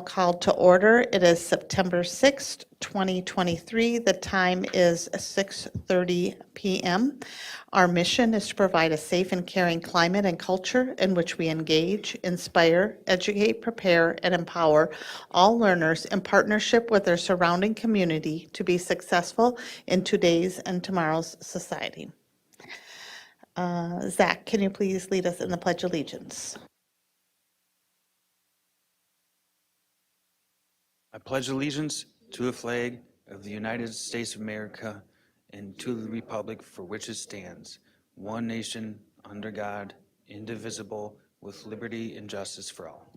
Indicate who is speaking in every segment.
Speaker 1: Called to order. It is September 6th, 2023. The time is 6:30 p.m. Our mission is to provide a safe and caring climate and culture in which we engage, inspire, educate, prepare, and empower all learners in partnership with their surrounding community to be successful in today's and tomorrow's society. Zach, can you please lead us in the Pledge of Allegiance?
Speaker 2: I pledge allegiance to the flag of the United States of America and to the republic for which it stands, one nation, under God, indivisible, with liberty and justice for all.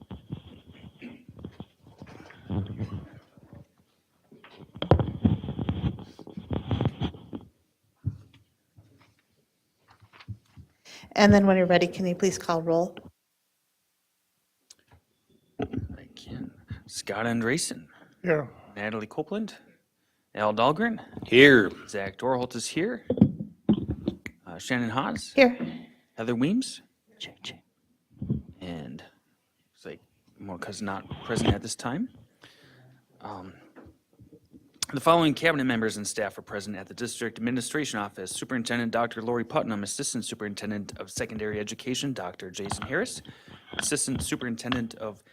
Speaker 1: And then when you're ready, can you please call roll?
Speaker 2: I can. Scott Andresen,
Speaker 3: Here.
Speaker 2: Natalie Copeland, Al Dahlgren,
Speaker 3: Here.
Speaker 2: Zach Dorholt is here, Shannon Haas,
Speaker 1: Here.
Speaker 2: Heather Weems, and it's like Monica's not present at this time. The following cabinet members and staff are present at the District Administration Office: Superintendent Dr. Lori Putnam, Assistant Superintendent of Secondary Education Dr. Jason Harris, Assistant Superintendent of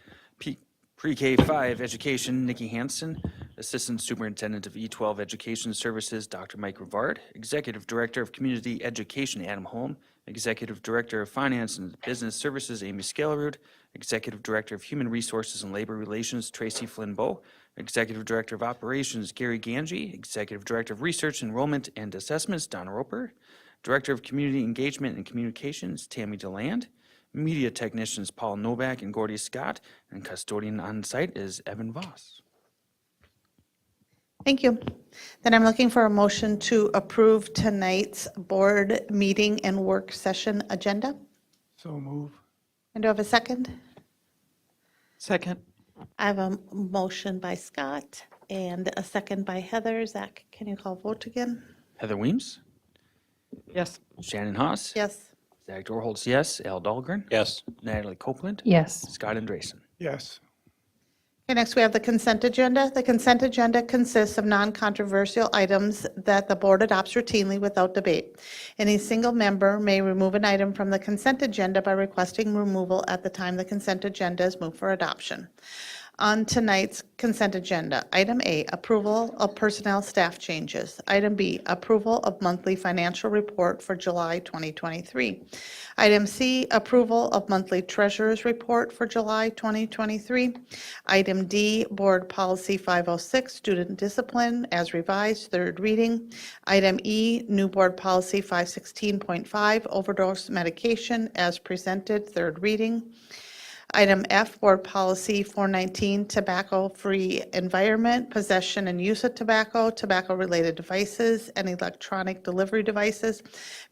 Speaker 2: Pre-K 5 Education Nikki Hansen, Assistant Superintendent of E12 Education Services Dr. Mike Rivard, Executive Director of Community Education Adam Holm, Executive Director of Finance and Business Services Amy Scalarud, Executive Director of Human Resources and Labor Relations Tracy Flynn Bowe, Executive Director of Operations Gary Ganji, Executive Director of Research, Enrollment, and Assessments Donna Roper, Director of Community Engagement and Communications Tammy DeLand, Media Technicians Paul Novak and Gordy Scott, and Custodian on site is Evan Voss.
Speaker 1: Thank you. Then I'm looking for a motion to approve tonight's board meeting and work session agenda.
Speaker 3: So move.
Speaker 1: And do I have a second?
Speaker 3: Second.
Speaker 1: I have a motion by Scott and a second by Heather. Zach, can you call vote again?
Speaker 2: Heather Weems,
Speaker 3: Yes.
Speaker 2: Shannon Haas,
Speaker 1: Yes.
Speaker 2: Zach Dorholtz, yes. Al Dahlgren,
Speaker 3: Yes.
Speaker 2: Natalie Copeland,
Speaker 4: Yes.
Speaker 2: Scott Andresen.
Speaker 3: Yes.
Speaker 1: Okay, next we have the consent agenda. The consent agenda consists of non-controversial items that the board adopts routinely without debate. Any single member may remove an item from the consent agenda by requesting removal at the time the consent agenda is moved for adoption. On tonight's consent agenda, item A, approval of personnel staff changes. Item B, approval of monthly financial report for July 2023. Item C, approval of monthly treasurer's report for July 2023. Item D, board policy 506, student discipline as revised, third reading. Item E, new board policy 516.5, overdose medication as presented, third reading. Item F, Board Policy 419, Tobacco-Free Environment, Possession and Use of Tobacco, Tobacco-Related Devices, and Electronic Delivery Devices,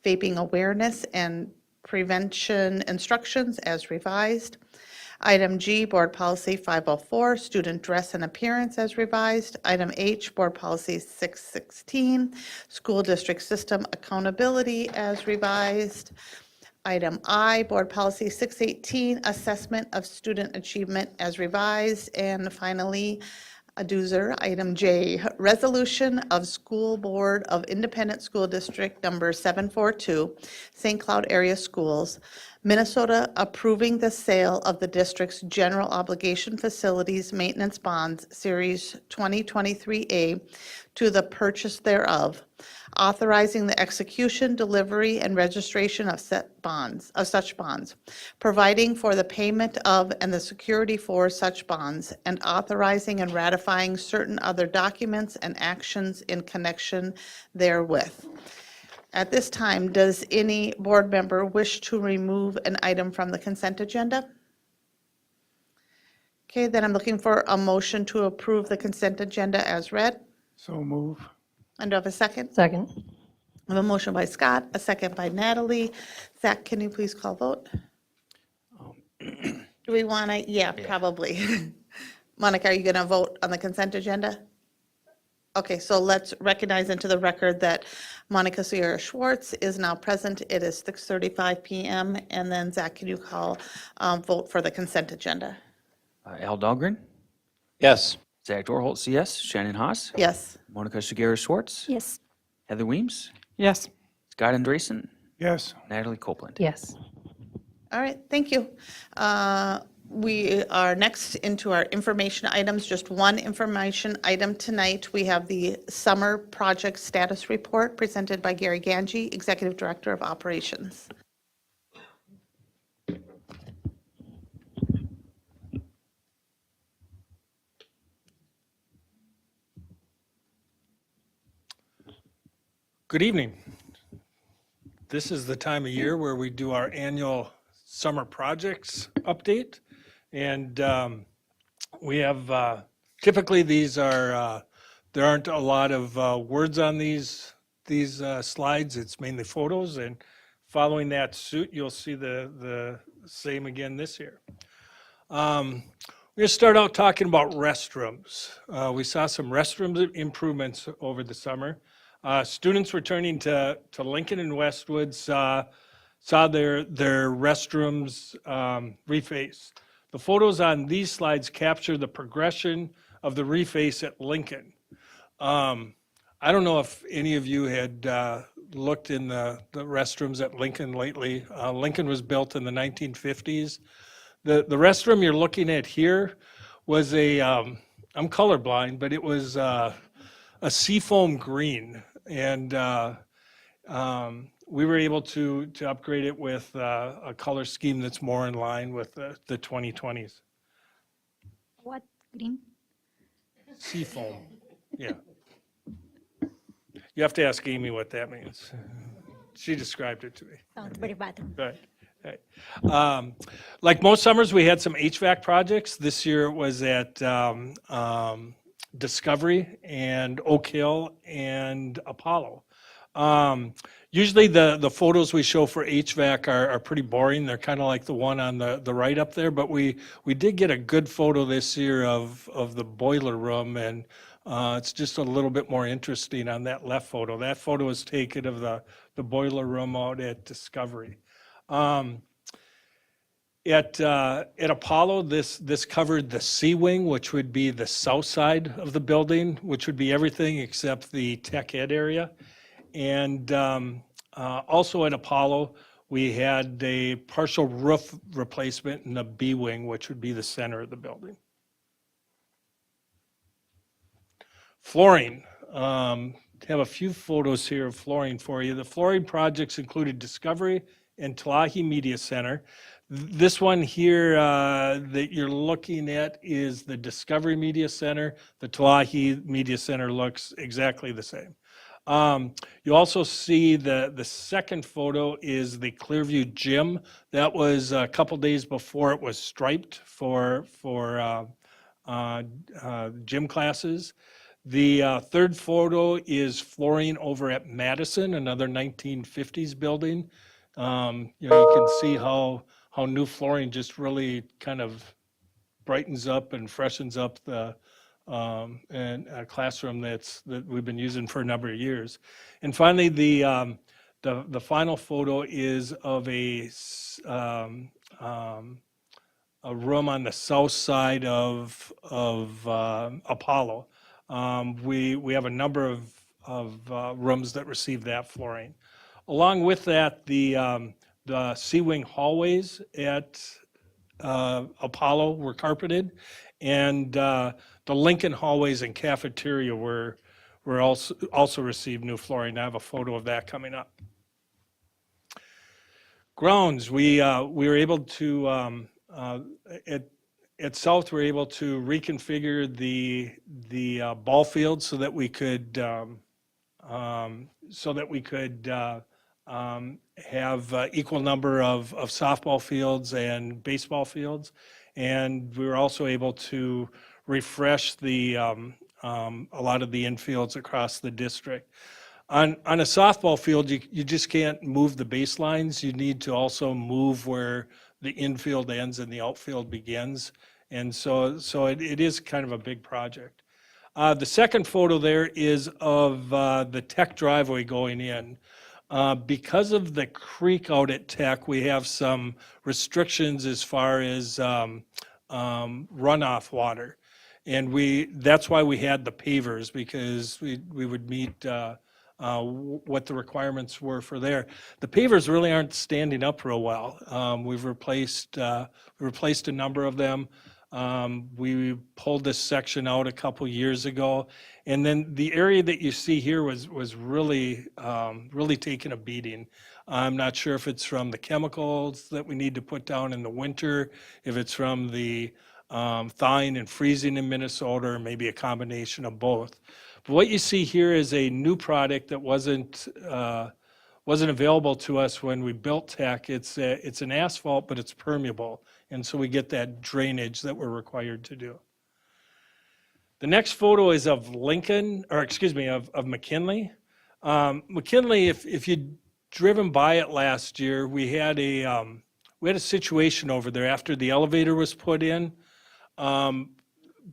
Speaker 1: Vaping Awareness and Prevention Instructions as revised. Item G, Board Policy 504, Student Dress and Appearance as revised. Item H, Board Policy 616, School District System Accountability as revised. Item I, Board Policy 618, Assessment of Student Achievement as revised. And finally, a doozer, item J, Resolution of School Board of Independent School District Number 742, St. Cloud Area Schools, Minnesota, approving the sale of the district's general obligation facilities maintenance bonds, Series 2023A, to the purchase thereof, authorizing the execution, delivery, and registration of such bonds, providing for the payment of and the security for such bonds, and authorizing and ratifying certain other documents and actions in connection therewith. At this time, does any board member wish to remove an item from the consent agenda? Okay, then I'm looking for a motion to approve the consent agenda as read.
Speaker 3: So move.
Speaker 1: And do I have a second?
Speaker 4: Second.
Speaker 1: I have a motion by Scott, a second by Natalie. Zach, can you please call vote? Do we want to? Yeah, probably. Monica, are you going to vote on the consent agenda? Okay, so let's recognize into the record that Monica Sierra Schwartz is now present. It is 6:35 p.m. And then Zach, can you call vote for the consent agenda?
Speaker 2: Al Dahlgren,
Speaker 4: Yes.
Speaker 2: Zach Dorholt, yes. Shannon Haas.
Speaker 1: Yes.
Speaker 2: Monica Shigera Schwartz.
Speaker 5: Yes.
Speaker 2: Heather Weems.
Speaker 3: Yes.
Speaker 2: Scott Andresen.
Speaker 3: Yes.
Speaker 2: Natalie Copeland.
Speaker 5: Yes.
Speaker 1: All right, thank you. We are next into our information items, just one information item tonight. We have the summer project status report presented by Gary Ganji, Executive Director of Operations.
Speaker 6: Good evening. This is the time of year where we do our annual summer projects update. And we have, typically these are, there aren't a lot of words on these slides. It's mainly photos. And following that suit, you'll see the same again this year. We're going to start out talking about restrooms. We saw some restroom improvements over the summer. Students returning to Lincoln and Westwood saw their restrooms reface. The photos on these slides capture the progression of the reface at Lincoln. I don't know if any of you had looked in the restrooms at Lincoln lately. Lincoln was built in the 1950s. The restroom you're looking at here was I'm colorblind, but it was a seafoam green. And we were able to upgrade it with a color scheme that's more in line with the 2020s.
Speaker 5: What green?
Speaker 6: Seafoam, yeah. You have to ask Amy what that means. She described it to me.
Speaker 5: Sounds very bad.
Speaker 6: Right. Right. Like most summers, we had some HVAC projects. This year it was at Discovery and Oak Hill and Apollo. Usually the photos we show for HVAC are pretty boring. They're kind of like the one on the right up there, but we did get a good photo this year of the boiler room, and it's just a little bit more interesting on that left photo. That photo was taken of the boiler room out at Discovery. At Apollo, this covered the C wing, which would be the south side of the building, which would be everything except the tech ed area. And also at Apollo, we had a partial roof replacement in the B wing, which would be the center of the building. Flooring. Have a few photos here of flooring for you. The flooring projects included Discovery and Telahi Media Center. This one here that you're looking at is the Discovery Media Center. The Telahi Media Center looks exactly the same. You also see the second photo is the Clearview Gym. That was a couple days before it was striped for gym classes. The third photo is flooring over at Madison, another 1950s building. You can see how new flooring just really kind of brightens up and freshens up the and a classroom that we've been using for a number of years. And finally, the final photo is of a room on the south side of Apollo. We have a number of rooms that receive that flooring. Along with that, the C-wing hallways at Apollo were carpeted, and the Lincoln hallways and cafeteria were also received new flooring. I have a photo of that coming up. Grounds, we were able to at South, we were able to reconfigure the ball field so that we could have equal number of softball fields and baseball fields, and we were also able to refresh a lot of the infields across the district. On a softball field, you just can't move the baselines. You need to also move where the infield ends and the outfield begins, and so it is kind of a big project. The second photo there is of the Tech driveway going in. Because of the creek out at Tech, we have some restrictions as far as runoff water. And that's why we had the pavers, because we would meet what the requirements were for there. The pavers really aren't standing up real well. We've replaced a number of them. We pulled this section out a couple years ago, and then the area that you see here was really taking a beating. I'm not sure if it's from the chemicals that we need to put down in the winter, if it's from the thawing and freezing in Minnesota, or maybe a combination of both. But what you see here is a new product that wasn't available to us when we built Tech. It's an asphalt, but it's permeable, and so we get that drainage that we're required to do. The next photo is of McKinley. McKinley, if you'd driven by it last year, we had a situation over there after the elevator was put in.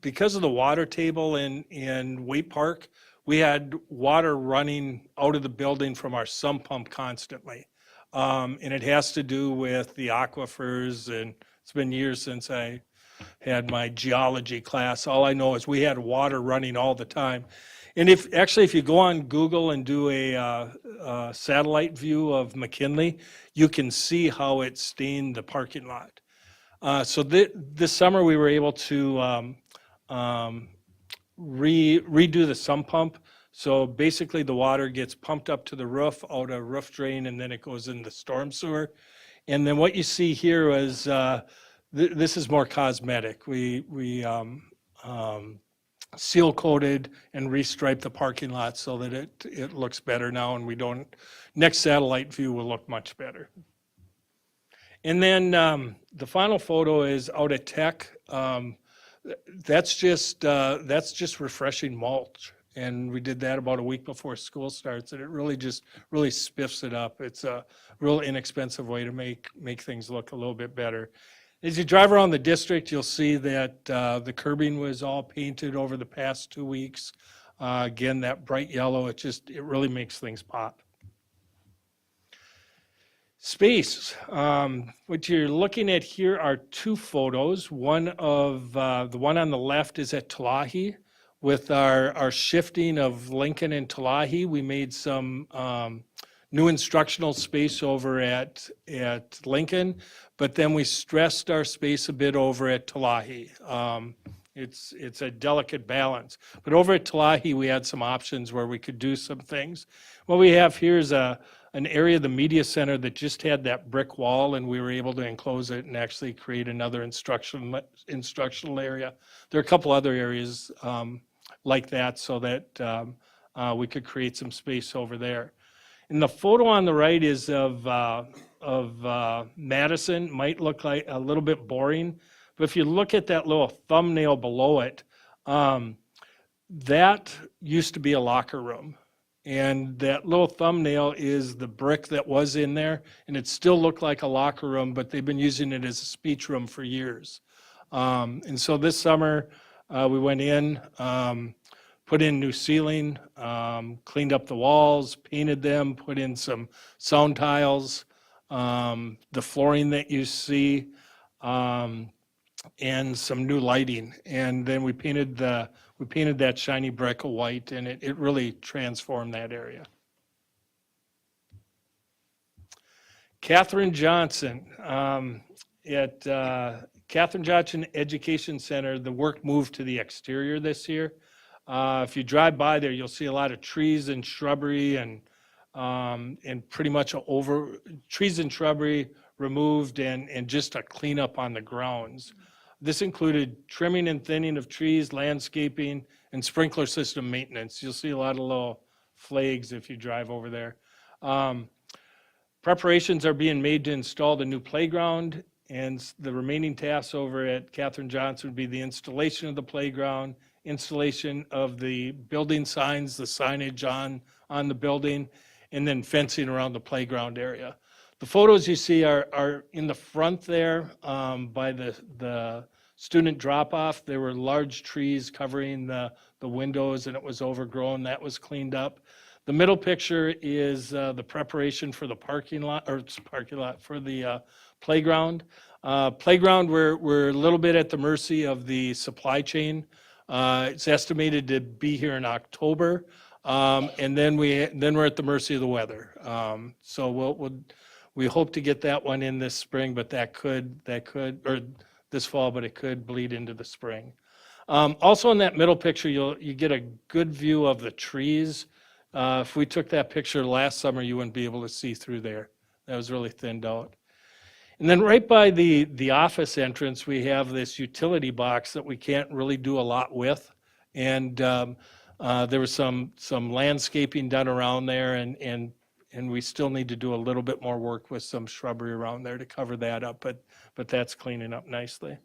Speaker 6: Because of the water table in Waite Park, we had water running out of the building from our sump pump constantly. And it has to do with the aquifers, and it's been years since I had my geology class. All I know is we had water running all the time. And if you go on Google and do a satellite view of McKinley, you can see how it stained the parking lot. So this summer we were able to redo the sump pump. So basically the water gets pumped up to the roof, out a roof drain, and then it goes in the storm sewer. And then what you see here is this is more cosmetic. We seal coated and restriped the parking lot so that it looks better now, and next satellite view will look much better. And then the final photo is out at Tech. That's just refreshing mulch, and we did that about a week before school starts, and it really spiffs it up. It's a real inexpensive way to make things look a little bit better. As you drive around the district, you'll see that the curbing was all painted over the past 2 weeks. Again, that bright yellow, it really makes things pop. Space. What you're looking at here are two photos. One of the one on the left is at Tulahi. With our shifting of Lincoln and Tulahi, we made some new instructional space over at Lincoln, but then we stressed our space a bit over at Tulahi. It's a delicate balance. But over at Tulahi, we had some options where we could do some things. What we have here is an area of the media center that just had that brick wall, and we were able to enclose it and actually create another instructional area. There are a couple other areas like that, so that we could create some space over there. And the photo on the right is of Madison. Might look like a little bit boring, but if you look at that little thumbnail below it, that used to be a locker room. And that little thumbnail is the brick that was in there, and it still looked like a locker room, but they've been using it as a speech room for years. And so this summer, we went in, put in new ceiling, cleaned up the walls, painted them, put in some sound tiles, the flooring that you see, and some new lighting. And then we painted that shiny brick white, and it really transformed that area. Catherine Johnson. At Catherine Johnson Education Center, the work moved to the exterior this year. If you drive by there, you'll see a lot of trees and shrubbery, and pretty much trees and shrubbery removed, and just a cleanup on the grounds. This included trimming and thinning of trees, landscaping, and sprinkler system maintenance. You'll see a lot of little flags if you drive over there. Preparations are being made to install the new playground, and the remaining tasks over at Catherine Johnson would be the installation of the playground, installation of the building signs, the signage on the building, and then fencing around the playground area. The photos you see are in the front there by the student drop-off. There were large trees covering the windows, and it was overgrown. That was cleaned up. The middle picture is the preparation for the parking lot for the playground. Playground, we're a little bit at the mercy of the supply chain. It's estimated to be here in October, and then we're at the mercy of the weather. So we hope to get that one in this spring, but that could, or this fall, but it could bleed into the spring. Also in that middle picture, you get a good view of the trees. If we took that picture last summer, you wouldn't be able to see through there. That was really thinned out. And then right by the office entrance, we have this utility box that we can't really do a lot with. And there was some landscaping done around there, and we still need to do a little bit more work with some shrubbery around there to cover that up, but that's cleaning up nicely.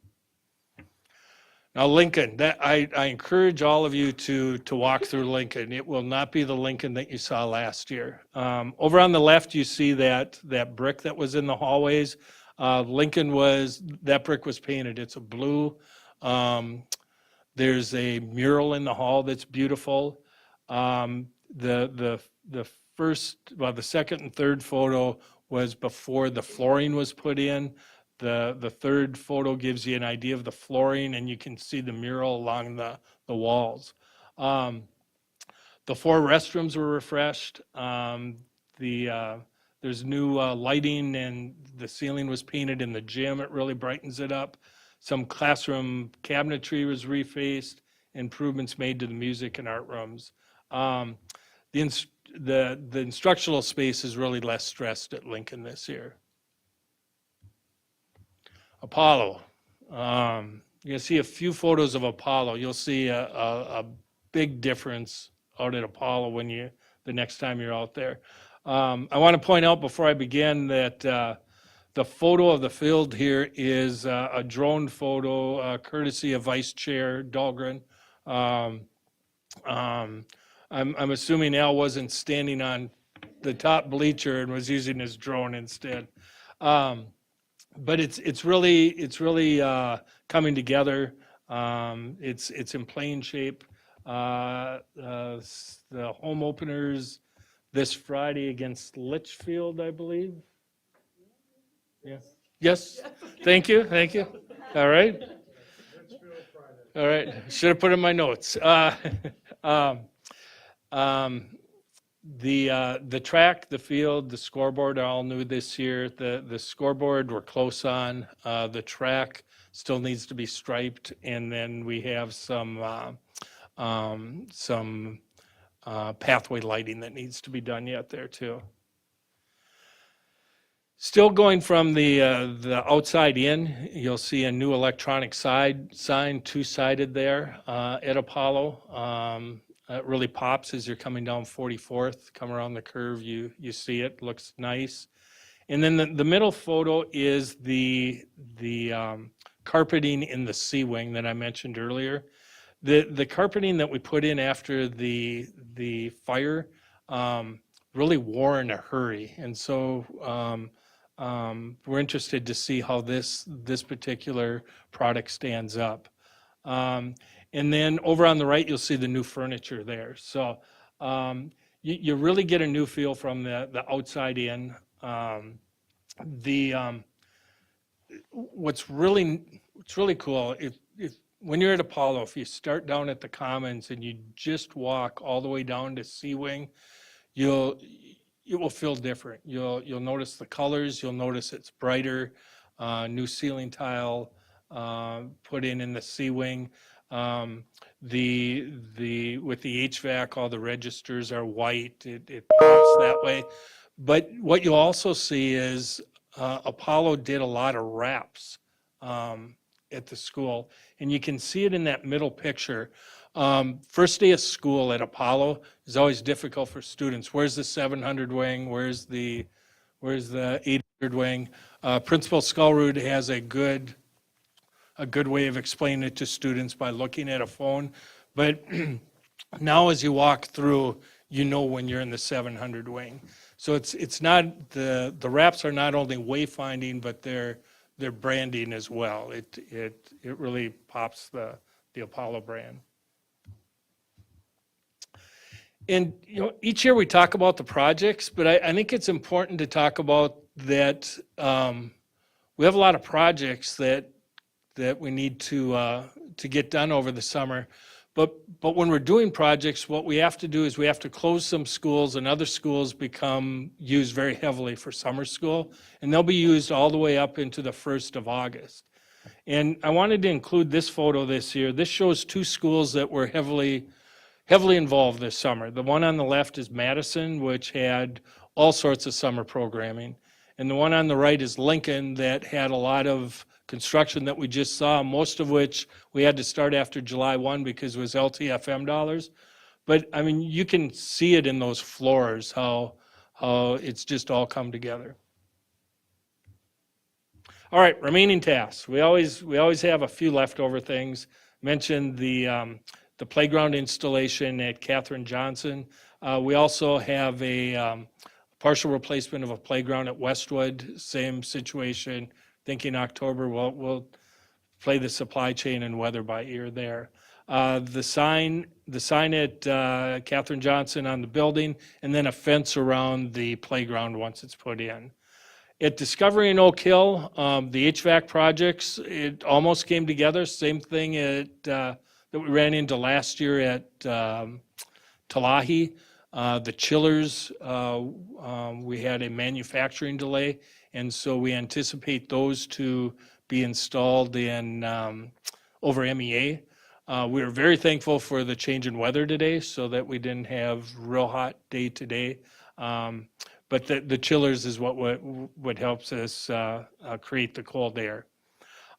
Speaker 6: Now Lincoln, I encourage all of you to walk through Lincoln. It will not be the Lincoln that you saw last year. Over on the left, you see that brick that was in the hallways. That brick was painted. It's a blue. There's a mural in the hall that's beautiful. The second and third photo was before the flooring was put in. The third photo gives you an idea of the flooring, and you can see the mural along the walls. The 4 restrooms were refreshed. There's new lighting, and the ceiling was painted in the gym. It really brightens it up. Some classroom cabinetry was refaced, improvements made to the music and art rooms. The instructional space is really less stressed at Lincoln this year. Apollo. You're gonna see a few photos of Apollo. You'll see a big difference out at Apollo the next time you're out there. I want to point out before I begin that the photo of the field here is a drone photo courtesy of Vice Chair Dahlgren. I'm assuming Al wasn't standing on the top bleacher and was using his drone instead. But it's really coming together. It's in playing shape. The home openers this Friday against Litchfield, I believe. Yeah. Yes. Thank you. All right. All right. Should have put in my notes. The track, the field, the scoreboard are all new this year. The scoreboard we're close on. The track still needs to be striped, and then we have some pathway lighting that needs to be done yet there too. Still going from the outside in, you'll see a new electronic sign, 2-sided there at Apollo. It really pops as you're coming down 44th, come around the curve, you see it, looks nice. And then the middle photo is the carpeting in the C wing that I mentioned earlier. The carpeting that we put in after the fire really wore in a hurry, and so we're interested to see how this particular product stands up. And then over on the right, you'll see the new furniture there. So you really get a new feel from the outside in. What's really cool, if when you're at Apollo, if you start down at the Commons and you just walk all the way down to C Wing, it will feel different. You'll notice the colors. You'll notice it's brighter. New ceiling tile put in the C Wing. With the HVAC, all the registers are white. It pops that way. But what you'll also see is Apollo did a lot of wraps at the school, and you can see it in that middle picture. First day of school at Apollo is always difficult for students. Where's the 700 wing? Where's the 800 wing? Principal Skullroot has a good way of explaining it to students by looking at a phone. But now as you walk through, you know when you're in the 700 wing. So it's not the wraps are not only wayfinding, but they're branding as well. It really pops the Apollo brand. And each year we talk about the projects, but I think it's important to talk about that we have a lot of projects that we need to get done over the summer. But when we're doing projects, what we have to do is we have to close some schools, and other schools become used very heavily for summer school, and they'll be used all the way up into the 1st of August. And I wanted to include this photo this year. This shows 2 schools that were heavily involved this summer. The one on the left is Madison, which had all sorts of summer programming. And the one on the right is Lincoln, that had a lot of construction that we just saw, most of which we had to start after July 1 because it was LTFM dollars. But I mean, you can see it in those floors, how it's just all come together. All right, remaining tasks. We always have a few leftover things. Mentioned the playground installation at Catherine Johnson. We also have a partial replacement of a playground at Westwood. Same situation. Thinking October, we'll play the supply chain and weather by ear there. The sign at Catherine Johnson on the building, and then a fence around the playground once it's put in. At Discovery in Oak Hill, the HVAC projects, it almost came together. Same thing that we ran into last year at Talahi. The chillers, we had a manufacturing delay, and so we anticipate those to be installed in over MEA. We were very thankful for the change in weather today, so that we didn't have real hot day today. But the chillers is what helps us create the cold air.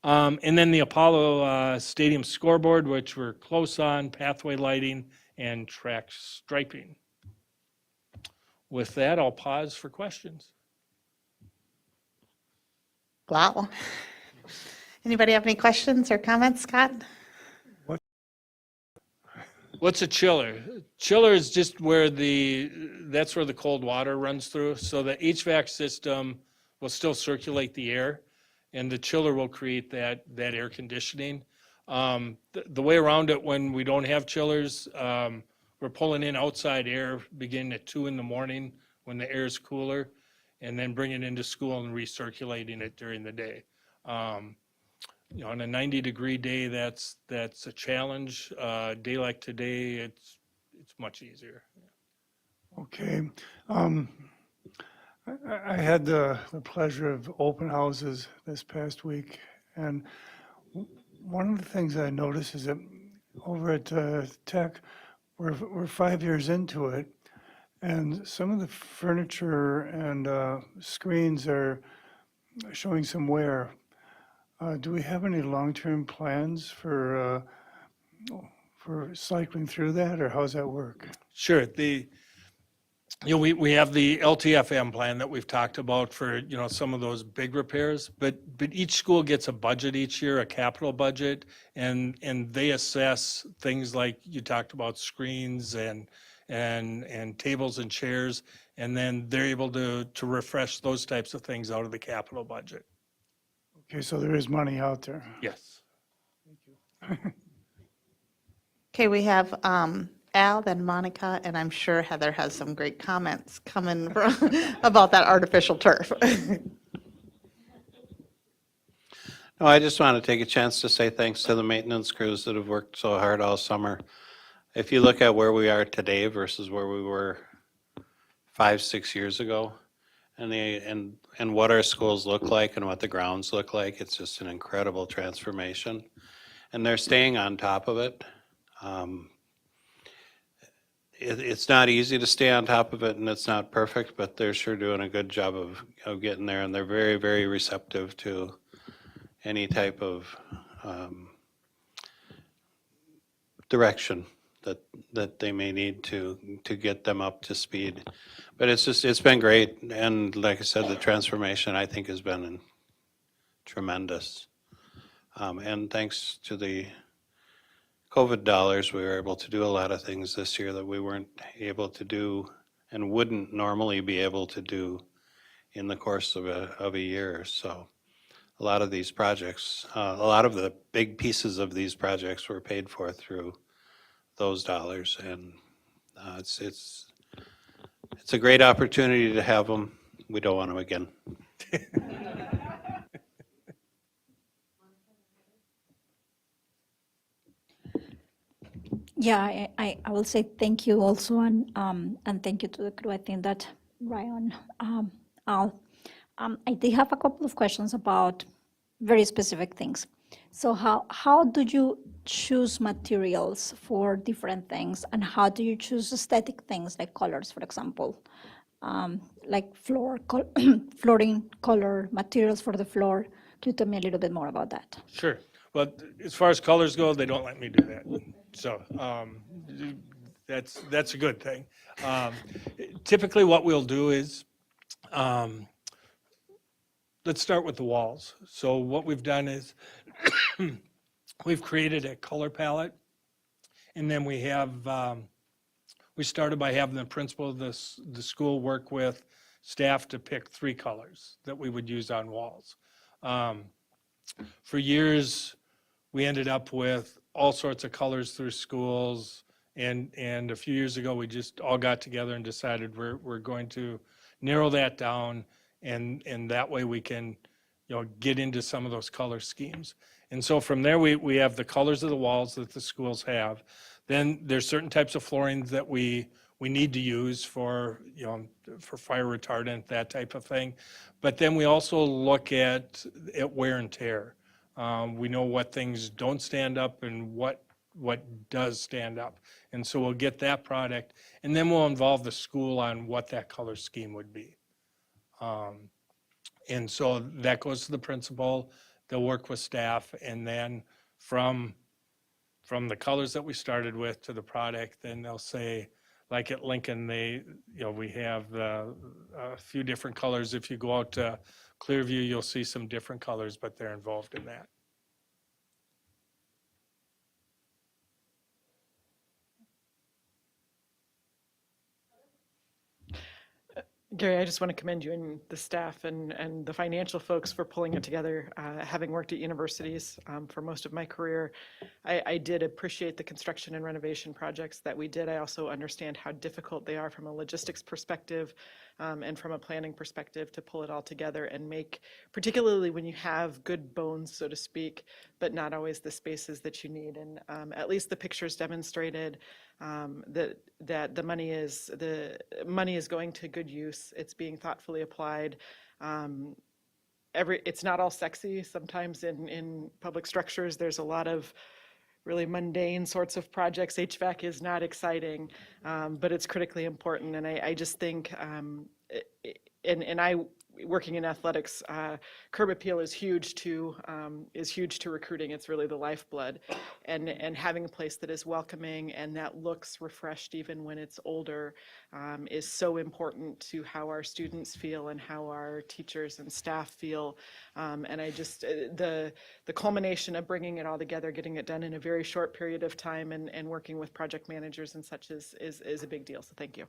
Speaker 6: And then the Apollo Stadium scoreboard, which we're close on, pathway lighting, and track striping. With that, I'll pause for questions.
Speaker 1: Wow. Anybody have any questions or comments, Scott?
Speaker 6: What's a chiller? Chiller is just where that's where the cold water runs through. So the HVAC system will still circulate the air, and the chiller will create that air conditioning. The way around it when we don't have chillers, we're pulling in outside air beginning at 2 in the morning when the air is cooler, and then bringing it into school and recirculating it during the day. On a 90-degree day, that's a challenge. A day like today, it's much easier.
Speaker 3: Okay. I had the pleasure of open houses this past week, and one of the things I noticed is that over at Tech, we're 5 years into it, and some of the furniture and screens are showing some wear. Do we have any long-term plans for cycling through that, or how's that work?
Speaker 6: Sure. We have the LTFM plan that we've talked about for, some of those big repairs, but each school gets a budget each year, a capital budget, and they assess things like you talked about, screens and tables and chairs, and then they're able to refresh those types of things out of the capital budget.
Speaker 3: Okay, so there is money out there.
Speaker 6: Yes.
Speaker 1: Okay, we have Al, then Monica, and I'm sure Heather has some great comments coming about that artificial turf.
Speaker 4: No, I just want to take a chance to say thanks to the maintenance crews that have worked so hard all summer. If you look at where we are today versus where we were 5-6 years ago, and what our schools look like and what the grounds look like, it's just an incredible transformation. And they're staying on top of it. It's not easy to stay on top of it, and it's not perfect, but they're sure doing a good job of getting there, and they're very, very receptive to any type of direction that they may need to get them up to speed. But it's been great, and like I said, the transformation I think has been tremendous. And thanks to the COVID dollars, we were able to do a lot of things this year that we weren't able to do and wouldn't normally be able to do in the course of a year. So a lot of these projects, a lot of the big pieces of these projects were paid for through those dollars, and it's a great opportunity to have them. We don't want them again.
Speaker 5: Yeah, I will say thank you also, and thank you to the crew. I think that Ryan, Al, I did have a couple of questions about very specific things. So how do you choose materials for different things, and how do you choose aesthetic things like colors, for example, like flooring color materials for the floor? Could you tell me a little bit more about that?
Speaker 6: Sure. Well, as far as colors go, they don't let me do that. So that's a good thing. Um, Typically, what we'll do is, um, let's start with the walls. So what we've done is we've created a color palette, and then we started by having the principal of the school work with staff to pick 3 colors that we would use on walls. For years, we ended up with all sorts of colors through schools. And a few years ago, we just all got together and decided we're going to narrow that down. And that way we can, get into some of those color schemes. And so from there, we have the colors of the walls that the schools have. Then there's certain types of flooring that we need to use for, for fire retardant, that type of thing. But then we also look at wear and tear. We know what things don't stand up and what does stand up. And so we'll get that product, and then we'll involve the school on what that color scheme would be. And so that goes to the principal. They'll work with staff, and then from the colors that we started with to the product, then they'll say, like at Lincoln, we have a few different colors. If you go out to Clearview, you'll see some different colors, but they're involved in that.
Speaker 7: Gary, I just want to commend you and the staff and the financial folks for pulling it together. Having worked at universities for most of my career, I did appreciate the construction and renovation projects that we did. I also understand how difficult they are from a logistics perspective and from a planning perspective to pull it all together and make, particularly when you have good bones, so to speak, but not always the spaces that you need. And at least the pictures demonstrated that the money is going to good use. It's being thoughtfully applied. It's not all sexy. Sometimes in public structures, there's a lot of really mundane sorts of projects. HVAC is not exciting, but it's critically important. And I just think, working in athletics, curb appeal is huge to recruiting. It's really the lifeblood, and having a place that is welcoming and that looks refreshed even when it's older is so important to how our students feel and how our teachers and staff feel. And I just the culmination of bringing it all together, getting it done in a very short period of time, and working with project managers and such is a big deal. So thank you.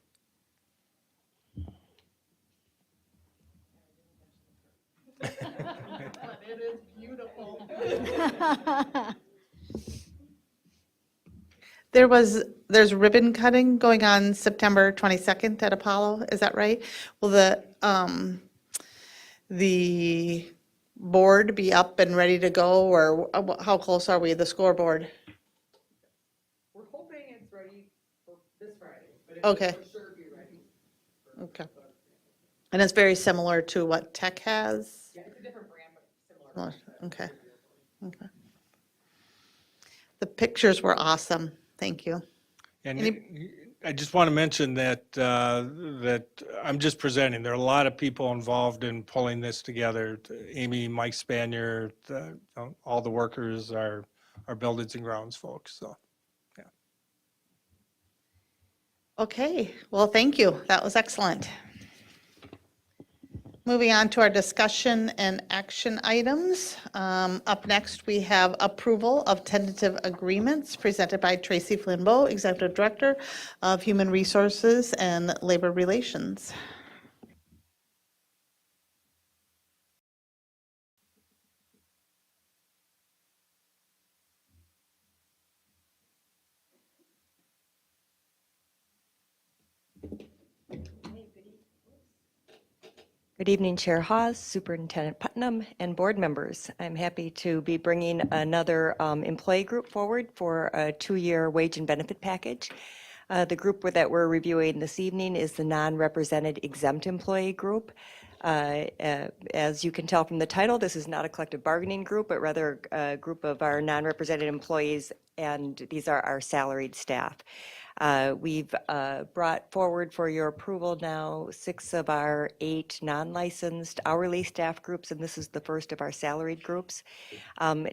Speaker 1: But it is beautiful. There's ribbon cutting going on September 22nd at Apollo, is that right? Will the board be up and ready to go, or how close are we, the scoreboard?
Speaker 8: We're hoping it's ready for this Friday, but it
Speaker 1: Okay.
Speaker 8: will for sure be ready.
Speaker 1: Okay. And it's very similar to what Tech has?
Speaker 8: Yeah, it's a different brand, but similar.
Speaker 1: Okay. Okay. The pictures were awesome. Thank you.
Speaker 6: And
Speaker 1: Any-
Speaker 6: I just want to mention that I'm just presenting. There are a lot of people involved in pulling this together. Amy, Mike Spanier, all the workers are buildings and grounds folks. So, yeah.
Speaker 1: Okay, well, thank you. That was excellent. Moving on to our discussion and action items. Up next, we have approval of tentative agreements presented by Tracy Flambeau, Executive Director of Human Resources and Labor Relations.
Speaker 9: Good evening, Chair Hawes, Superintendent Putnam, and board members. I'm happy to be bringing another employee group forward for a 2-year wage and benefit package. The group that we're reviewing this evening is the non-represented exempt employee group. As you can tell from the title, this is not a collective bargaining group, but rather a group of our non-represented employees, and these are our salaried staff. We've brought forward for your approval now 6 of our 8 non-licensed hourly staff groups, and this is the first of our salaried groups.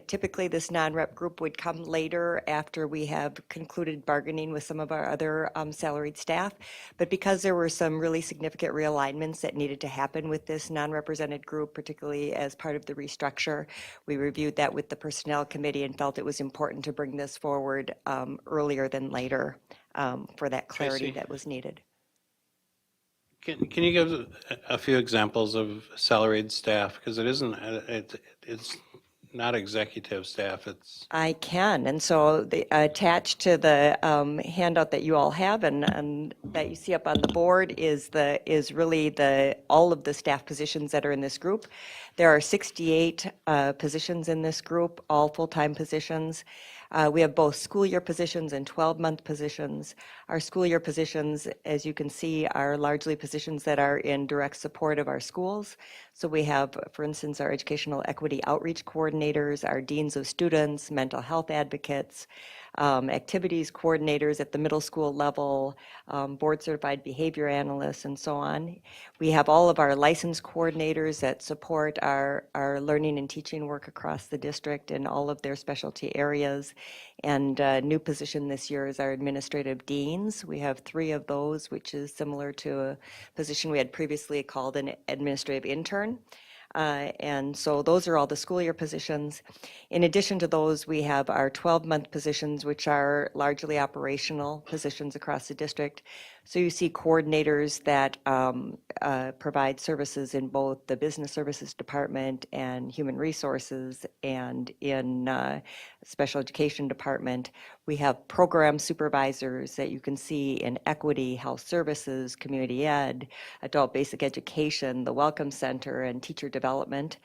Speaker 9: Typically, this non-rep group would come later after we have concluded bargaining with some of our other salaried staff. But because there were some really significant realignments that needed to happen with this non-represented group, particularly as part of the restructure, we reviewed that with the Personnel Committee and felt it was important to bring this forward earlier than later for that clarity
Speaker 4: Tracy?
Speaker 9: that was needed.
Speaker 4: Can you give a few examples of salaried staff? Because it isn't, it's not executive staff, it's,
Speaker 9: I can, and so attached to the handout that you all have and that you see up on the board is really all of the staff positions that are in this group. There are 68 positions in this group, all full-time positions. We have both school year positions and 12-month positions. Our school year positions, as you can see, are largely positions that are in direct support of our schools. So we have, for instance, our educational equity outreach coordinators, our deans of students, mental health advocates, activities coordinators at the middle school level, board certified behavior analysts, and so on. We have all of our license coordinators that support our learning and teaching work across the district in all of their specialty areas. And a new position this year is our administrative deans. We have 3 of those, which is similar to a position we had previously called an administrative intern. And so those are all the school year positions. In addition to those, we have our 12-month positions, which are largely operational positions across the district. So you see coordinators that provide services in both the business services department and human resources and in special education department. We have program supervisors that you can see in equity, health services, community ed, adult basic education, the welcome center, and teacher development.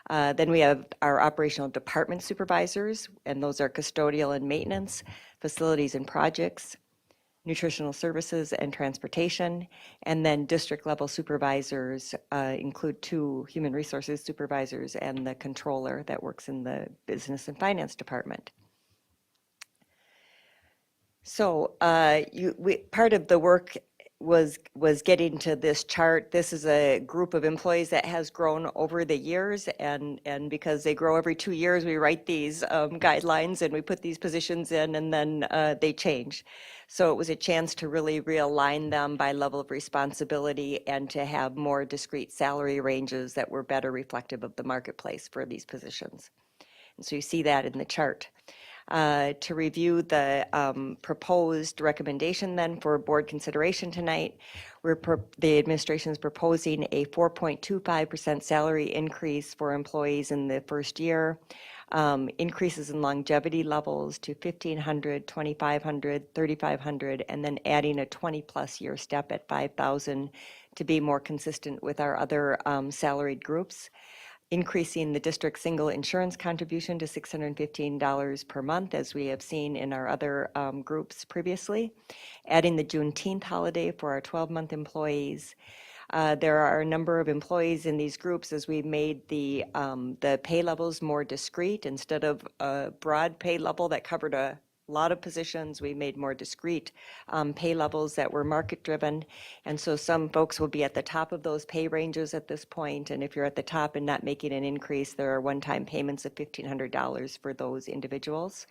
Speaker 9: Then we have our operational department supervisors, and those are custodial and maintenance, facilities and projects, nutritional services and transportation, and then district level supervisors include 2 human resources supervisors and the controller that works in the business and finance department. So part of the work was getting to this chart. This is a group of employees that has grown over the years, and because they grow every 2 years, we write these guidelines and we put these positions in, and then they change. So it was a chance to really realign them by level of responsibility and to have more discrete salary ranges that were better reflective of the marketplace for these positions. And so you see that in the chart. To review the proposed recommendation then for board consideration tonight, the administration is proposing a 4.25% salary increase for employees in the first year, increases in longevity levels to $1,500, $2,500, $3,500, and then adding a 20-plus year step at $5,000 to be more consistent with our other salaried groups. Increasing the district's single insurance contribution to $615 per month, as we have seen in our other groups previously. Adding the Juneteenth holiday for our 12-month employees. There are a number of employees in these groups as we made the pay levels more discrete. Instead of a broad pay level that covered a lot of positions, we made more discrete pay levels that were market driven. And so some folks will be at the top of those pay ranges at this point. And if you're at the top and not making an increase, there are one-time payments of $1,500 for those individuals.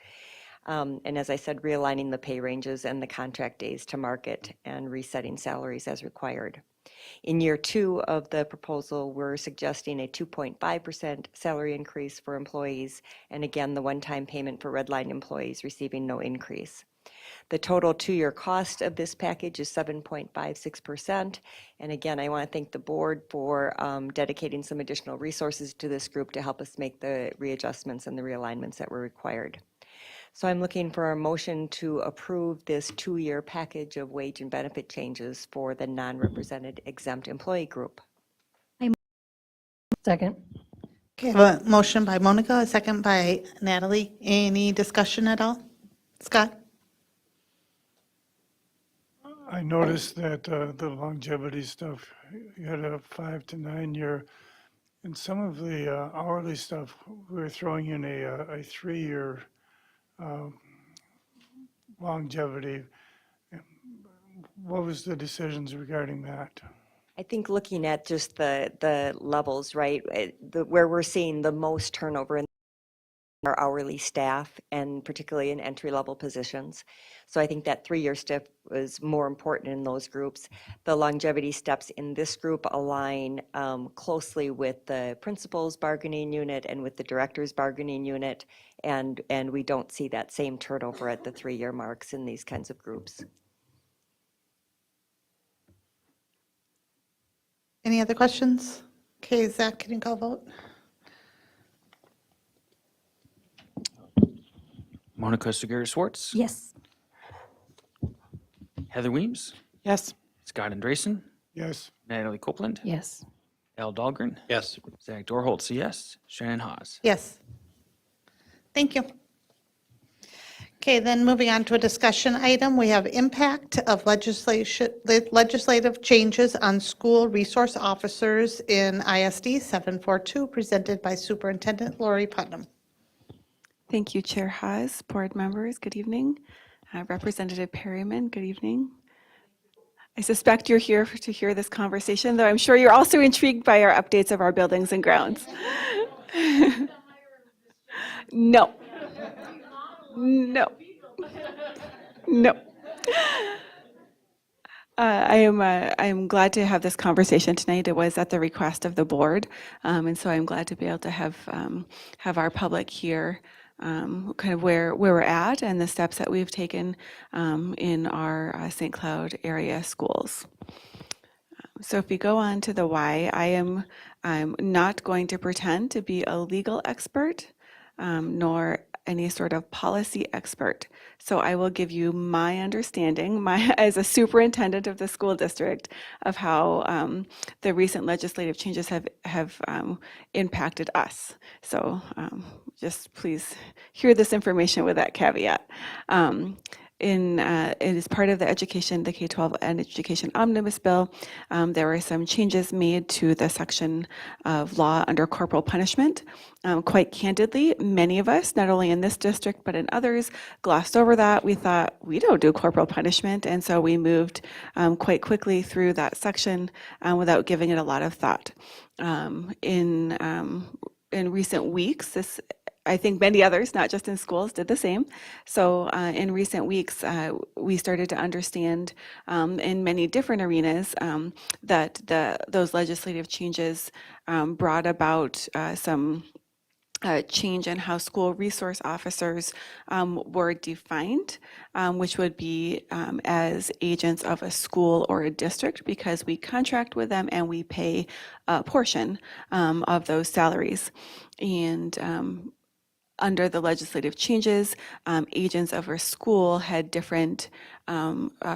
Speaker 9: And as I said, realigning the pay ranges and the contract days to market and resetting salaries as required. In year 2 of the proposal, we're suggesting a 2.5% salary increase for employees, and again, the one-time payment for redline employees receiving no increase. The total 2-year cost of this package is 7.56%. And again, I want to thank the board for dedicating some additional resources to this group to help us make the readjustments and the realignments that were required. So I'm looking for a motion to approve this 2-year package of wage and benefit changes for the non-represented exempt employee group.
Speaker 10: Second.
Speaker 1: Okay, I have a motion by Monica, a second by Natalie. Any discussion at all? Scott?
Speaker 3: I noticed that the longevity stuff, you had a 5 to 9 year, and some of the hourly stuff, we were throwing in a 3-year longevity. What was the decisions regarding that?
Speaker 9: I think looking at just the levels, right, where we're seeing the most turnover in our hourly staff and particularly in entry-level positions. So I think that 3-year step was more important in those groups. The longevity steps in this group align closely with the principal's bargaining unit and with the director's bargaining unit, and we don't see that same turnover at the 3-year marks in these kinds of groups.
Speaker 1: Any other questions? Okay, Zach, can you call vote?
Speaker 2: Monica Segura Schwartz,
Speaker 5: Yes.
Speaker 2: Heather Weems,
Speaker 7: Yes.
Speaker 2: Scott Andresen,
Speaker 3: Yes,
Speaker 2: Natalie Copeland,
Speaker 10: Yes.
Speaker 2: Al Dahlgren,
Speaker 4: Yes.
Speaker 2: Zach Dorholtz, yes. Shannon Haas.
Speaker 1: Yes. Thank you. Okay, then moving on to a discussion item, we have impact of legislative changes on school resource officers in ISD 742, presented by Superintendent Lori Putnam.
Speaker 11: Thank you, Chair Haas, board members, good evening. Representative Perryman, good evening. I suspect you're here to hear this conversation, though I'm sure you're also intrigued by our updates of our buildings and grounds. No. No. No. I am glad to have this conversation tonight. It was at the request of the board, and so I'm glad to be able to have our public hear kind of where we're at and the steps that we've taken in our St. Cloud area schools. So if we go on to the why, I'm not going to pretend to be a legal expert, nor any sort of policy expert. So I will give you my understanding, as a superintendent of the school district, of how the recent legislative changes have impacted us. So just please hear this information with that caveat. It is part of the K-12 and education omnibus bill. There were some changes made to the section of law under corporal punishment. Quite candidly, many of us, not only in this district but in others, glossed over that. We thought, we don't do corporal punishment, and so we moved quite quickly through that section without giving it a lot of thought. In recent weeks, I think many others, not just in schools, did the same. So in recent weeks, we started to understand in many different arenas that those legislative changes brought about some change in how school resource officers were defined, which would be as agents of a school or a district, because we contract with them and we pay a portion of those salaries. And under the legislative changes, agents of a school had different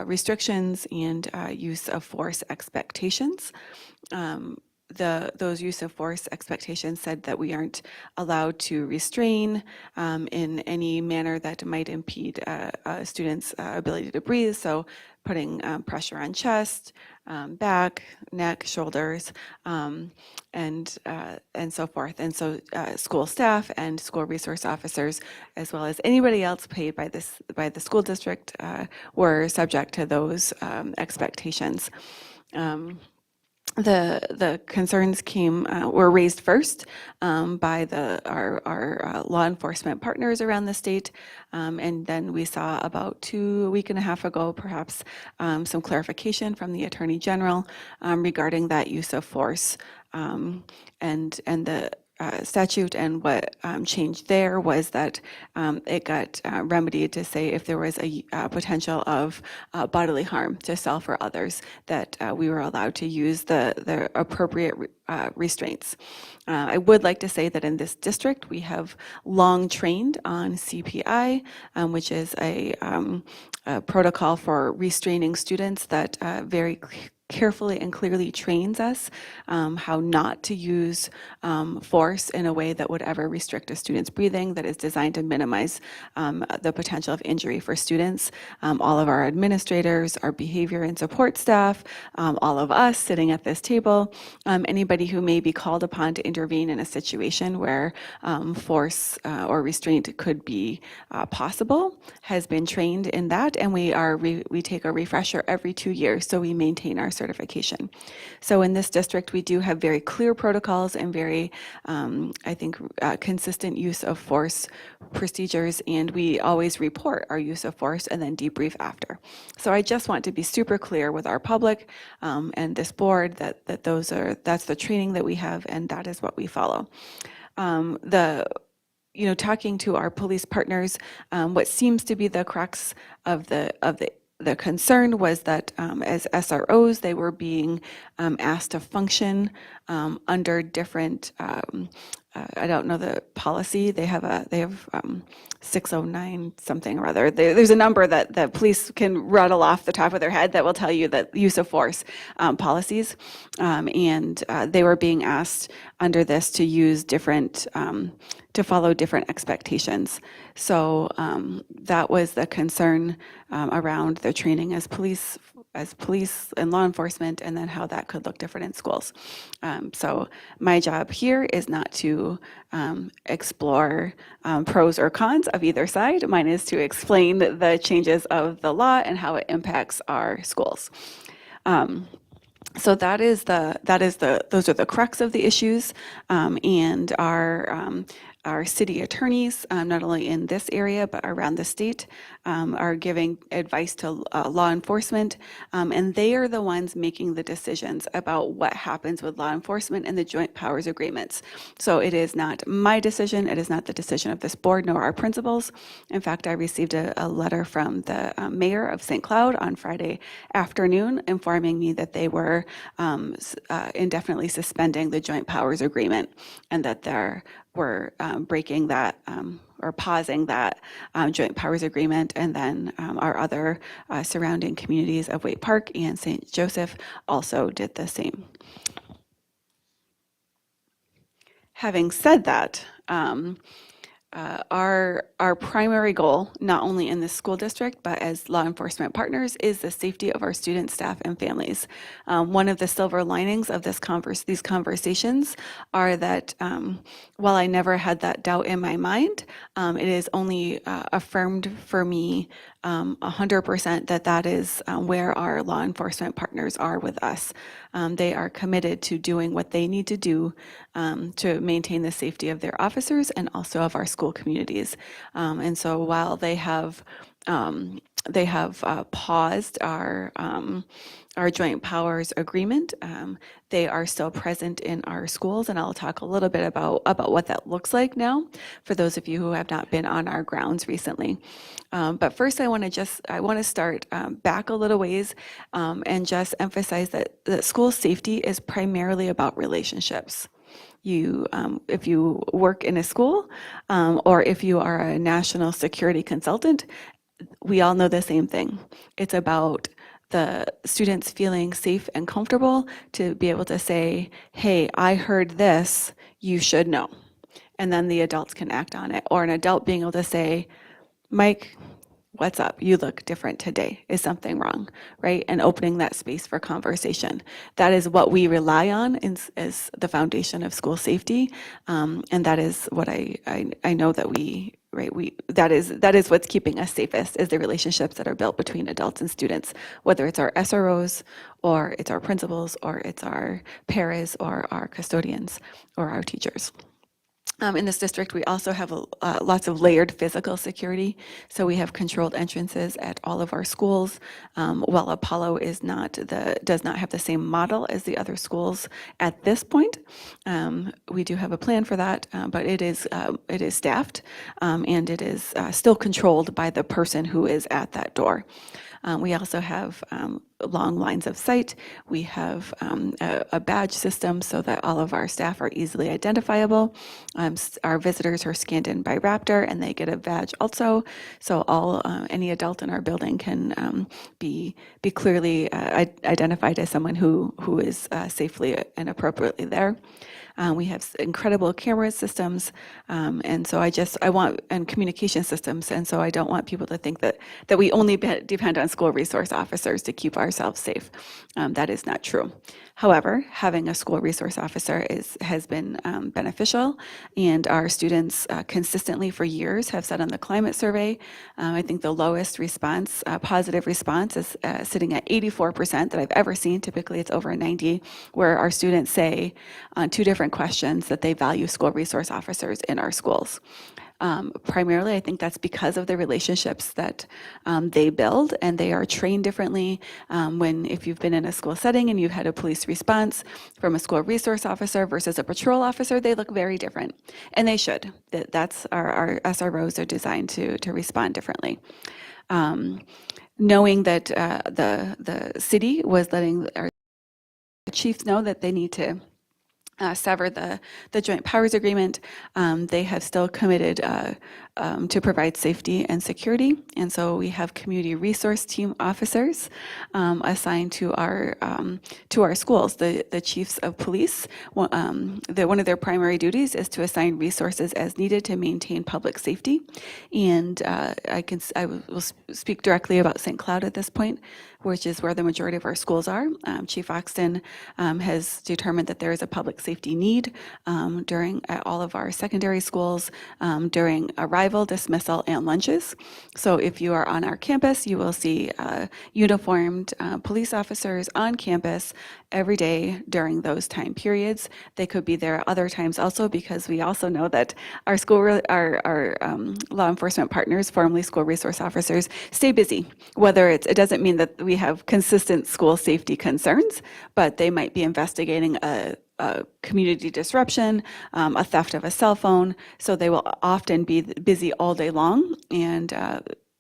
Speaker 11: restrictions and use of force expectations. Those use of force expectations said that we aren't allowed to restrain in any manner that might impede a student's ability to breathe. So putting pressure on chest, back, neck, shoulders, and so forth. And so school staff and school resource officers, as well as anybody else paid by the school district, were subject to those expectations. The concerns were raised first by our law enforcement partners around the state, and then we saw about a week and a half ago, perhaps, some clarification from the Attorney General regarding that use of force, and the statute. And what changed there was that it got remedied to say if there was a potential of bodily harm to self or others, that we were allowed to use the appropriate restraints. I would like to say that in this district, we have long trained on CPI, which is a protocol for restraining students that very carefully and clearly trains us how not to use force in a way that would ever restrict a student's breathing, that is designed to minimize the potential of injury for students. All of our administrators, our behavior and support staff, all of us sitting at this table, anybody who may be called upon to intervene in a situation where force or restraint could be possible has been trained in that, and we take a refresher every 2 years, so we maintain our certification. So in this district, we do have very clear protocols and very, I think, consistent use of force procedures, and we always report our use of force and then debrief after. So I just want to be super clear with our public and this board that that's the training that we have, and that is what we follow. Talking to our police partners, what seems to be the crux of the concern was that as SROs, they were being asked to function under different. I don't know the policy. They have 609 something or other. There's a number that the police can rattle off the top of their head that will tell you that use of force policies, and they were being asked under this to use different. To follow different expectations. So that was the concern around their training as police and law enforcement, and then how that could look different in schools. So my job here is not to explore pros or cons of either side. Mine is to explain the changes of the law and how it impacts our schools. So those are the crux of the issues, and our city attorneys, not only in this area but around the state, are giving advice to law enforcement, and they are the ones making the decisions about what happens with law enforcement and the joint powers agreements. So it is not my decision, it is not the decision of this board nor our principals. In fact, I received a letter from the mayor of St. Cloud on Friday afternoon informing me that they were indefinitely suspending the joint powers agreement, and that we're breaking that or pausing that joint powers agreement, and then our other surrounding communities of Waite Park and St. Joseph also did the same. Having said that, our primary goal, not only in this school district, but as law enforcement partners, is the safety of our students, staff, and families. One of the silver linings of these conversations are that while I never had that doubt in my mind, it is only affirmed for me 100% that is where our law enforcement partners are with us. They are committed to doing what they need to do to maintain the safety of their officers and also of our school communities. And so while they have paused our joint powers agreement, they are still present in our schools, and I'll talk a little bit about what that looks like now for those of you who have not been on our grounds recently. But first, I want to start back a little ways and just emphasize that school safety is primarily about relationships. If you work in a school, or if you are a national security consultant, we all know the same thing. It's about the students feeling safe and comfortable to be able to say, hey, I heard this, you should know. And then the adults can act on it. Or an adult being able to say, Mike, what's up? You look different today. Is something wrong, right? And opening that space for conversation. That is what we rely on as the foundation of school safety. And that is what I know that that is what's keeping us safest, is the relationships that are built between adults and students, whether it's our SROs or it's our principals or it's our paras or our custodians or our teachers. In this district, we also have lots of layered physical security. So we have controlled entrances at all of our schools. While Apollo does not have the same model as the other schools at this point, we do have a plan for that, but it is staffed and it is still controlled by the person who is at that door. We also have long lines of sight. We have a badge system so that all of our staff are easily identifiable. Our visitors are scanned in by Raptor and they get a badge also. So any adult in our building can be clearly identified as someone who is safely and appropriately there. We have incredible camera systems, and so and communication systems, and so I don't want people to think that we only depend on school resource officers to keep ourselves safe. That is not true. However, having a school resource officer has been beneficial, and our students consistently for years have said on the climate survey, I think the lowest response, positive response, is sitting at 84% that I've ever seen. Typically, it's over 90, where our students say on 2 different questions that they value school resource officers in our schools. Primarily, I think that's because of the relationships that they build, and they are trained differently. If you've been in a school setting and you've had a police response from a school resource officer versus a patrol officer, they look very different, and they should. That's our SROs are designed to respond differently. Knowing that the city was letting our chiefs know that they need to sever the joint powers agreement, they have still committed to provide safety and security. And so we have community resource team officers assigned to our schools. The chiefs of police, one of their primary duties is to assign resources as needed to maintain public safety. And I will speak directly about St. Cloud at this point, which is where the majority of our schools are. Chief Oxton has determined that there is a public safety need at all of our secondary schools during arrival, dismissal, and lunches. So if you are on our campus, you will see uniformed police officers on campus every day during those time periods. They could be there other times also, because we also know that our law enforcement partners, formerly school resource officers, stay busy. It doesn't mean that we have consistent school safety concerns, but they might be investigating a community disruption, a theft of a cell phone, so they will often be busy all day long. And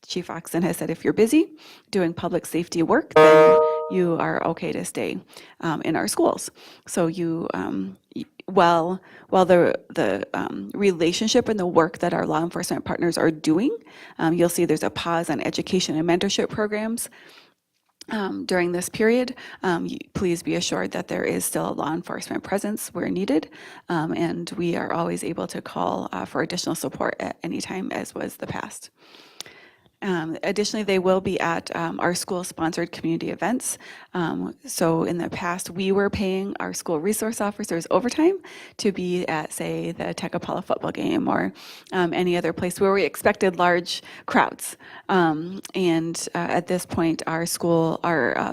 Speaker 11: Chief Oxton has said if you're busy doing public safety work, then you are okay to stay in our schools. So while the relationship and the work that our law enforcement partners are doing, you'll see there's a pause on education and mentorship programs. During this period, please be assured that there is still a law enforcement presence where needed, and we are always able to call for additional support at any time, as was the past. Additionally, they will be at our school-sponsored community events. So in the past, we were paying our school resource officers overtime to be at, say, the Tecopala football game or any other place where we expected large crowds. And at this point, our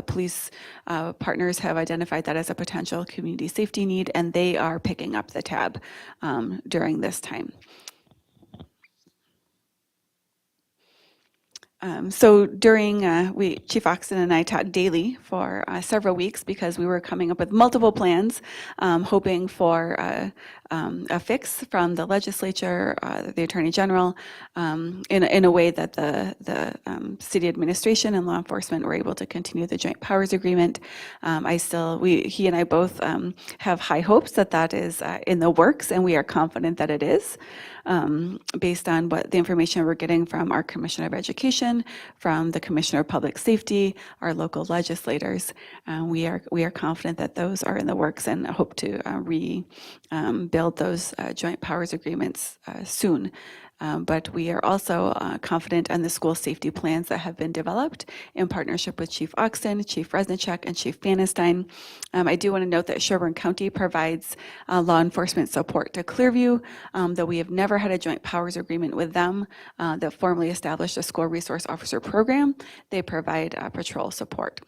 Speaker 11: police partners have identified that as a potential community safety need, and they are picking up the tab during this time. So during, Chief Oxton and I talked daily for several weeks because we were coming up with multiple plans, hoping for a fix from the legislature, the Attorney General, in a way that the city administration and law enforcement were able to continue the joint powers agreement. He and I both have high hopes that is in the works, and we are confident that it is. Based on what the information we're getting from our Commissioner of Education, from the Commissioner of Public Safety, our local legislators, we are confident that those are in the works and hope to rebuild those joint powers agreements soon. But we are also confident on the school safety plans that have been developed in partnership with Chief Oxton, Chief Resnichek, and Chief Fanestein. I do want to note that Sherburne County provides law enforcement support to Clearview, though we have never had a joint powers agreement with them that formally established a school resource officer program. They provide patrol support.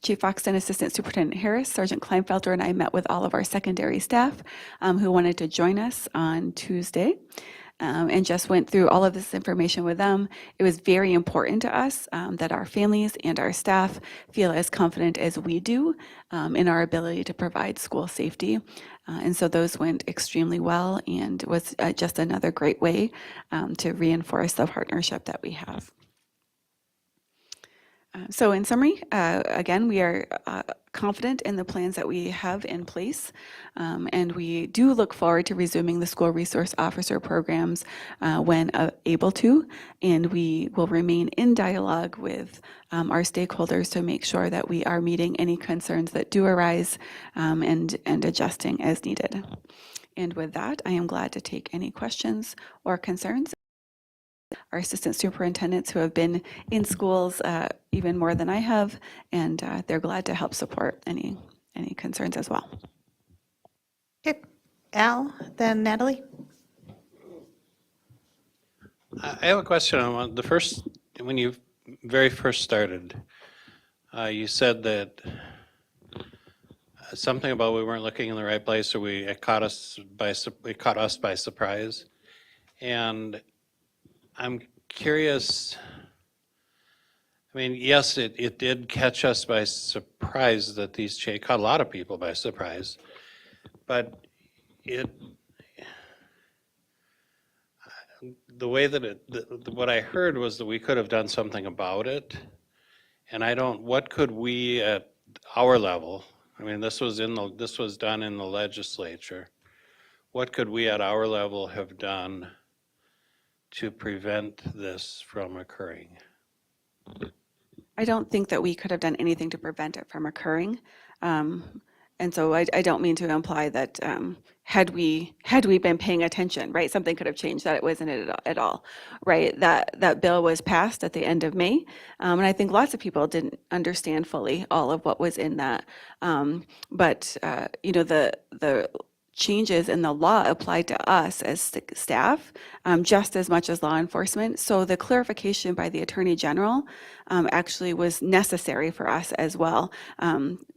Speaker 11: Chief Oxton, Assistant Superintendent Harris, Sergeant Kleinfelter, and I met with all of our secondary staff who wanted to join us on Tuesday. And just went through all of this information with them. It was very important to us that our families and our staff feel as confident as we do in our ability to provide school safety. And so those went extremely well, and was just another great way to reinforce the partnership that we have. So in summary, again, we are confident in the plans that we have in place, and we do look forward to resuming the school resource officer programs when able to, and we will remain in dialogue with our stakeholders to make sure that we are meeting any concerns that do arise and adjusting as needed. And with that, I am glad to take any questions or concerns. Our assistant superintendents who have been in schools even more than I have, and they're glad to help support any concerns as well.
Speaker 1: Okay, Al, then Natalie?
Speaker 4: I have a question on when you very first started. You said that something about we weren't looking in the right place, or it caught us by surprise. And I'm curious. I mean, yes, it did catch us by surprise that these caught a lot of people by surprise, but the way that what I heard was that we could have done something about it, and what could we at our level? I mean, this was done in the legislature. What could we at our level have done to prevent this from occurring?
Speaker 11: I don't think that we could have done anything to prevent it from occurring. And so I don't mean to imply that had we been paying attention, right, something could have changed, that it wasn't it at all, right? That bill was passed at the end of May, and I think lots of people didn't understand fully all of what was in that. But you know, the changes in the law applied to us as staff just as much as law enforcement. So the clarification by the Attorney General actually was necessary for us as well,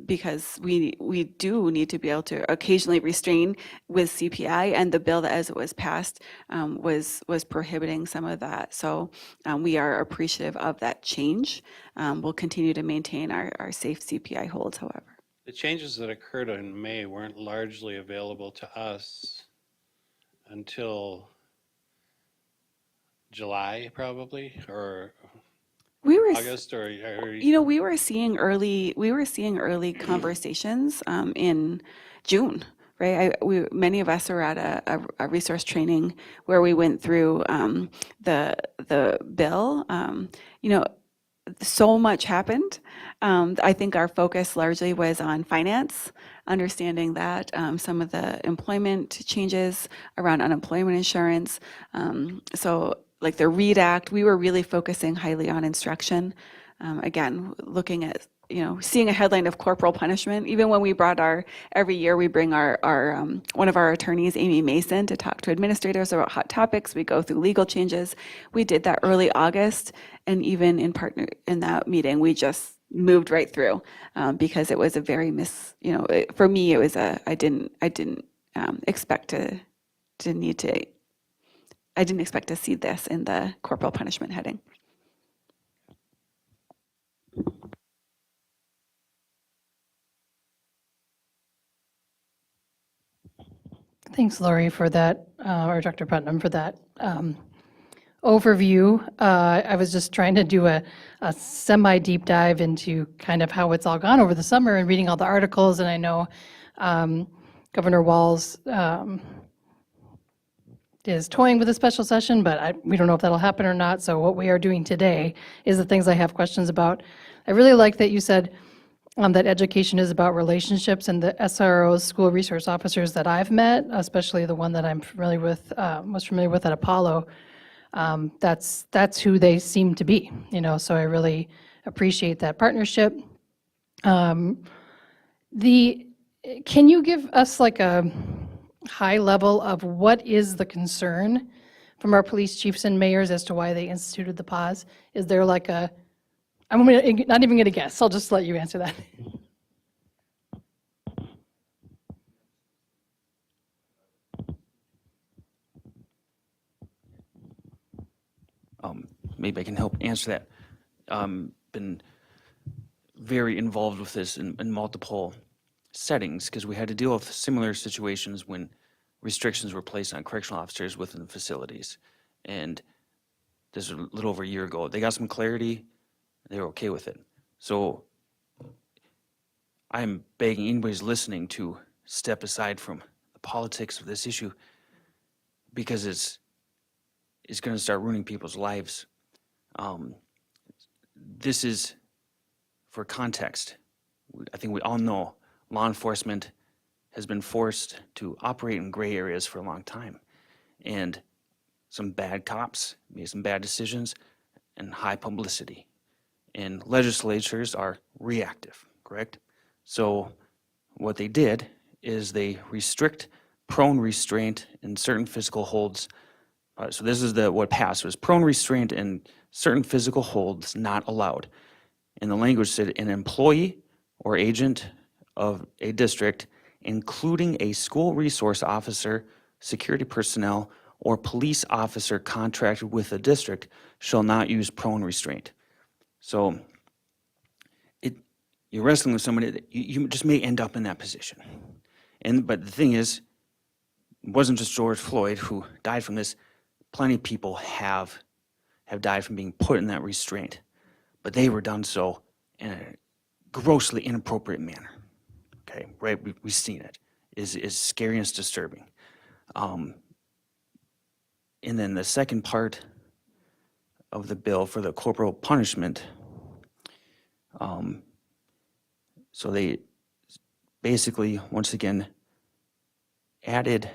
Speaker 11: because we do need to be able to occasionally restrain with CPI, and the bill as it was passed was prohibiting some of that. So we are appreciative of that change. We'll continue to maintain our safe CPI holds, however.
Speaker 4: The changes that occurred in May weren't largely available to us until July, probably, or
Speaker 11: We were
Speaker 4: August, or
Speaker 11: You know, we were seeing early conversations in June, right? Many of us are at a resource training where we went through the bill. You know, so much happened. I think our focus largely was on finance, understanding that some of the employment changes around unemployment insurance. So like the READ Act, we were really focusing highly on instruction. Again, looking at, you know, seeing a headline of corporal punishment. Even when we brought every year we bring our one of our attorneys, Amy Mason, to talk to administrators about hot topics. We go through legal changes. We did that early August, and even in that meeting, we just moved right through because it was a very for me, it was I didn't expect to see this in the corporal punishment heading.
Speaker 10: Thanks, Lori, for that, or Dr. Putnam, for that overview. I was just trying to do a semi-deep dive into kind of how it's all gone over the summer and reading all the articles, and I know Governor Walz is toying with a special session, but we don't know if that'll happen or not. So what we are doing today is the things I have questions about. I really like that you said that education is about relationships, and the SROs, school resource officers that I've met, especially the one that I'm familiar with, was familiar with at Apollo, that's who they seem to be, you know, so I really appreciate that partnership. Can you give us like a high level of what is the concern from our police chiefs and mayors as to why they instituted the pause? Is there like I'm not even going to guess. I'll just let you answer that.
Speaker 2: Maybe I can help answer that. Been very involved with this in multiple settings because we had to deal with similar situations when restrictions were placed on correctional officers within facilities. And this was a little over a year ago. They got some clarity. They were okay with it. So I'm begging anybody's listening to step aside from the politics of this issue because it's going to start ruining people's lives. This is, for context, I think we all know law enforcement has been forced to operate in gray areas for a long time. And some bad cops made some bad decisions and high publicity. And legislatures are reactive, correct? So what they did is they restrict prone restraint and certain physical holds. So this is what passed, was prone restraint and certain physical holds not allowed. And the language said an employee or agent of a district, including a school resource officer, security personnel, or police officer contracted with the district, shall not use prone restraint. So you're wrestling with somebody that you just may end up in that position. But the thing is, it wasn't just George Floyd who died from this. Plenty of people have died from being put in that restraint, but they were done so in a grossly inappropriate manner. Okay, right? We've seen it. Is scary and it's disturbing. And then the second part of the bill for the corporal punishment. So they basically, once again, added,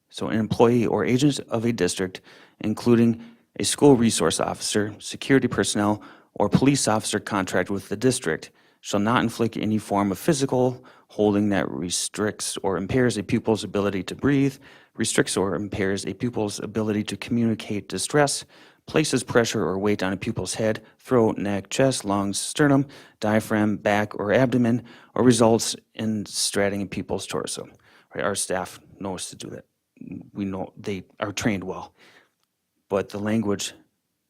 Speaker 2: so an employee or agent of a district, including a school resource officer, security personnel, or police officer contracted with the district, shall not inflict any form of physical holding that restricts or impairs a pupil's ability to breathe, restricts or impairs a pupil's ability to communicate distress, places pressure or weight on a pupil's head, throat, neck, chest, lungs, sternum, diaphragm, back, or abdomen, or results in straddling a pupil's torso. Right? Our staff knows to do that. We know they are trained well. But the language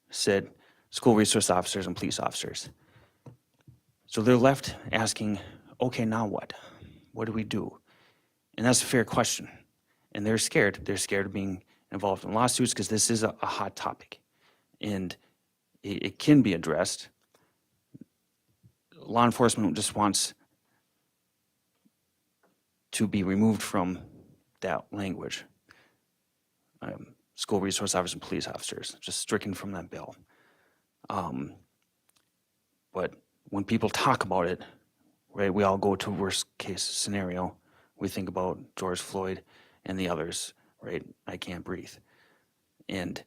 Speaker 2: said school resource officers and police officers. So they're left asking, okay, now what? What do we do? And that's a fair question. And they're scared. They're scared of being involved in lawsuits because this is a hot topic. And it can be addressed. Law enforcement just wants to be removed from that language. School resource officers and police officers, just stricken from that bill. But when people talk about it, right, we all go to worst case scenario. We think about George Floyd and the others, right? I can't breathe. And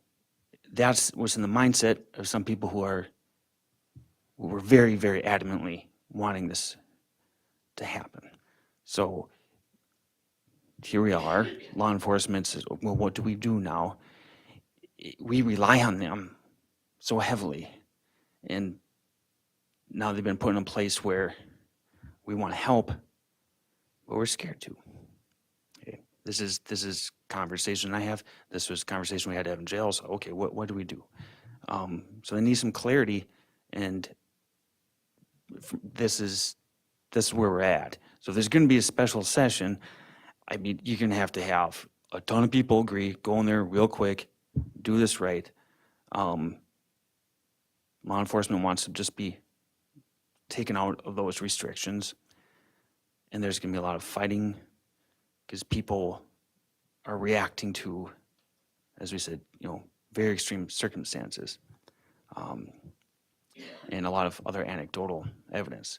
Speaker 2: that's what's in the mindset of some people who were very, very adamantly wanting this to happen. So here we are, law enforcement says, well, what do we do now? We rely on them so heavily. And now they've been put in a place where we want to help, but we're scared to. Okay. This is conversation I have. This was a conversation we had to have in jail. So, okay, what do we do? So they need some clarity, and this is where we're at. So if there's going to be a special session, I mean, you're going to have a ton of people agree, go in there real quick, do this right. Law enforcement wants to just be taken out of those restrictions, and there's going to be a lot of fighting because people are reacting to, as we said, very extreme circumstances, and a lot of other anecdotal evidence.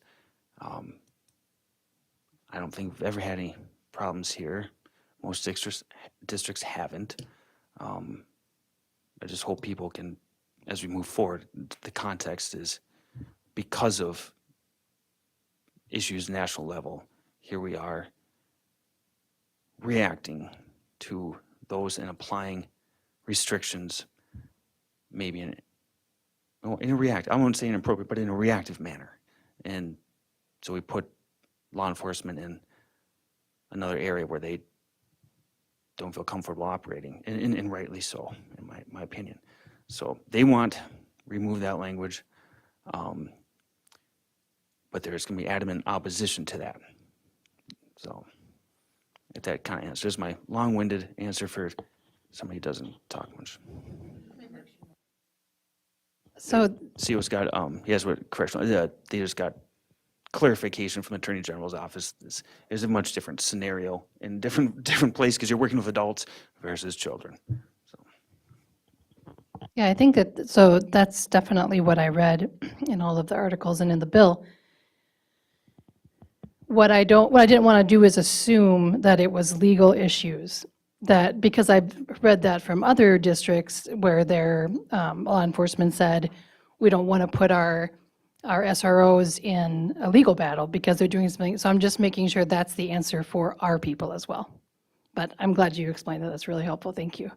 Speaker 2: I don't think we've ever had any problems here. Most districts haven't. I just hope people can, as we move forward, the context is because of issues national level, here we are reacting to those and applying restrictions maybe in a reactive, I won't say inappropriate, but in a reactive manner. And so we put law enforcement in another area where they don't feel comfortable operating, and rightly so, in my opinion. So they want remove that language, but there's going to be adamant opposition to that. So if that kind of answers my long-winded answer for somebody who doesn't talk much.
Speaker 10: So,
Speaker 2: CO's got, he has what, correctional, they just got clarification from the Attorney General's office. This is a much different scenario in different place because you're working with adults versus children.
Speaker 10: yeah, I think that, so that's definitely what I read in all of the articles and in the bill. What I didn't want to do is assume that it was legal issues, that, because I've read that from other districts where their law enforcement said, we don't want to put our SROs in a legal battle because they're doing something. So I'm just making sure that's the answer for our people as well. But I'm glad you explained that. That's really helpful. Thank you.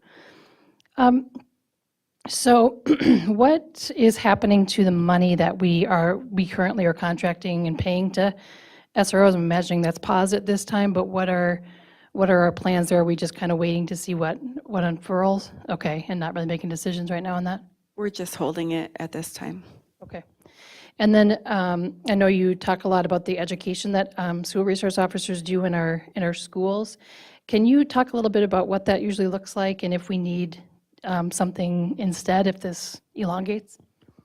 Speaker 10: So what is happening to the money that we currently are contracting and paying to SROs? I'm imagining that's paused at this time, but what are our plans there? Are we just kind of waiting to see what unfurls? Okay, and not really making decisions right now on that?
Speaker 11: We're just holding it at this time.
Speaker 10: Okay. And then I know you talk a lot about the education that school resource officers do in our schools. Can you talk a little bit about what that usually looks like and if we need something instead if this elongates?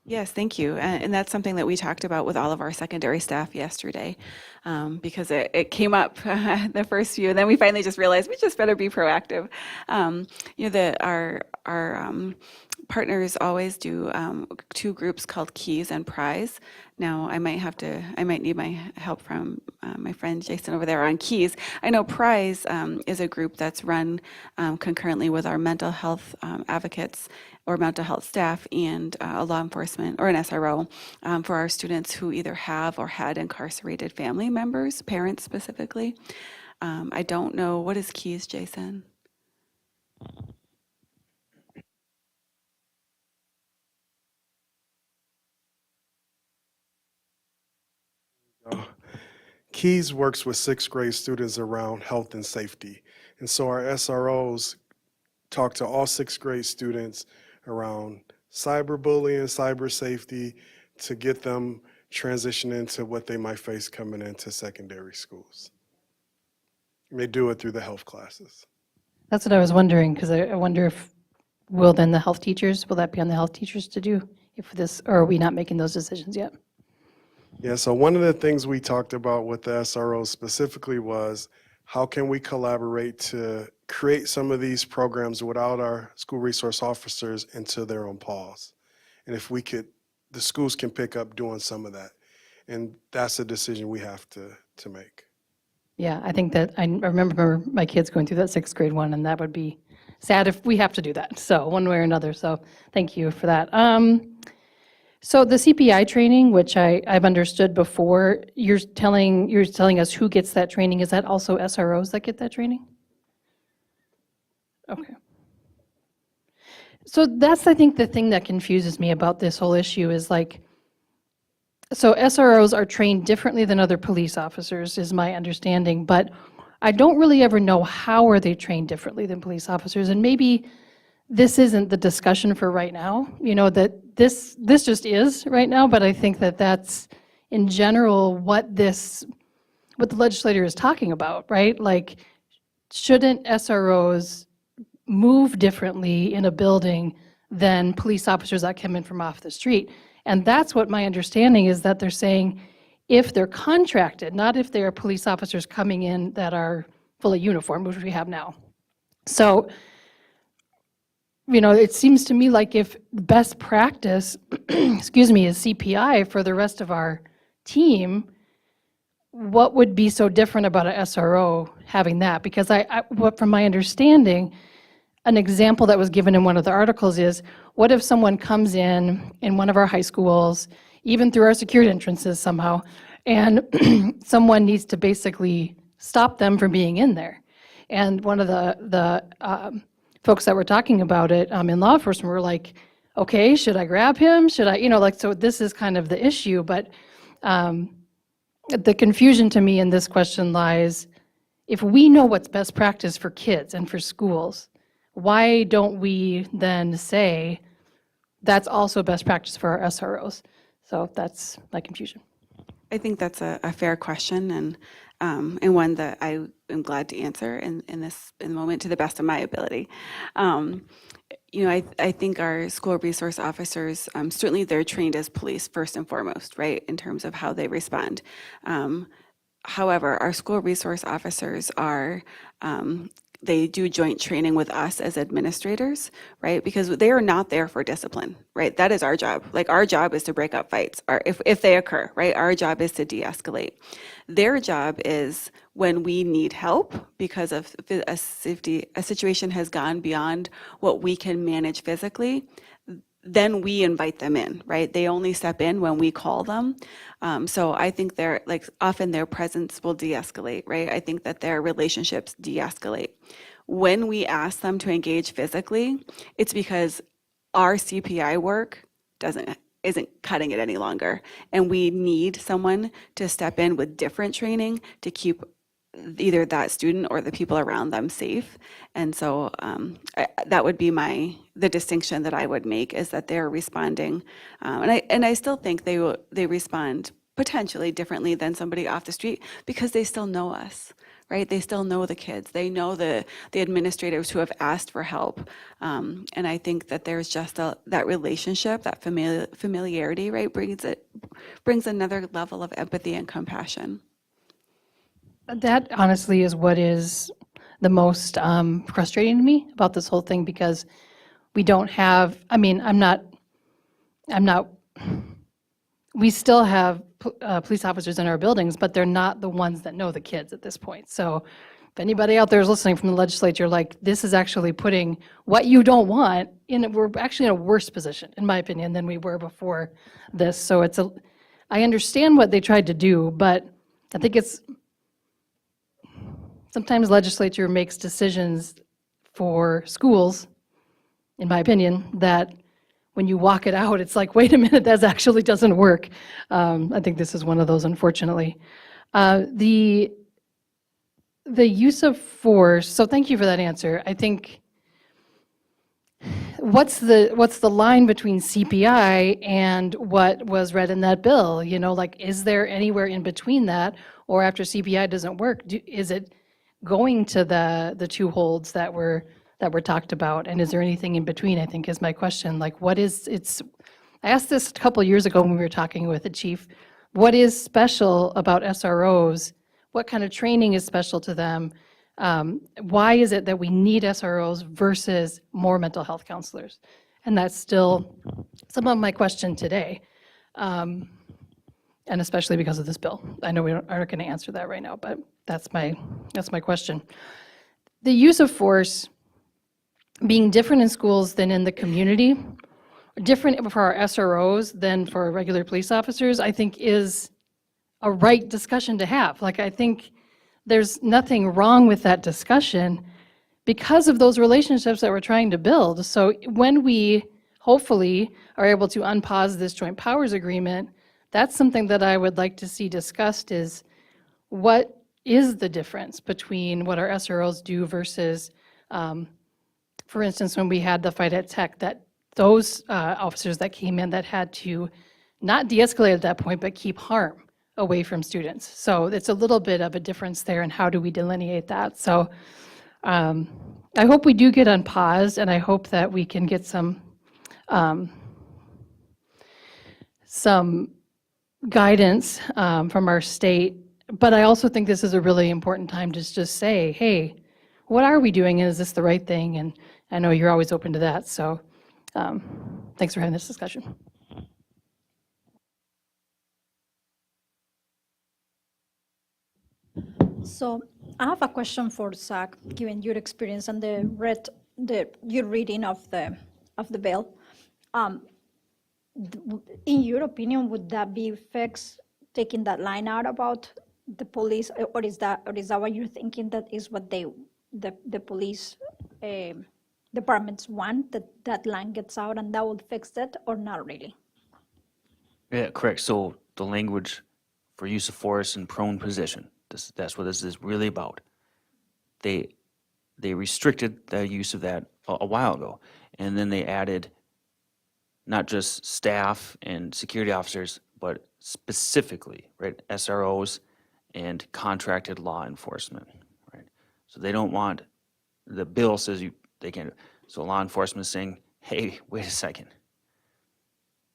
Speaker 11: Yes, thank you. And that's something that we talked about with all of our secondary staff yesterday, because it came up the first few, and then we finally just realized we just better be proactive. Our partners always do two groups called Keys and Prize. Now, I might need my help from my friend Jason over there on Keys. I know Prize is a group that's run concurrently with our mental health advocates or mental health staff and a law enforcement or an SRO for our students who either have or had incarcerated family members, parents specifically. I don't know, what is Keys, Jason?
Speaker 12: Keys works with sixth grade students around health and safety. And so our SROs talk to all sixth grade students around cyberbullying, cyber safety, to get them transition into what they might face coming into secondary schools. And they do it through the health classes.
Speaker 10: That's what I was wondering, because I wonder if, will that be on the health teachers to do if this, or are we not making those decisions yet?
Speaker 12: Yeah, so one of the things we talked about with the SROs specifically was how can we collaborate to create some of these programs without our school resource officers into their own paws. And if we could, the schools can pick up doing some of that. And that's a decision we have to make.
Speaker 10: Yeah, I think that, I remember my kids going through that sixth grade one, and that would be sad if we have to do that, so one way or another, so thank you for that. So the CPI training, which I've understood before, you're telling us who gets that training. Is that also SROs that get that training? Okay. So that's, I think, the thing that confuses me about this whole issue is like, so SROs are trained differently than other police officers, is my understanding, but I don't really ever know how are they trained differently than police officers, and maybe this isn't the discussion for right now, that this just is right now, but I think that that's in general what the legislator is talking about, right? Like, shouldn't SROs move differently in a building than police officers that come in from off the street? And that's what my understanding is, that they're saying if they're contracted, not if they are police officers coming in that are fully uniformed, which we have now. So, it seems to me like if best practice, excuse me, is CPI for the rest of our team, what would be so different about an SRO having that? Because from my understanding, an example that was given in one of the articles is, what if someone comes in one of our high schools, even through our secured entrances somehow, and someone needs to basically stop them from being in there? And one of the folks that were talking about it in law enforcement were like, okay, should I grab him? Should I, so this is kind of the issue, but the confusion to me in this question lies, if we know what's best practice for kids and for schools, why don't we then say that's also best practice for our SROs? So that's my confusion.
Speaker 11: I think that's a fair question, and one that I am glad to answer in the moment to the best of my ability. I think our school resource officers, certainly they're trained as police first and foremost, right, in terms of how they respond. However, our school resource officers are, they do joint training with us as administrators, right? Because they are not there for discipline, right? That is our job. Like our job is to break up fights, or if they occur, right? Our job is to de-escalate. Their job is when we need help because of a situation has gone beyond what we can manage physically, then we invite them in, right? They only step in when we call them. So I think they're like often their presence will de-escalate, right? I think that their relationships de-escalate. When we ask them to engage physically, it's because our CPI work isn't cutting it any longer. And we need someone to step in with different training to keep either that student or the people around them safe. And so that would be the distinction that I would make, is that they're responding. And I still think they respond potentially differently than somebody off the street because they still know us, right? They still know the kids. They know the administrators who have asked for help. And I think that there's just that relationship, that familiarity, right, brings another level of empathy and compassion.
Speaker 10: That honestly is what is the most frustrating to me about this whole thing, because we don't have, I mean, we still have police officers in our buildings, but they're not the ones that know the kids at this point. So if anybody out there is listening from the legislature, like, this is actually putting what you don't want in, we're actually in a worse position, in my opinion, than we were before this. So I understand what they tried to do, but I think sometimes legislature makes decisions for schools, in my opinion, that when you walk it out, it's like, wait a minute, that actually doesn't work. I think this is one of those, unfortunately. The use of force, so thank you for that answer. I think, what's the line between CPI and what was read in that bill? You know, like, is there anywhere in between that? Or after CPI doesn't work, is it going to the two holds that were talked about? And is there anything in between, I think, is my question. Like, I asked this a couple years ago when we were talking with the chief. What is special about SROs? What kind of training is special to them? Why is it that we need SROs versus more mental health counselors? And that's still some of my question today. And especially because of this bill. I know we aren't going to answer that right now, but that's my question. The use of force being different in schools than in the community, different for our SROs than for regular police officers, I think is a right discussion to have. Like, I think there's nothing wrong with that discussion because of those relationships that we're trying to build. So when we hopefully are able to unpause this joint powers agreement, that's something that I would like to see discussed, is what is the difference between what our SROs do versus, for instance, when we had the fight at Tech, that those officers that came in that had to not de-escalate at that point, but keep harm away from students. So it's a little bit of a difference there, and how do we delineate that? So I hope we do get unpaused, and I hope that we can get some guidance from our state. But I also think this is a really important time to just say, hey, what are we doing, and is this the right thing? And I know you're always open to that, so thanks for having this discussion.
Speaker 5: So I have a question for Zach, given your experience and your reading of the bill. In your opinion, would that be fixed, taking that line out about the police, or is that what you're thinking, that is what the police departments want, that line gets out and that will fix it, or not really?
Speaker 2: Yeah, correct. So the language for use of force in prone position, that's what this is really about. They restricted the use of that a while ago, and then they added not just staff and security officers, but specifically, right, SROs and contracted law enforcement, right? So they don't want, the bill says they can't, So law enforcement is saying, hey, wait a second.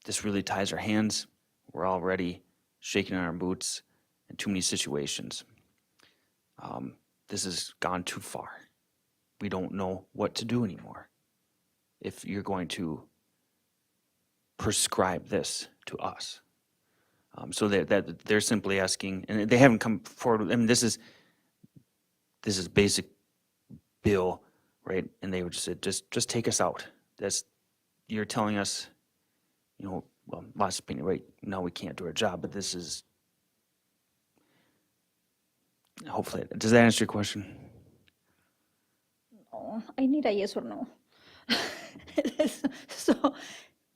Speaker 2: This really ties our hands. We're already shaking in our boots in too many situations. This has gone too far. We don't know what to do anymore if you're going to prescribe this to us. So that they're simply asking, and they haven't come forward. I mean, this is basic bill, right? And they would just say, just take us out. You're telling us, well, last opinion, right? No, we can't do our job, but this is. Hopefully, does that answer your question?
Speaker 5: No, I need a yes or no. So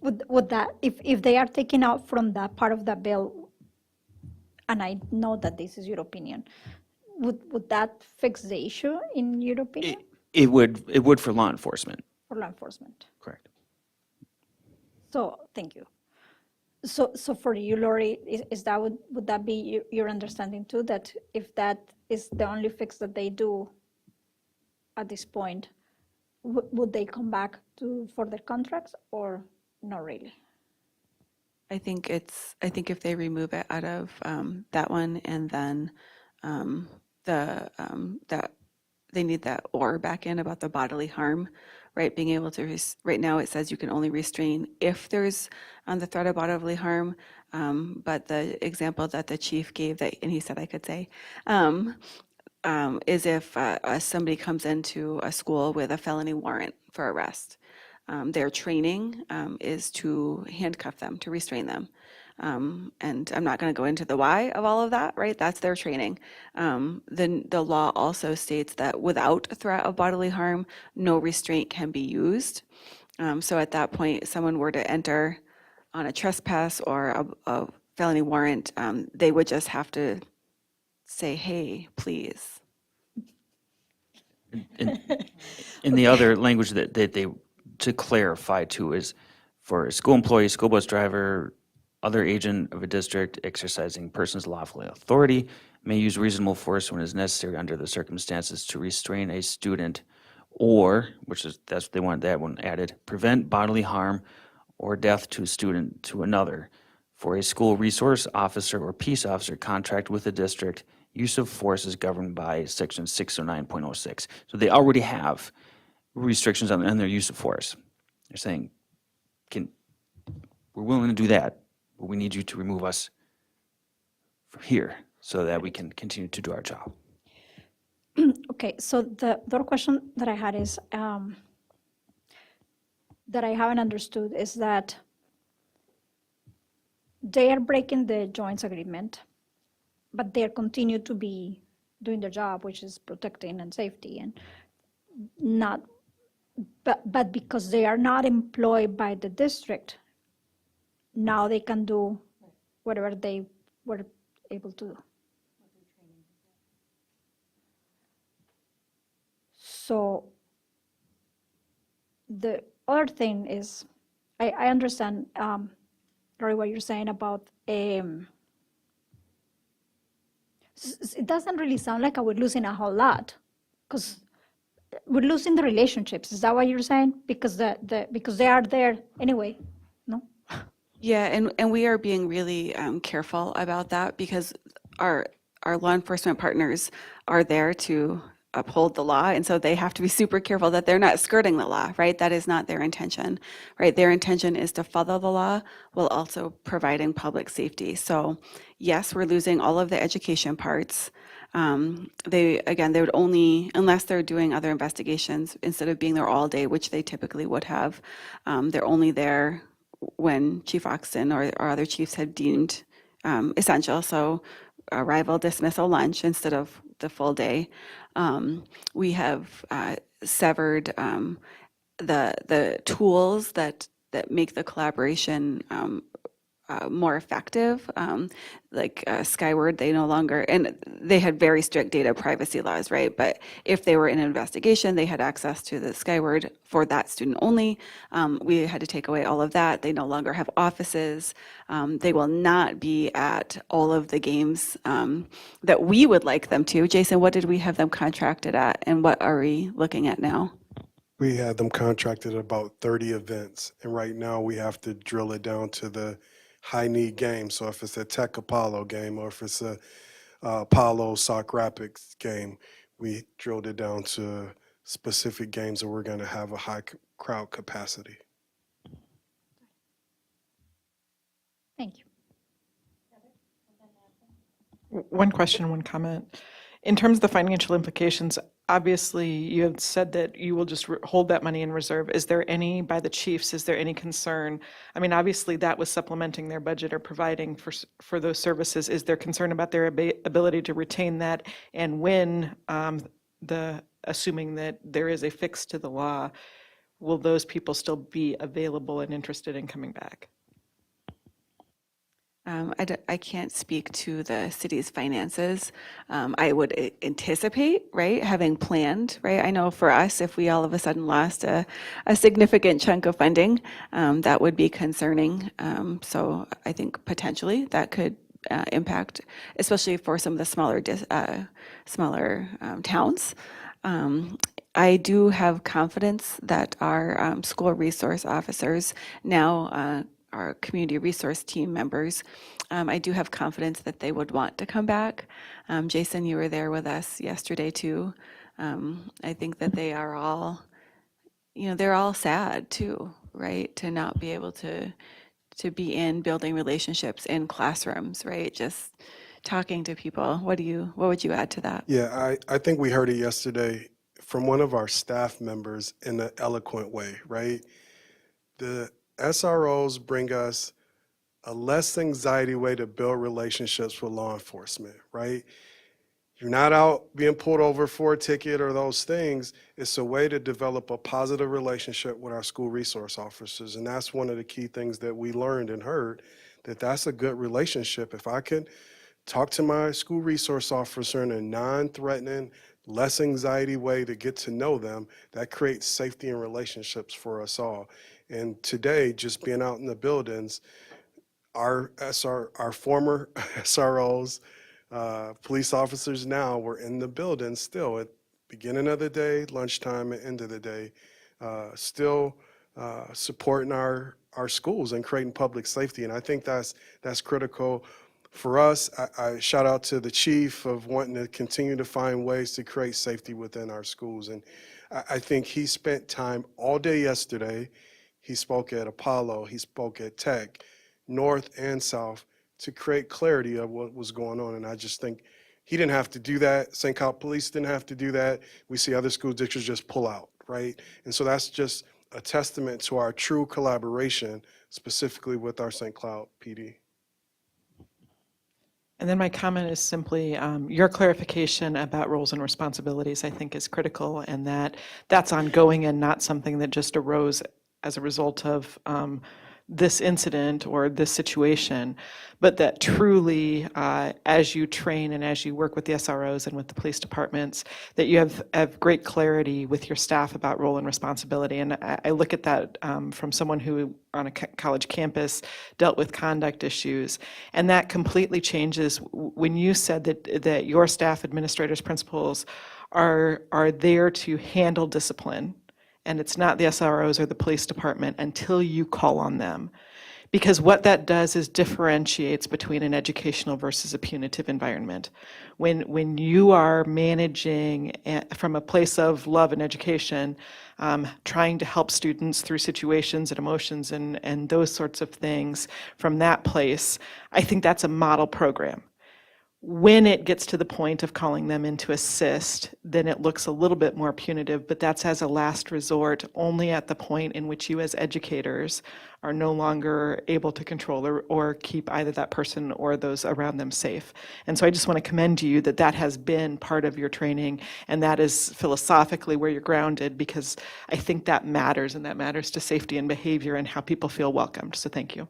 Speaker 5: would that, if they are taken out from that part of the bill, and I know that this is your opinion, would that fix the issue in your opinion
Speaker 2: It would for law enforcement.
Speaker 5: for law enforcement?
Speaker 2: Correct.
Speaker 5: So, thank you. So for you, Lori, would that be your understanding too, that if that is the only fix that they do at this point, would they come back for their contracts or not really?
Speaker 11: I think if they remove it out of that one, and then that they need that or back in about the bodily harm, right? Being able to, right now it says you can only restrain if there's the threat of bodily harm, but the example that the chief gave, and he said I could say, is if somebody comes into a school with a felony warrant for arrest. Their training is to handcuff them, to restrain them. And I'm not going to go into the why of all of that, right? That's their training. Then the law also states that without a threat of bodily harm, no restraint can be used. So at that point, if someone were to enter on a trespass or a felony warrant, they would just have to say, hey, please.
Speaker 2: And the other language that they, to clarify too, is for a school employee, school bus driver, other agent of a district exercising person's lawful authority may use reasonable force when it is necessary under the circumstances to restrain a student or, that's they want that one added, prevent bodily harm or death to a student to another. For a school resource officer or peace officer contract with the district, use of force is governed by section 609.06. So they already have restrictions on their use of force. They're saying, we're willing to do that, but we need you to remove us from here so that we can continue to do our job.
Speaker 5: Okay, so the other question that I had is, that I haven't understood is that they are breaking the joint agreement, but they continue to be doing their job, which is protecting and safety, and not, but because they are not employed by the district, now they can do whatever they were able to do. So the other thing is, I understand, Lori, what you're saying about, it doesn't really sound like we're losing a whole lot, because we're losing the relationships. Is that what you're saying? Because because they are there anyway, no?
Speaker 11: Yeah, and we are being really careful about that because our law enforcement partners are there to uphold the law, and so they have to be super careful that they're not skirting the law, right? That is not their intention, right? Their intention is to follow the law while also providing public safety. So yes, we're losing all of the education parts. They would only, unless they're doing other investigations, instead of being there all day, which they typically would have, they're only there when Chief Oxton or other chiefs have deemed essential. So arrival, dismissal, lunch instead of the full day. We have severed the tools that make the collaboration more effective, like Skyward, they no longer, and they had very strict data privacy laws, right? But if they were in an investigation, they had access to the Skyward for that student only. We had to take away all of that. They no longer have offices. They will not be at all of the games that we would like them to. Jason, what did we have them contracted at, and what are we looking at now?
Speaker 12: We had them contracted at about 30 events, and right now we have to drill it down to the high-need game. So if it's a Tech Apollo game or if it's a Apollo Sock Rapids game, we drilled it down to specific games that we're going to have a high crowd capacity.
Speaker 5: Thank you.
Speaker 7: One question, one comment. In terms of the financial implications, obviously, you have said that you will just hold that money in reserve. Is there any, by the chiefs, is there any concern? I mean, obviously, that was supplementing their budget or providing for those services. Is there concern about their ability to retain that? And when, assuming that there is a fix to the law, will those people still be available and interested in coming back?
Speaker 11: I can't speak to the city's finances. I would anticipate, right, having planned, right? I know for us, if we all of a sudden lost a significant chunk of funding, that would be concerning. So I think potentially that could impact, especially for some of the smaller towns. I do have confidence that our school resource officers now our community resource team members, I do have confidence that they would want to come back. Jason, you were there with us yesterday too. I think that they are all, they're all sad too, right? To not be able to be in building relationships in classrooms, right? Just talking to people. What would you add to that?
Speaker 12: Yeah, I think we heard it yesterday from one of our staff members in an eloquent way, right? The SROs bring us a less anxiety way to build relationships with law enforcement, right? You're not out being pulled over for a ticket or those things. It's a way to develop a positive relationship with our school resource officers. And that's one of the key things that we learned and heard, that that's a good relationship. If I can talk to my school resource officer in a non-threatening, less anxiety way to get to know them, that creates safety and relationships for us all. And today, just being out in the buildings, our former SROs, police officers now were in the building still at beginning of the day, lunchtime, and end of the day, still supporting our schools and creating public safety. And I think that's critical for us. I shout out to the chief of wanting to continue to find ways to create safety within our schools. And I think he spent time all day yesterday. He spoke at Apollo, he spoke at Tech, North and South, to create clarity of what was going on. And I just think he didn't have to do that. St. Cloud Police didn't have to do that. We see other school districts just pull out, right? And so that's just a testament to our true collaboration, specifically with our St. Cloud PD.
Speaker 7: And then my comment is simply your clarification about roles and responsibilities, I think, is critical, and that's ongoing and not something that just arose as a result of this incident or this situation, but that truly, as you train and as you work with the SROs and with the police departments, that you have great clarity with your staff about role and responsibility. And I look at that from someone who on a college campus dealt with conduct issues, and that completely changes when you said that your staff, administrators, principals are there to handle discipline. And it's not the SROs or the police department until you call on them. Because what that does is differentiates between an educational versus a punitive environment. When you are managing from a place of love and education, trying to help students through situations and emotions and those sorts of things from that place, I think that's a model program. When it gets to the point of calling them in to assist, then it looks a little bit more punitive, but that's as a last resort, only at the point in which you as educators are no longer able to control or keep either that person or those around them safe. And so I just want to commend you that has been part of your training, and that is philosophically where you're grounded, because I think that matters, and that matters to safety and behavior and how people feel welcomed. So thank you.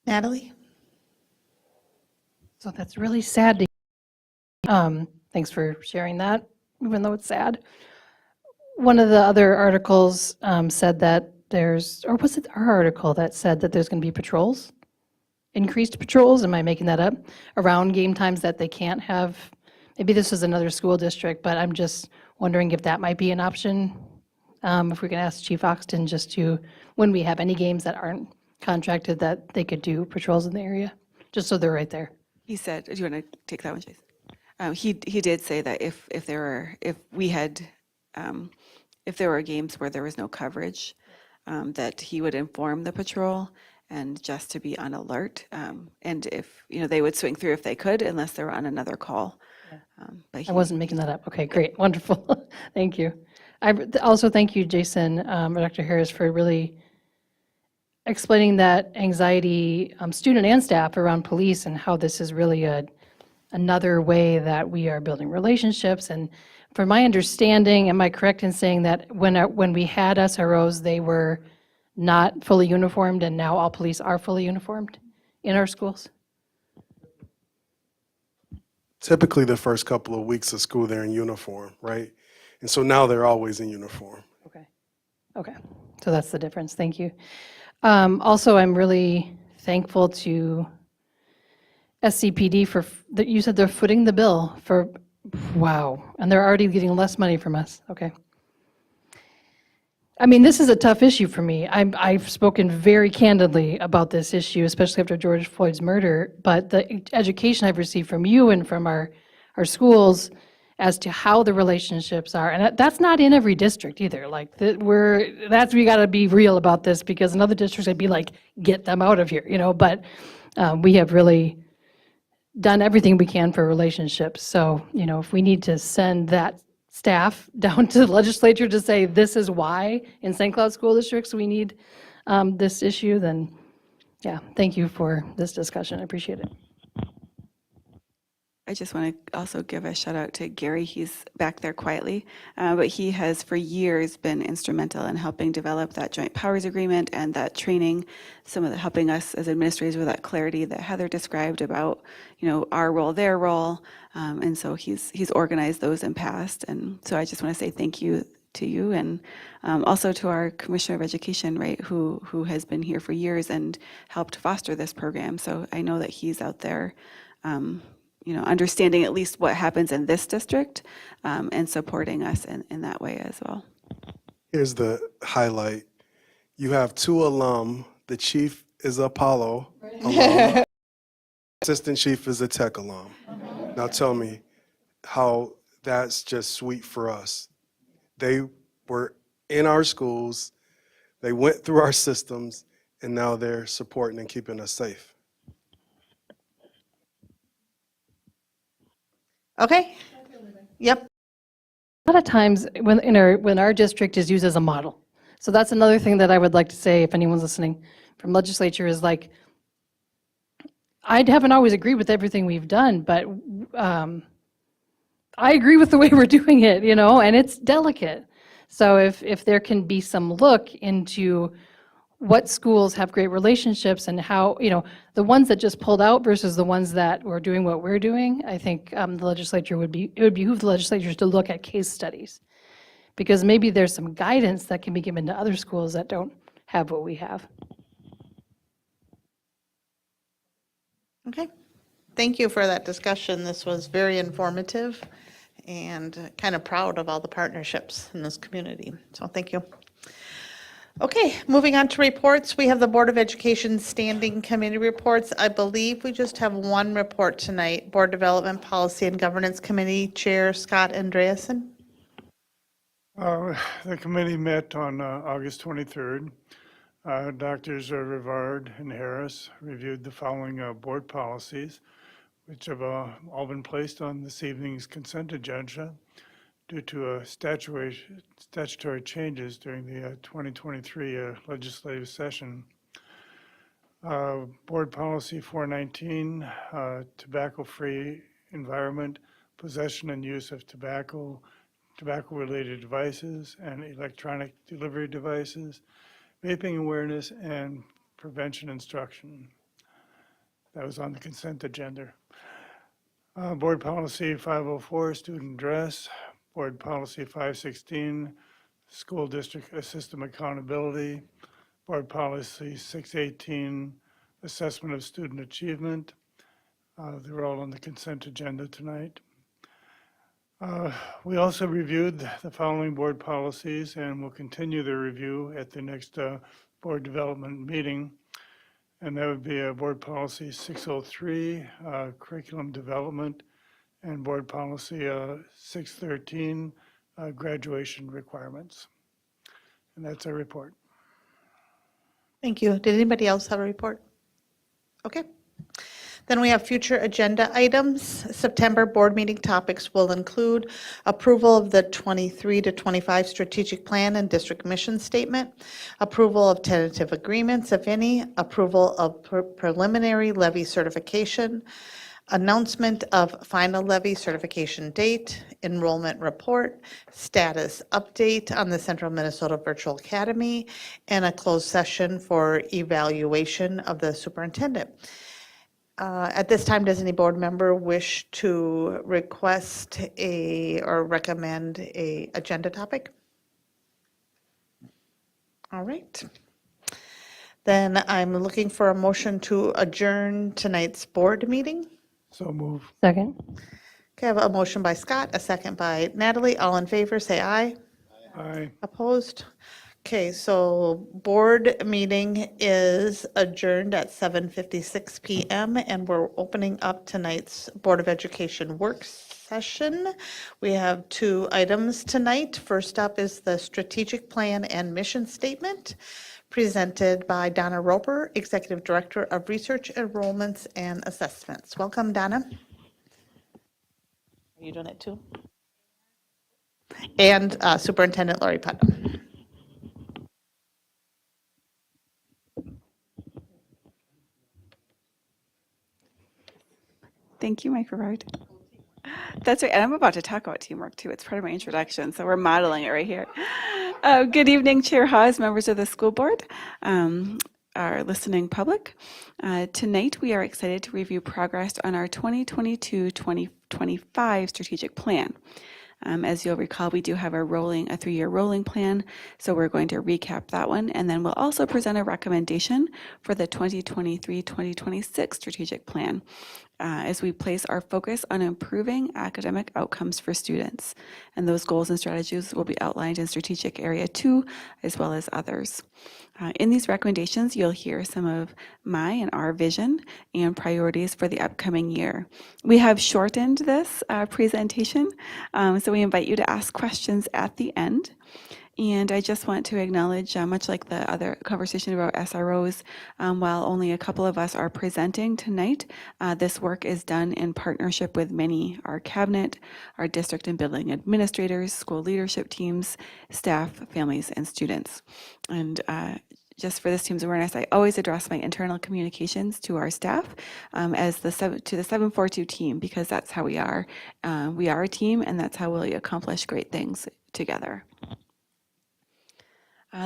Speaker 1: Natalie?
Speaker 10: So that's really sad to thanks for sharing that, even though it's sad. One of the other articles said that or was it our article that said that there's going to be patrols? Increased patrols, am I making that up? Around game times, that they can't have maybe this is another school district, but I'm just wondering if that might be an option. If we can ask Chief Oxton just to, when we have any games that aren't contracted, that they could do patrols in the area, just so they're right there.
Speaker 11: He said, do you want to take that one, Jason? He did say that if there were games where there was no coverage, that he would inform the patrol and just to be on alert. And if, they would swing through if they could, unless they were on another call. But
Speaker 10: I wasn't making that up. Okay, great, wonderful. Thank you. I also thank you, Jason, Dr. Harris, for really explaining that anxiety, student and staff around police, and how this is really another way that we are building relationships. And from my understanding, am I correct in saying that when we had SROs, they were not fully uniformed, and now all police are fully uniformed in our schools?
Speaker 12: Typically, the first couple of weeks of school, they're in uniform, right? And so now they're always in uniform.
Speaker 10: Okay, so that's the difference. Thank you. Also, I'm really thankful to SCPD for, you said they're footing the bill for, wow, and they're already getting less money from us. Okay. I mean, this is a tough issue for me. I've spoken very candidly about this issue, especially after George Floyd's murder, but the education I've received from you and from our schools as to how the relationships are, and that's not in every district either. Like, we got to be real about this, because in other districts I'd be like, get them out of here, but we have really done everything we can for relationships. So, if we need to send that staff down to the legislature to say this is why in St. Cloud school districts we need this issue, then yeah, thank you for this discussion. I appreciate it.
Speaker 11: I just want to also give a shout out to Gary. He's back there quietly, but he has for years been instrumental in helping develop that joint powers agreement and that training, helping us as administrators with that clarity that Heather described about, our role, their role. And so he's organized those and passed. And so I just want to say thank you to you, and also to our Commissioner of Education, right, who has been here for years and helped foster this program. So I know that he's out there understanding at least what happens in this district, and supporting us in that way as well.
Speaker 12: Here's the highlight. You have 2 alum. The chief is Apollo alum. Assistant chief is a tech alum. Now tell me how that's just sweet for us. They were in our schools, they went through our systems, and now they're supporting and keeping us safe.
Speaker 1: Okay? Yep.
Speaker 10: A lot of times when our district is used as a model. So that's another thing that I would like to say, if anyone's listening from legislature, is like, I haven't always agreed with everything we've done, but I agree with the way we're doing it, and it's delicate. So if there can be some look into what schools have great relationships and how, the ones that just pulled out versus the ones that were doing what we're doing, I think the legislature it would behoove the legislatures to look at case studies, because maybe there's some guidance that can be given to other schools that don't have what we have.
Speaker 1: Okay. Thank you for that discussion. This was very informative, and kind of proud of all the partnerships in this community. So thank you. Okay, moving on to reports. We have the Board of Education Standing Committee reports. I believe we just have one report tonight. Board Development Policy and Governance Committee Chair Scott Andreasen.
Speaker 3: The committee met on August 23rd. Doctors Rivard and Harris reviewed the following board policies, which have all been placed on this evening's consent agenda due to statutory changes during the 2023 legislative session. Board Policy 419, tobacco-free environment, possession and use of tobacco-related devices and electronic delivery devices, vaping awareness, and prevention instruction. That was on the consent agenda. Board Policy 504, student dress. Board Policy 516, school district system accountability. Board Policy 618, assessment of student achievement. They're all on the consent agenda tonight. We also reviewed the following board policies and will continue the review at the next board development meeting. And that would be Board Policy 603, Curriculum Development, and Board Policy 613, Graduation Requirements. And that's our report.
Speaker 1: Thank you. Did anybody else have a report? Okay. Then we have future agenda items. September board meeting topics will include approval of the 23 to 25 strategic plan and district mission statement, approval of tentative agreements, if any, approval of preliminary levy certification, announcement of final levy certification date, enrollment report, status update on the Central Minnesota Virtual Academy, and a closed session for evaluation of the superintendent. At this time, does any board member wish to request or recommend a agenda topic? All right. Then I'm looking for a motion to adjourn tonight's board meeting.
Speaker 3: So move.
Speaker 10: Second.
Speaker 1: Okay, I have a motion by Scott, a second by Natalie. All in favor, say aye.
Speaker 3: Aye.
Speaker 1: Opposed? Okay, so board meeting is adjourned at 7:56 PM, and we're opening up tonight's Board of Education work session. We have 2 items tonight. First up is the strategic plan and mission statement presented by Donna Roper, Executive Director of Research, Enrollments, and Assessments. Welcome, Donna. Are you doing it too? And Superintendent Lori Putnam.
Speaker 11: Thank you, Mike Rivard. That's right, and I'm about to talk about teamwork too. It's part of my introduction, so we're modeling it right here. Good evening, Chair Hawes, members of the school board, our listening public. Tonight, we are excited to review progress on our 2022-2025 strategic plan. As you'll recall, we do have a 3-year rolling plan, so we're going to recap that one, and then we'll also present a recommendation for the 2023-2026 strategic plan as we place our focus on improving academic outcomes for students. And those goals and strategies will be outlined in strategic area 2 as well as others. In these recommendations, you'll hear some of my and our vision and priorities for the upcoming year. We have shortened this presentation, so we invite you to ask questions at the end. And I just want to acknowledge, much like the other conversation about SROs, while only a couple of us are presenting tonight, this work is done in partnership with our cabinet, our district and building administrators, school leadership teams, staff, families, and students. And just for this team's awareness, I always address my internal communications to our staff as to the 742 team, because that's how we are. We are a team, and that's how we'll accomplish great things together.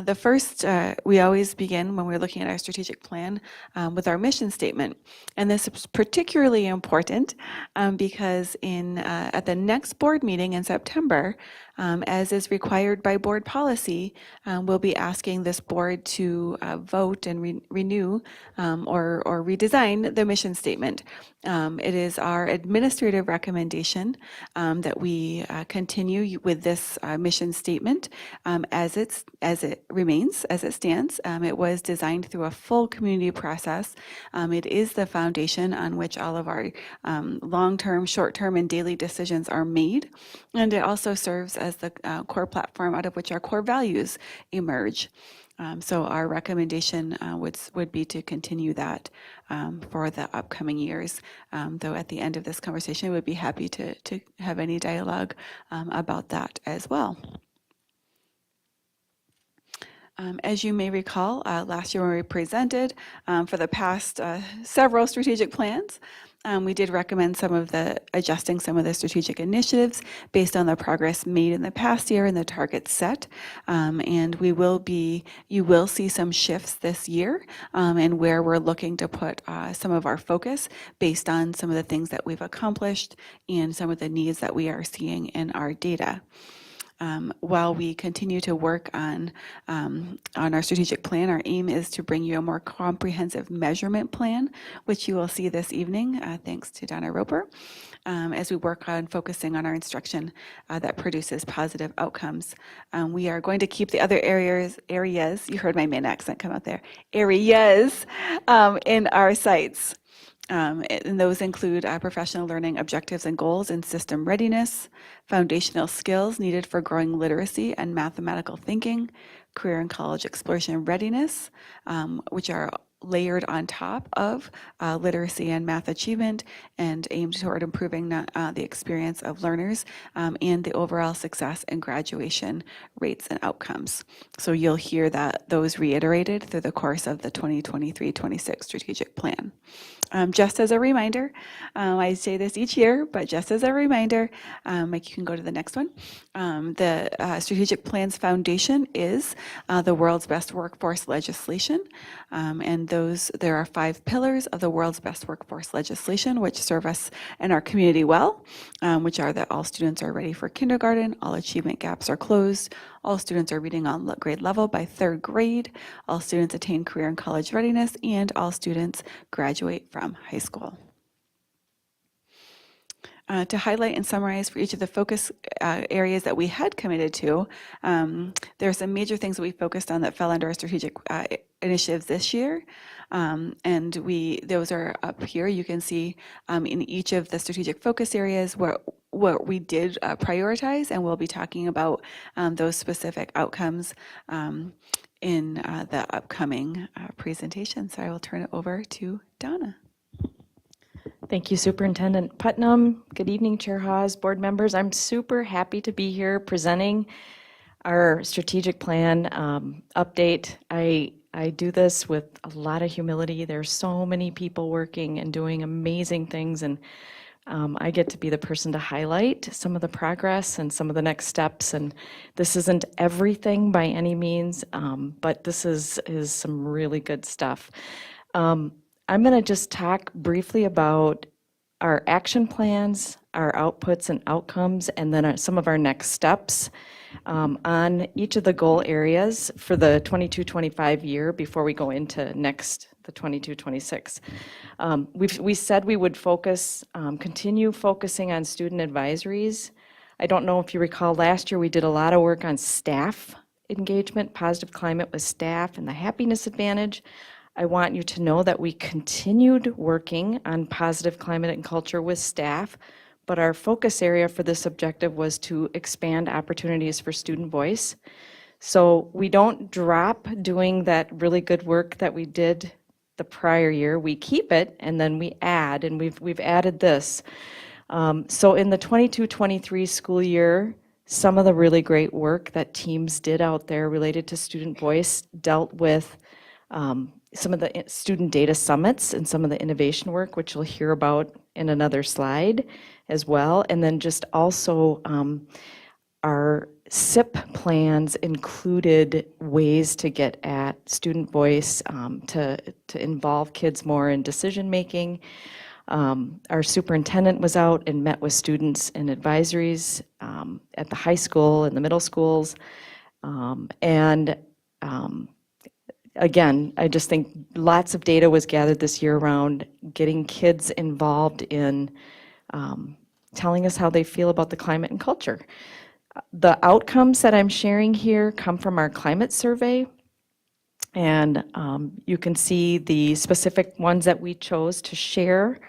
Speaker 11: The first, we always begin when we're looking at our strategic plan with our mission statement. And this is particularly important because at the next board meeting in September, as is required by board policy, we'll be asking this board to vote and renew or redesign the mission statement. It is our administrative recommendation that we continue with this mission statement as it remains, as it stands. It was designed through a full community process. It is the foundation on which all of our long-term, short-term, and daily decisions are made. And it also serves as the core platform out of which our core values emerge. So our recommendation would be to continue that for the upcoming years. Though at the end of this conversation, we'd be happy to have any dialogue about that as well. As you may recall, last year when we presented for the past several strategic plans, we did recommend adjusting some of the strategic initiatives based on the progress made in the past year and the targets set. And you will see some shifts this year and where we're looking to put some of our focus based on some of the things that we've accomplished and some of the needs that we are seeing in our data. While we continue to work on our strategic plan, our aim is to bring you a more comprehensive measurement plan, which you will see this evening, thanks to Donna Roper, as we work on focusing on our instruction that produces positive outcomes. We are going to keep the other areas, you heard my Maine accent come out there, areas in our sites. And those include professional learning objectives and goals and system readiness, foundational skills needed for growing literacy and mathematical thinking, career and college exploration readiness, which are layered on top of literacy and math achievement and aimed toward improving the experience of learners and the overall success and graduation rates and outcomes. So you'll hear those reiterated through the course of the 2023-26 strategic plan. Just as a reminder, I say this each year, but just as a reminder, Mike, you can go to the next one. The strategic plan's foundation is the world's best workforce legislation. And there are 5 pillars of the world's best workforce legislation, which serve us and our community well, which are that all students are ready for kindergarten, all achievement gaps are closed, all students are reading on grade level by 3rd grade, all students attain career and college readiness, and all students graduate from high school. To highlight and summarize for each of the focus areas that we had committed to, there are some major things that we focused on that fell under our strategic initiatives this year. And those are up here. You can see in each of the strategic focus areas what we did prioritize, and we'll be talking about those specific outcomes in the upcoming presentation. So I will turn it over to Donna.
Speaker 13: Thank you, Superintendent Putnam. Good evening, Chair Hawes, board members. I'm super happy to be here presenting our strategic plan update. I do this with a lot of humility. There's so many people working and doing amazing things, and I get to be the person to highlight some of the progress and some of the next steps. And this isn't everything by any means, but this is some really good stuff. I'm going to just talk briefly about our action plans, our outputs and outcomes, and then some of our next steps on each of the goal areas for the 22-25 year before we go into the 22-26. We said we would continue focusing on student advisories. I don't know if you recall, last year we did a lot of work on staff engagement, positive climate with staff, and the happiness advantage. I want you to know that we continued working on positive climate and culture with staff, but our focus area for this objective was to expand opportunities for student voice. So we don't drop doing that really good work that we did the prior year. We keep it and then we add, and we've added this. So in the 22-23 school year, some of the really great work that teams did out there related to student voice dealt with some of the student data summits and some of the innovation work, which you'll hear about in another slide as well. And then just also our SIP plans included ways to get at student voice, to involve kids more in decision making. Our superintendent was out and met with students in advisories at the high school and the middle schools. Again, I just think lots of data was gathered this year around getting kids involved in telling us how they feel about the climate and culture. The outcomes that I'm sharing here come from our climate survey, and you can see the specific ones that we chose to share.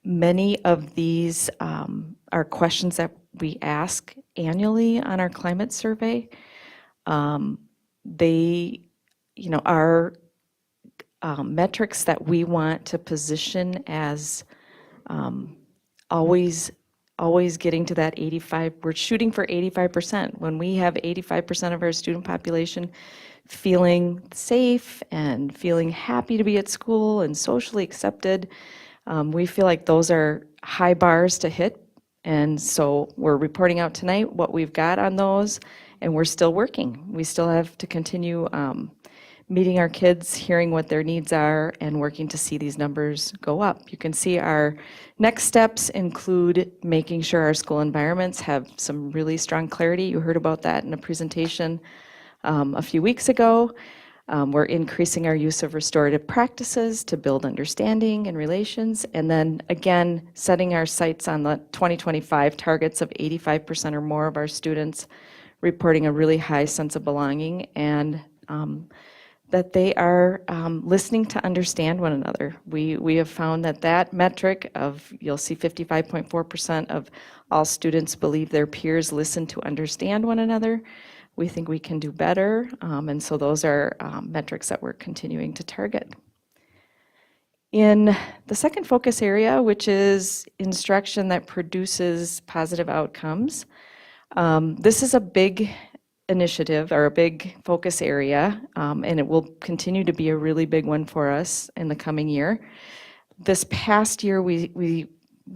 Speaker 13: Many of these are questions that we ask annually on our climate survey. They are metrics that we want to position as always getting to that 85. We're shooting for 85%. When we have 85% of our student population feeling safe and feeling happy to be at school and socially accepted, we feel like those are high bars to hit. And so we're reporting out tonight what we've got on those, and we're still working. We still have to continue meeting our kids, hearing what their needs are, and working to see these numbers go up. You can see our next steps include making sure our school environments have some really strong clarity. You heard about that in a presentation a few weeks ago. We're increasing our use of restorative practices to build understanding and relations. And then again, setting our sights on the 2025 targets of 85% or more of our students reporting a really high sense of belonging, and that they are listening to understand one another. We have found that that metric of, you'll see 55.4% of all students believe their peers listen to understand one another. We think we can do better, and so those are metrics that we're continuing to target. In the second focus area, which is instruction that produces positive outcomes, this is a big initiative or a big focus area, and it will continue to be a really big one for us in the coming year. This past year, we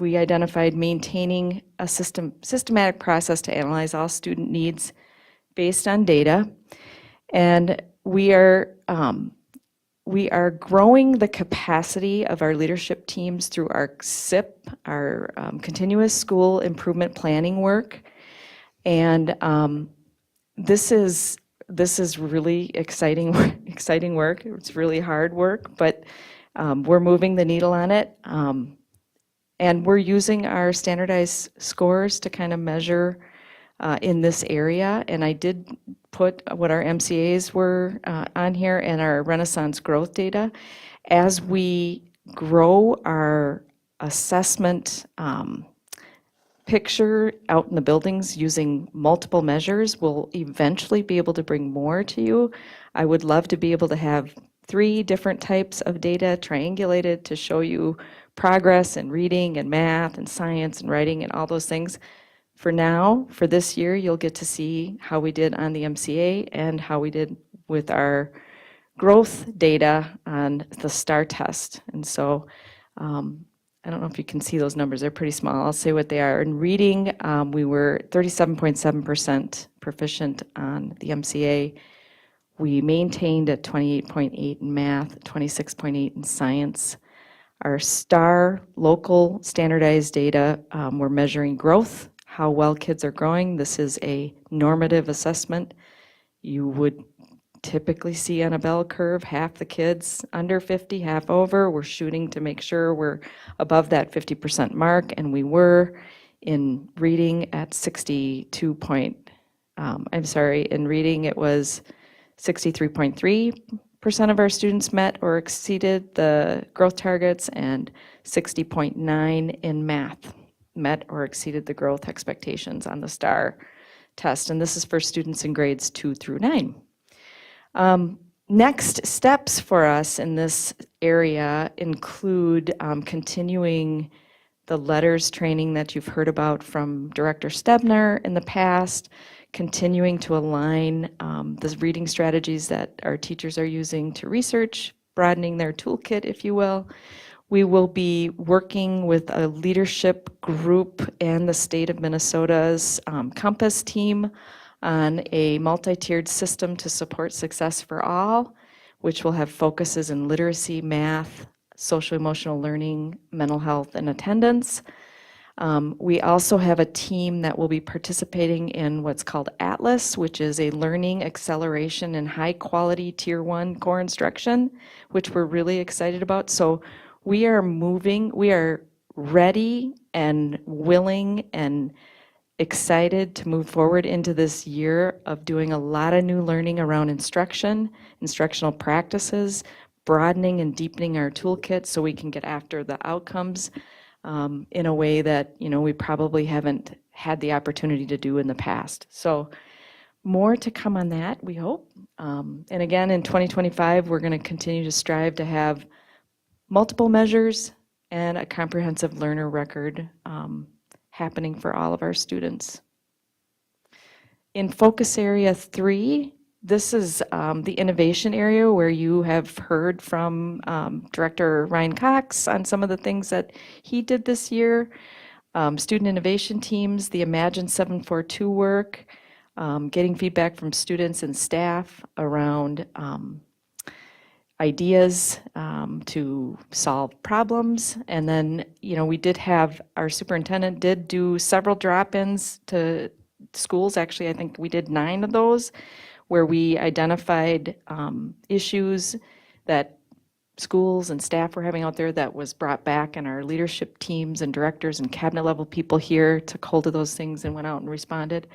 Speaker 13: identified maintaining a systematic process to analyze all student needs based on data, and we are growing the capacity of our leadership teams through our CIP, our continuous school improvement planning work, and this is really exciting work. It's really hard work, but we're moving the needle on it, and we're using our standardized scores to kind of measure in this area, and I did put what our MCAs were on here and our Renaissance growth data. As we grow our assessment picture out in the buildings using multiple measures, we'll eventually be able to bring more to you. I would love to be able to have 3 different types of data triangulated to show you progress in reading and math and science and writing and all those things. For now, for this year, you'll get to see how we did on the MCA and how we did with our growth data on the STAR test. And so I don't know if you can see those numbers. They're pretty small. I'll say what they are. In reading, we were 37.7% proficient on the MCA. We maintained at 28.8 in math, 26.8 in science. Our STAR local standardized data, we're measuring growth, how well kids are growing. This is a normative assessment. You would typically see on a bell curve half the kids under 50, half over. We're shooting to make sure we're above that 50% mark, and we were in reading at in reading it was 63.3% of our students met or exceeded the growth targets, and 60.9 in math met or exceeded the growth expectations on the STAR test. And this is for students in grades 2 through 9. Next steps for us in this area include continuing the letters training that you've heard about from Director Stebner in the past, continuing to align the reading strategies that our teachers are using to research, broadening their toolkit, if you will. We will be working with a leadership group and the state of Minnesota's Compass team on a multi-tiered system to support success for all, which will have focuses in literacy, math, social emotional learning, mental health, and attendance. We also have a team that will be participating in what's called Atlas, which is a learning acceleration and high quality tier 1 core instruction, which we're really excited about. So we are ready and willing and excited to move forward into this year of doing a lot of new learning around instruction, instructional practices, broadening and deepening our toolkit so we can get after the outcomes in a way that, we probably haven't had the opportunity to do in the past. So more to come on that, we hope. And again, in 2025, we're going to continue to strive to have multiple measures and a comprehensive learner record happening for all of our students. In focus area 3, this is the innovation area where you have heard from Director Ryan Cox on some of the things that he did this year. Student innovation teams, the Imagine 742 work, getting feedback from students and staff around ideas to solve problems. And then, we did have, our superintendent did do several drop-ins to schools. Actually, I think we did 9 of those, where we identified issues that schools and staff were having out there that was brought back, and our leadership teams and directors and cabinet level people here took hold of those things and went out and responded.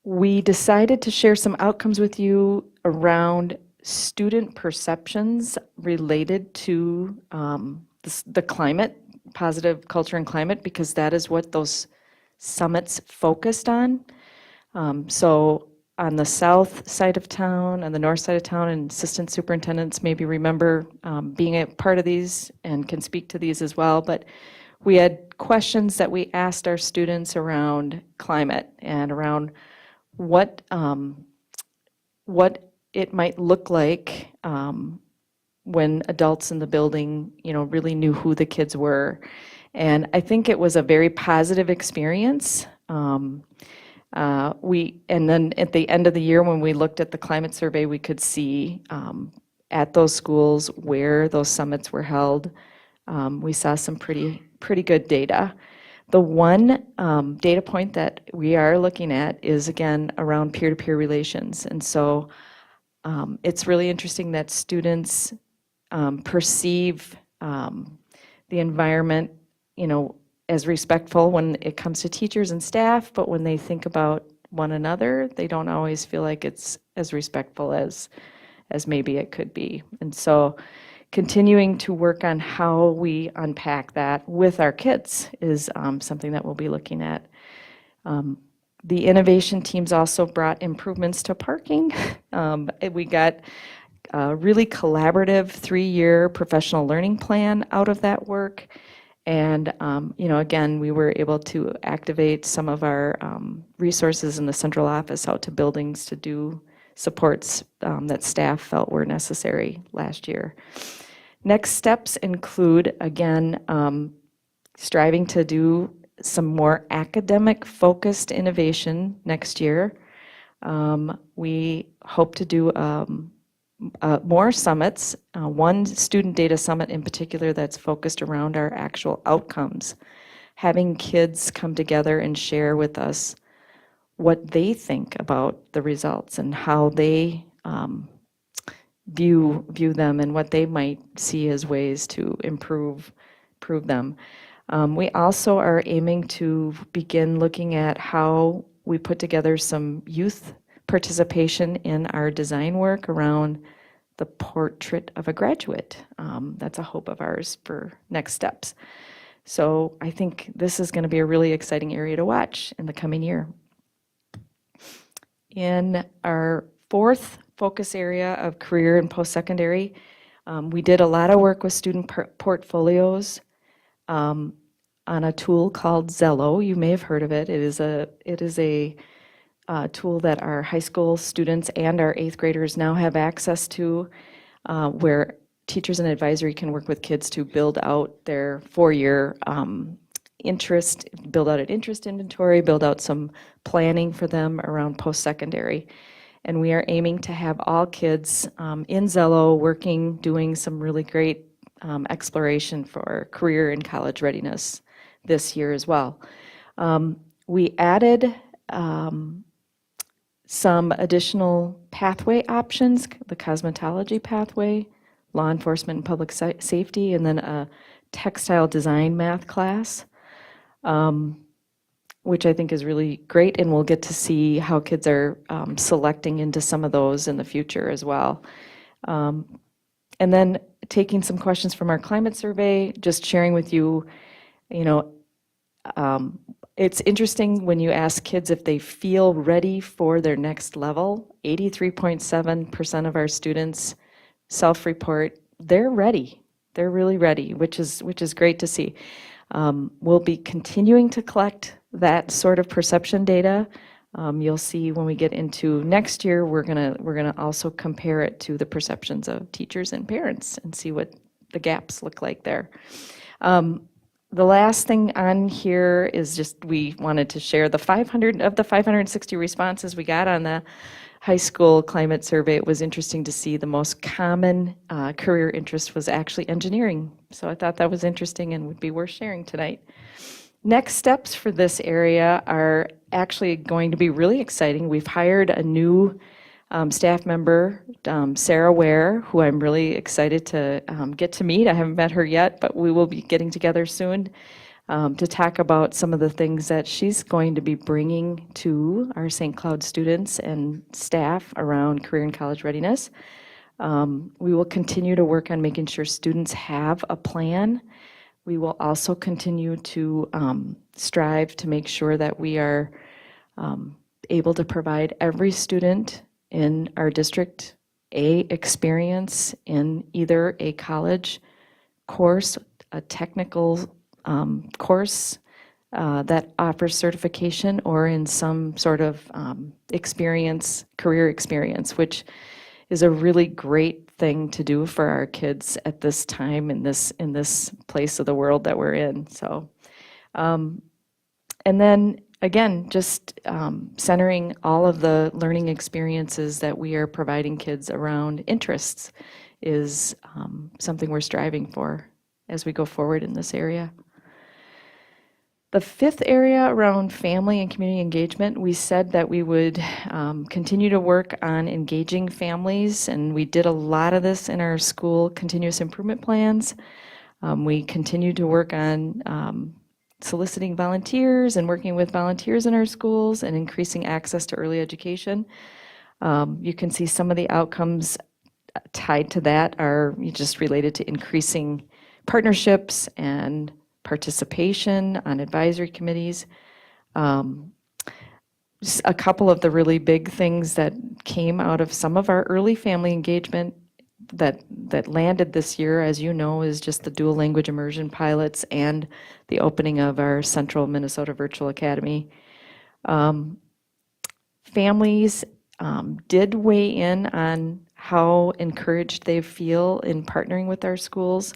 Speaker 13: We decided to share some outcomes with you around student perceptions related to the climate, positive culture and climate, because that is what those summits focused on. So on the south side of town, on the north side of town, and assistant superintendents maybe remember being a part of these and can speak to these as well. But we had questions that we asked our students around climate and around what it might look like when adults in the building, really knew who the kids were. And I think it was a very positive experience. And then at the end of the year, when we looked at the climate survey, we could see at those schools where those summits were held, we saw some pretty good data. The one data point that we are looking at is, again, around peer-to-peer relations. And so it's really interesting that students perceive the environment, as respectful when it comes to teachers and staff, but when they think about one another, they don't always feel like it's as respectful as maybe it could be. And so continuing to work on how we unpack that with our kids is something that we'll be looking at. The innovation teams also brought improvements to parking. We got a really collaborative 3-year professional learning plan out of that work. And, again, we were able to activate some of our resources in the central office out to buildings to do supports that staff felt were necessary last year. Next steps include, again, striving to do some more academic-focused innovation next year. We hope to do more summits, one student data summit in particular that's focused around our actual outcomes, having kids come together and share with us what they think about the results and how they view them and what they might see as ways to improve them. We also are aiming to begin looking at how we put together some youth participation in our design work around the portrait of a graduate. That's a hope of ours for next steps. So I think this is going to be a really exciting area to watch in the coming year. In our 4th focus area of career and post-secondary, we did a lot of work with student portfolios on a tool called Zello. You may have heard of it. It is a tool that our high school students and our 8th graders now have access to, where teachers and advisory can work with kids to build out their 4-year interest, build out an interest inventory, build out some planning for them around post-secondary. And we are aiming to have all kids in Zello working, doing some really great exploration for career and college readiness this year as well. We added some additional pathway options, the cosmetology pathway, law enforcement and public safety, and then a textile design math class, which I think is really great, and we'll get to see how kids are selecting into some of those in the future as well. And then taking some questions from our climate survey, just sharing with you, it's interesting when you ask kids if they feel ready for their next level. 83.7% of our students self-report they're ready. They're really ready, which is great to see. We'll be continuing to collect that sort of perception data. You'll see when we get into next year, we're gonna also compare it to the perceptions of teachers and parents and see what the gaps look like there. The last thing on here is just we wanted to share the 560 responses we got on the high school climate survey, it was interesting to see the most common career interest was actually engineering. So I thought that was interesting and would be worth sharing tonight. Next steps for this area are actually going to be really exciting. We've hired a new staff member, Sarah Ware, who I'm really excited to get to meet. I haven't met her yet, but we will be getting together soon to talk about some of the things that she's going to be bringing to our St. Cloud students and staff around career and college readiness. We will continue to work on making sure students have a plan. We will also continue to strive to make sure that we are able to provide every student in our district a experience in either a college course, a technical course that offers certification, or in some sort of experience, career experience, which is a really great thing to do for our kids at this time in this place of the world that we're in. So, and then again, just centering all of the learning experiences that we are providing kids around interests is something we're striving for as we go forward in this area. The fifth area around family and community engagement, we said that we would continue to work on engaging families, and we did a lot of this in our school continuous improvement plans. We continue to work on soliciting volunteers and working with volunteers in our schools and increasing access to early education. You can see some of the outcomes tied to that are just related to increasing partnerships and participation on advisory committees. A couple of the really big things that came out of some of our early family engagement that landed this year, as you know, is just the dual language immersion pilots and the opening of our Central Minnesota Virtual Academy. Families did weigh in on how encouraged they feel in partnering with our schools,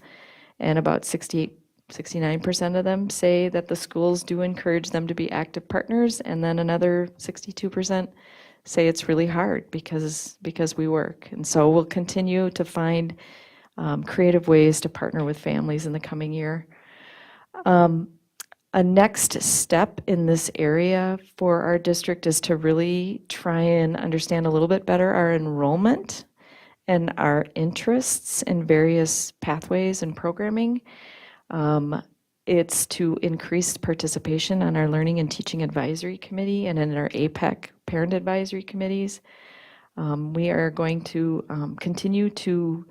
Speaker 13: and about 69% of them say that the schools do encourage them to be active partners, and then another 62% say it's really hard because we work. And so we'll continue to find creative ways to partner with families in the coming year. A next step in this area for our district is to really try and understand a little bit better our enrollment and our interests in various pathways and programming. It's to increase participation on our Learning and Teaching Advisory Committee and in our APEC Parent Advisory Committees. We are going to continue to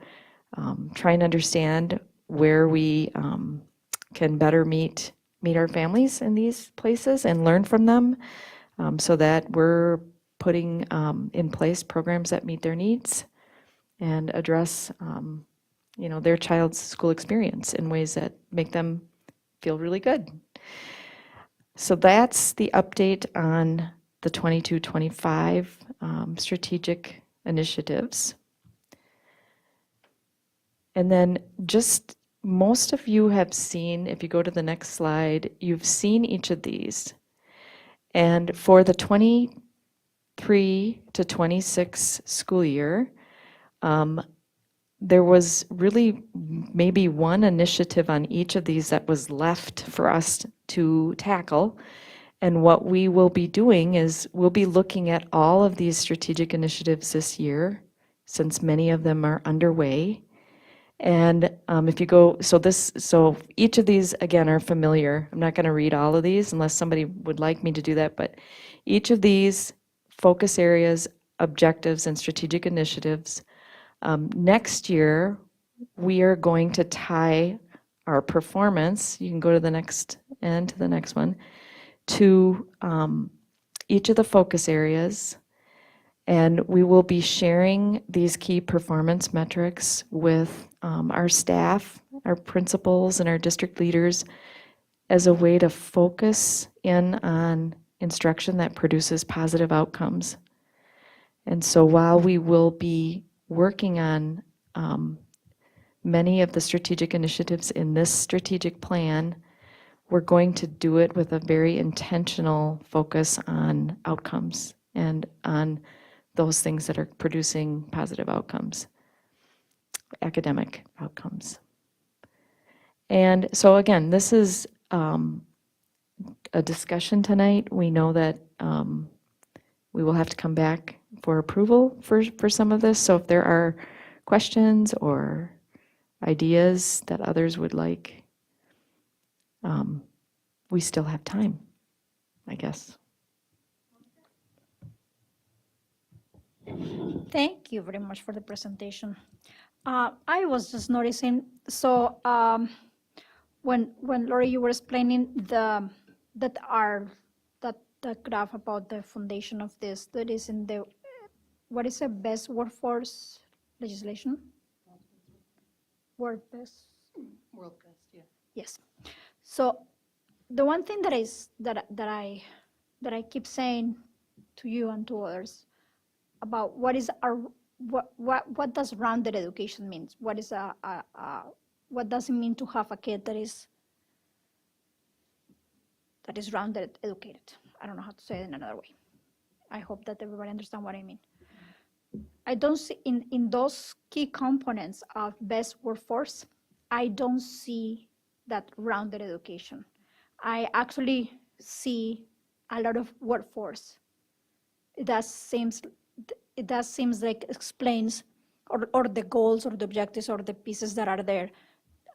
Speaker 13: try and understand where we can better meet our families in these places and learn from them, so that we're putting in place programs that meet their needs and address their child's school experience in ways that make them feel really good. So that's the update on the 22-25 strategic initiatives. And then just most of you have seen, if you go to the next slide, you've seen each of these. And for the 23 to 26 school year, there was really maybe one initiative on each of these that was left for us to tackle. And what we will be doing is we'll be looking at all of these strategic initiatives this year, since many of them are underway. And if you go, so each of these, again, are familiar. I'm not going to read all of these unless somebody would like me to do that, but each of these focus areas, objectives, and strategic initiatives, next year, we are going to tie our performance, you can go to the next and to the next one, to each of the focus areas, and we will be sharing these key performance metrics with our staff, our principals, and our district leaders as a way to focus in on instruction that produces positive outcomes. And so while we will be working on many of the strategic initiatives in this strategic plan, we're going to do it with a very intentional focus on outcomes and on those things that are producing positive outcomes, academic outcomes. And so again, this is a discussion tonight. We know that we will have to come back for approval for some of this. So if there are questions or ideas that others would like, we still have time, I guess.
Speaker 5: Thank you very much for the presentation. I was just noticing, so when Lori, you were explaining the graph about the foundation of this, that is in the, what is the best workforce legislation? World best. Yes. So the one thing that I keep saying to you and to others about what is our what does rounded education means? What is what does it mean to have a kid that is rounded educated? I don't know how to say it in another way. I hope that everybody understands what I mean. I don't see in those key components of best workforce, I don't see that rounded education. I actually see a lot of workforce. It does seems like explains or the goals or the objectives or the pieces that are there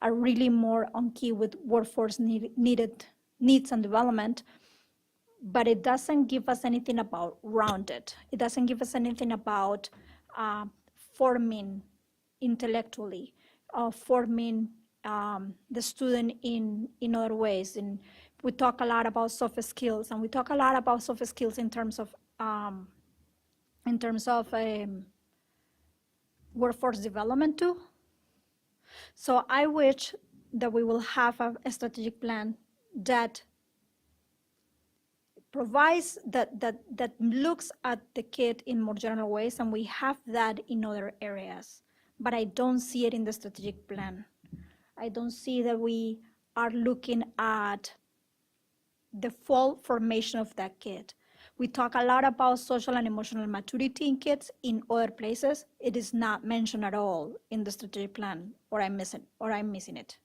Speaker 5: are really more on key with workforce needs and development, but it doesn't give us anything about rounded. It doesn't give us anything about forming intellectually, forming the student in other ways. And we talk a lot about soft skills, and we talk a lot about soft skills in terms of workforce development too. So I wish that we will have a strategic plan that provides that looks at the kid in more general ways, and we have that in other areas. But I don't see it in the strategic plan. I don't see that we are looking at the full formation of that kid. We talk a lot about social and emotional maturity in kids in other places. It is not mentioned at all in the strategic plan, or I'm missing it.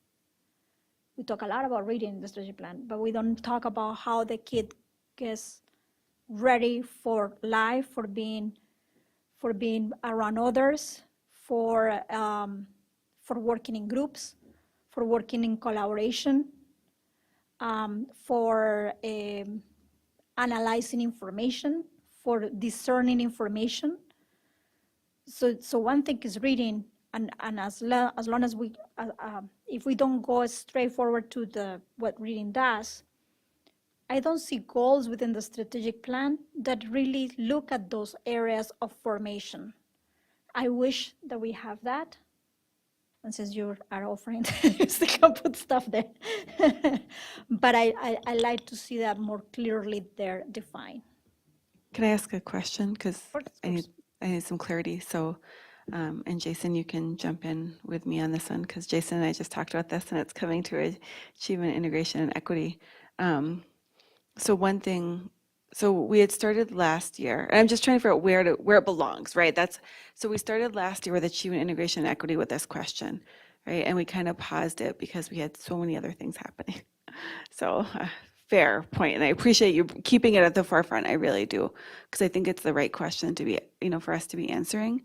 Speaker 5: We talk a lot about reading in the strategic plan, but we don't talk about how the kid gets ready for life, for being around others, for working in groups, for working in collaboration, for analyzing information, for discerning information. So one thing is reading, and as long as we, if we don't go straight forward to what reading does, I don't see goals within the strategic plan that really look at those areas of formation. I wish that we have that. And since you are offering, you still can put stuff there. But I like to see that more clearly there defined.
Speaker 11: Can I ask a question? Because I need some clarity. So, and Jason, you can jump in with me on this one, because Jason and I just talked about this, and it's coming to achievement, integration, and equity. So one thing, so we had started last year, and I'm just trying to figure out where it belongs, right? So we started last year with achievement, integration, and equity with this question, right? And we kind of paused it because we had so many other things happening. So fair point, and I appreciate you keeping it at the forefront. I really do, because I think it's the right question to be, for us to be answering.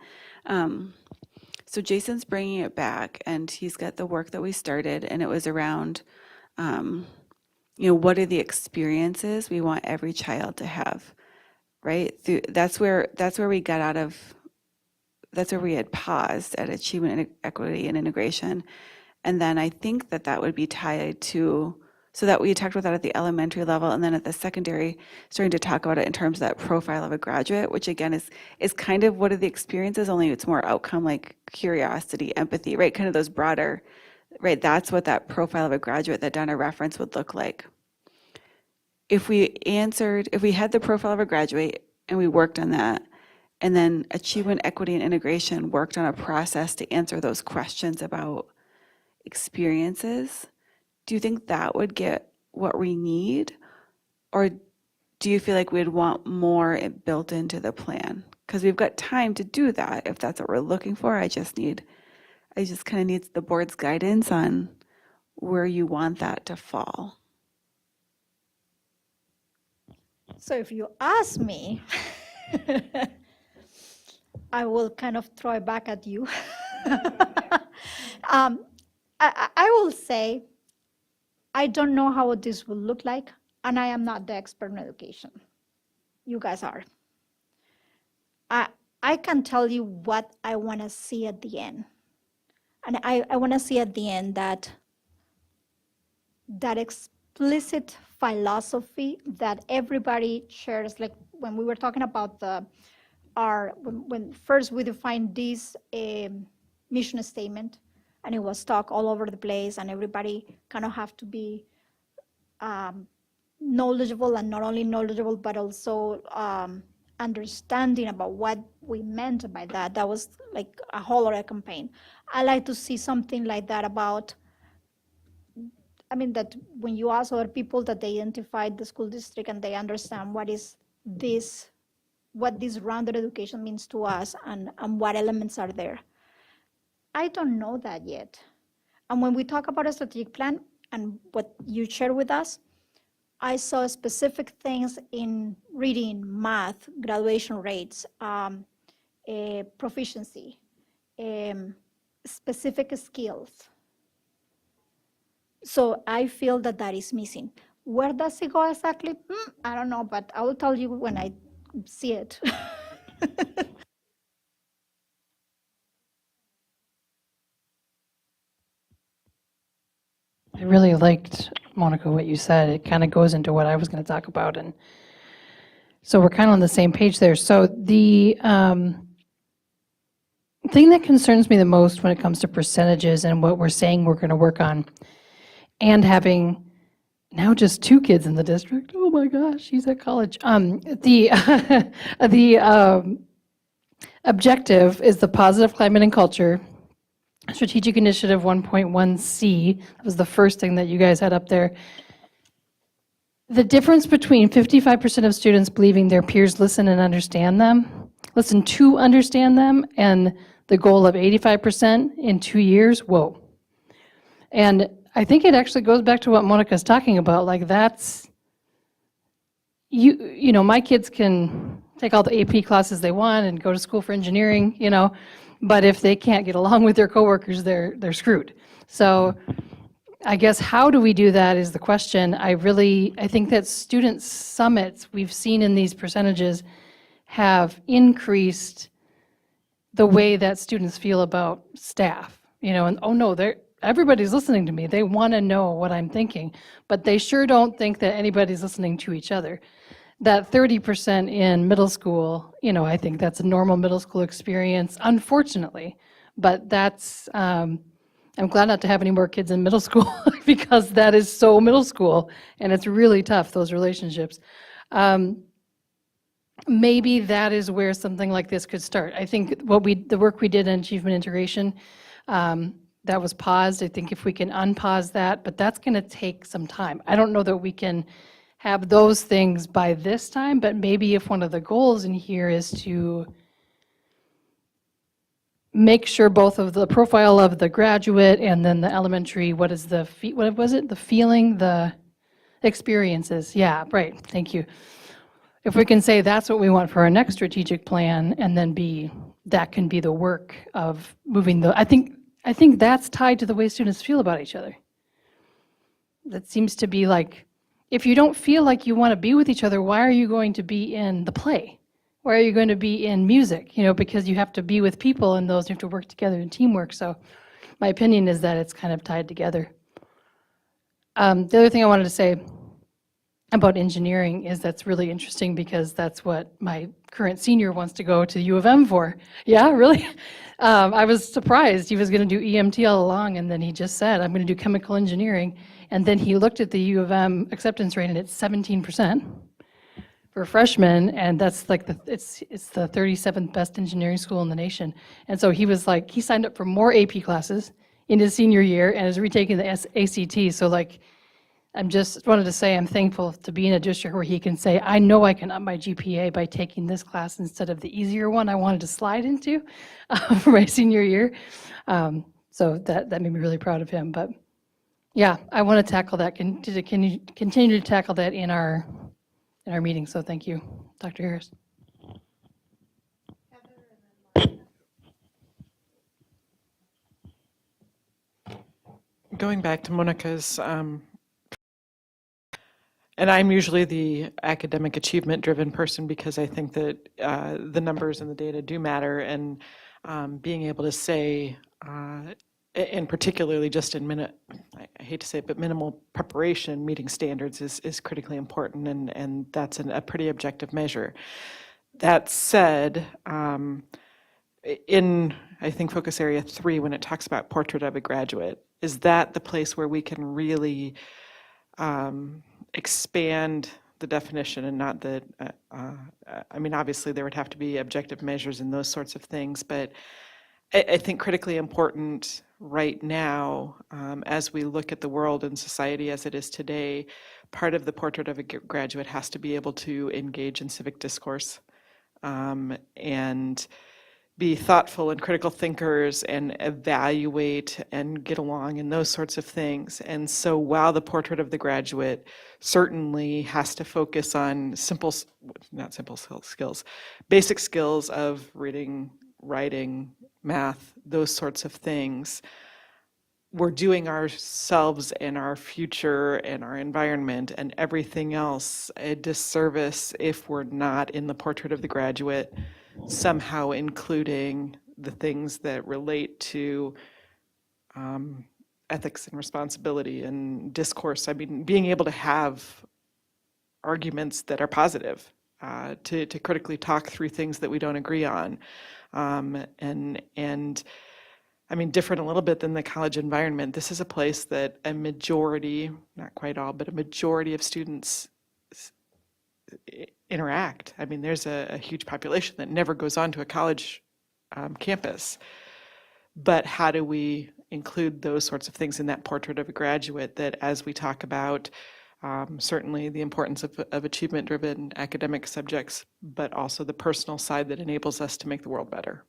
Speaker 11: So Jason's bringing it back, and he's got the work that we started, and it was around, what are the experiences we want every child to have, right? That's where we got out of, that's where we had paused at achievement, equity, and integration. And then I think that would be tied to, so that we talked about that at the elementary level, and then at the secondary, starting to talk about it in terms of that profile of a graduate, which again is kind of what are the experiences, only it's more outcome, like curiosity, empathy, right? Kind of those broader, right? That's what that profile of a graduate that Donna referenced would look like. If we had the profile of a graduate and we worked on that, and then achievement, equity, and integration worked on a process to answer those questions about experiences, do you think that would get what we need? Or do you feel like we'd want more built into the plan? because we've got time to do that if that's what we're looking for. I just kind of need the board's guidance on where you want that to fall.
Speaker 5: So if you ask me, I will kind of throw it back at you. I will say, I don't know how this will look like, and I am not the expert in education. You guys are. I can tell you what I want to see at the end. And I want to see at the end that explicit philosophy that everybody shares, like when we were talking about when first we defined this mission statement, and it was talk all over the place, and everybody kind of have to be knowledgeable, and not only knowledgeable, but also understanding about what we meant by that. That was like a whole other campaign. I like to see something like that about, that when you ask other people that they identify the school district and they understand what this rounded education means to us, and what elements are there. I don't know that yet. And when we talk about a strategic plan and what you share with us, I saw specific things in reading, math, graduation rates, proficiency, specific skills. So I feel that is missing. Where does it go exactly? I don't know, but I will tell you when I see it.
Speaker 10: I really liked, Monica, what you said. It kind of goes into what I was going to talk about. And so we're kind of on the same page there. So the thing that concerns me the most when it comes to percentages and what we're saying we're going to work on, and having now just 2 kids in the district. Oh my gosh, she's at college. The objective is the positive climate and culture. Strategic Initiative 1.1C, that was the first thing that you guys had up there. The difference between 55% of students believing their peers listen to understand them, and the goal of 85% in 2 years, whoa. And I think it actually goes back to what Monica's talking about, like that's, you know, my kids can take all the AP classes they want and go to school for engineering, you know, but if they can't get along with their coworkers, they're screwed. So I guess how do we do that is the question. I think that student summits we've seen in these percentages have increased the way that students feel about staff, you know, and oh no, everybody's listening to me. They want to know what I'm thinking, but they sure don't think that anybody's listening to each other. That 30% in middle school, you know, I think that's a normal middle school experience, unfortunately, but that's, I'm glad not to have any more kids in middle school because that is so middle school and it's really tough, those relationships. Maybe that is where something like this could start. I think the work we did in achievement integration, that was paused. I think if we can unpause that, but that's going to take some time. I don't know that we can have those things by this time, but maybe if one of the goals in here is to make sure both of the profile of the graduate and then the elementary, what was it? The feeling, the experiences. Yeah, right. Thank you. If we can say that's what we want for our next strategic plan, and then that can be the work of moving I think that's tied to the way students feel about each other. That seems to be like, if you don't feel like you want to be with each other, why are you going to be in the play? Why are you going to be in music? You know, because you have to be with people and those you have to work together in teamwork. So my opinion is that it's kind of tied together. The other thing I wanted to say about engineering is that's really interesting because that's what my current senior wants to go to U of M for. Yeah, really? I was surprised. He was going to do EMT all along, and then he just said, I'm going to do chemical engineering. And then he looked at the U of M acceptance rate, and it's 17% for freshmen, and that's like it's the 37th best engineering school in the nation. And so he was like, he signed up for more AP classes in his senior year and is retaking the ACT. So like, I'm just wanted to say I'm thankful to be in a district where he can say, I know I can up my GPA by taking this class instead of the easier one I wanted to slide into for my senior year. So that made me really proud of him. But yeah, I want to tackle that, continue to tackle that in our meeting. So thank you, Dr. Harris.
Speaker 7: Going back to Monica's, and I'm usually the academic achievement-driven person because I think that the numbers and the data do matter, and being able to say, and particularly just in I hate to say it, but minimal preparation, meeting standards is critically important, and that's a pretty objective measure. That said, in, I think, focus area 3, when it talks about portrait of a graduate, is that the place where we can really expand the definition and not the, I mean, obviously there would have to be objective measures and those sorts of things, but I think critically important right now, as we look at the world and society as it is today, part of the portrait of a graduate has to be able to engage in civic discourse and be thoughtful and critical thinkers and evaluate and get along and those sorts of things. And so while the portrait of the graduate certainly has to focus on basic skills of reading, writing, math, those sorts of things, we're doing ourselves and our future and our environment and everything else a disservice if we're not in the portrait of the graduate somehow including the things that relate to ethics and responsibility and discourse. I mean, being able to have arguments that are positive, to critically talk through things that we don't agree on. And I mean, different a little bit than the college environment. This is a place that a majority, not quite all, but a majority of students interact. I mean, there's a huge population that never goes on to a college campus. But how do we include those sorts of things in that portrait of a graduate that as we talk about certainly the importance of achievement-driven academic subjects, but also the personal side that enables us to make the world better?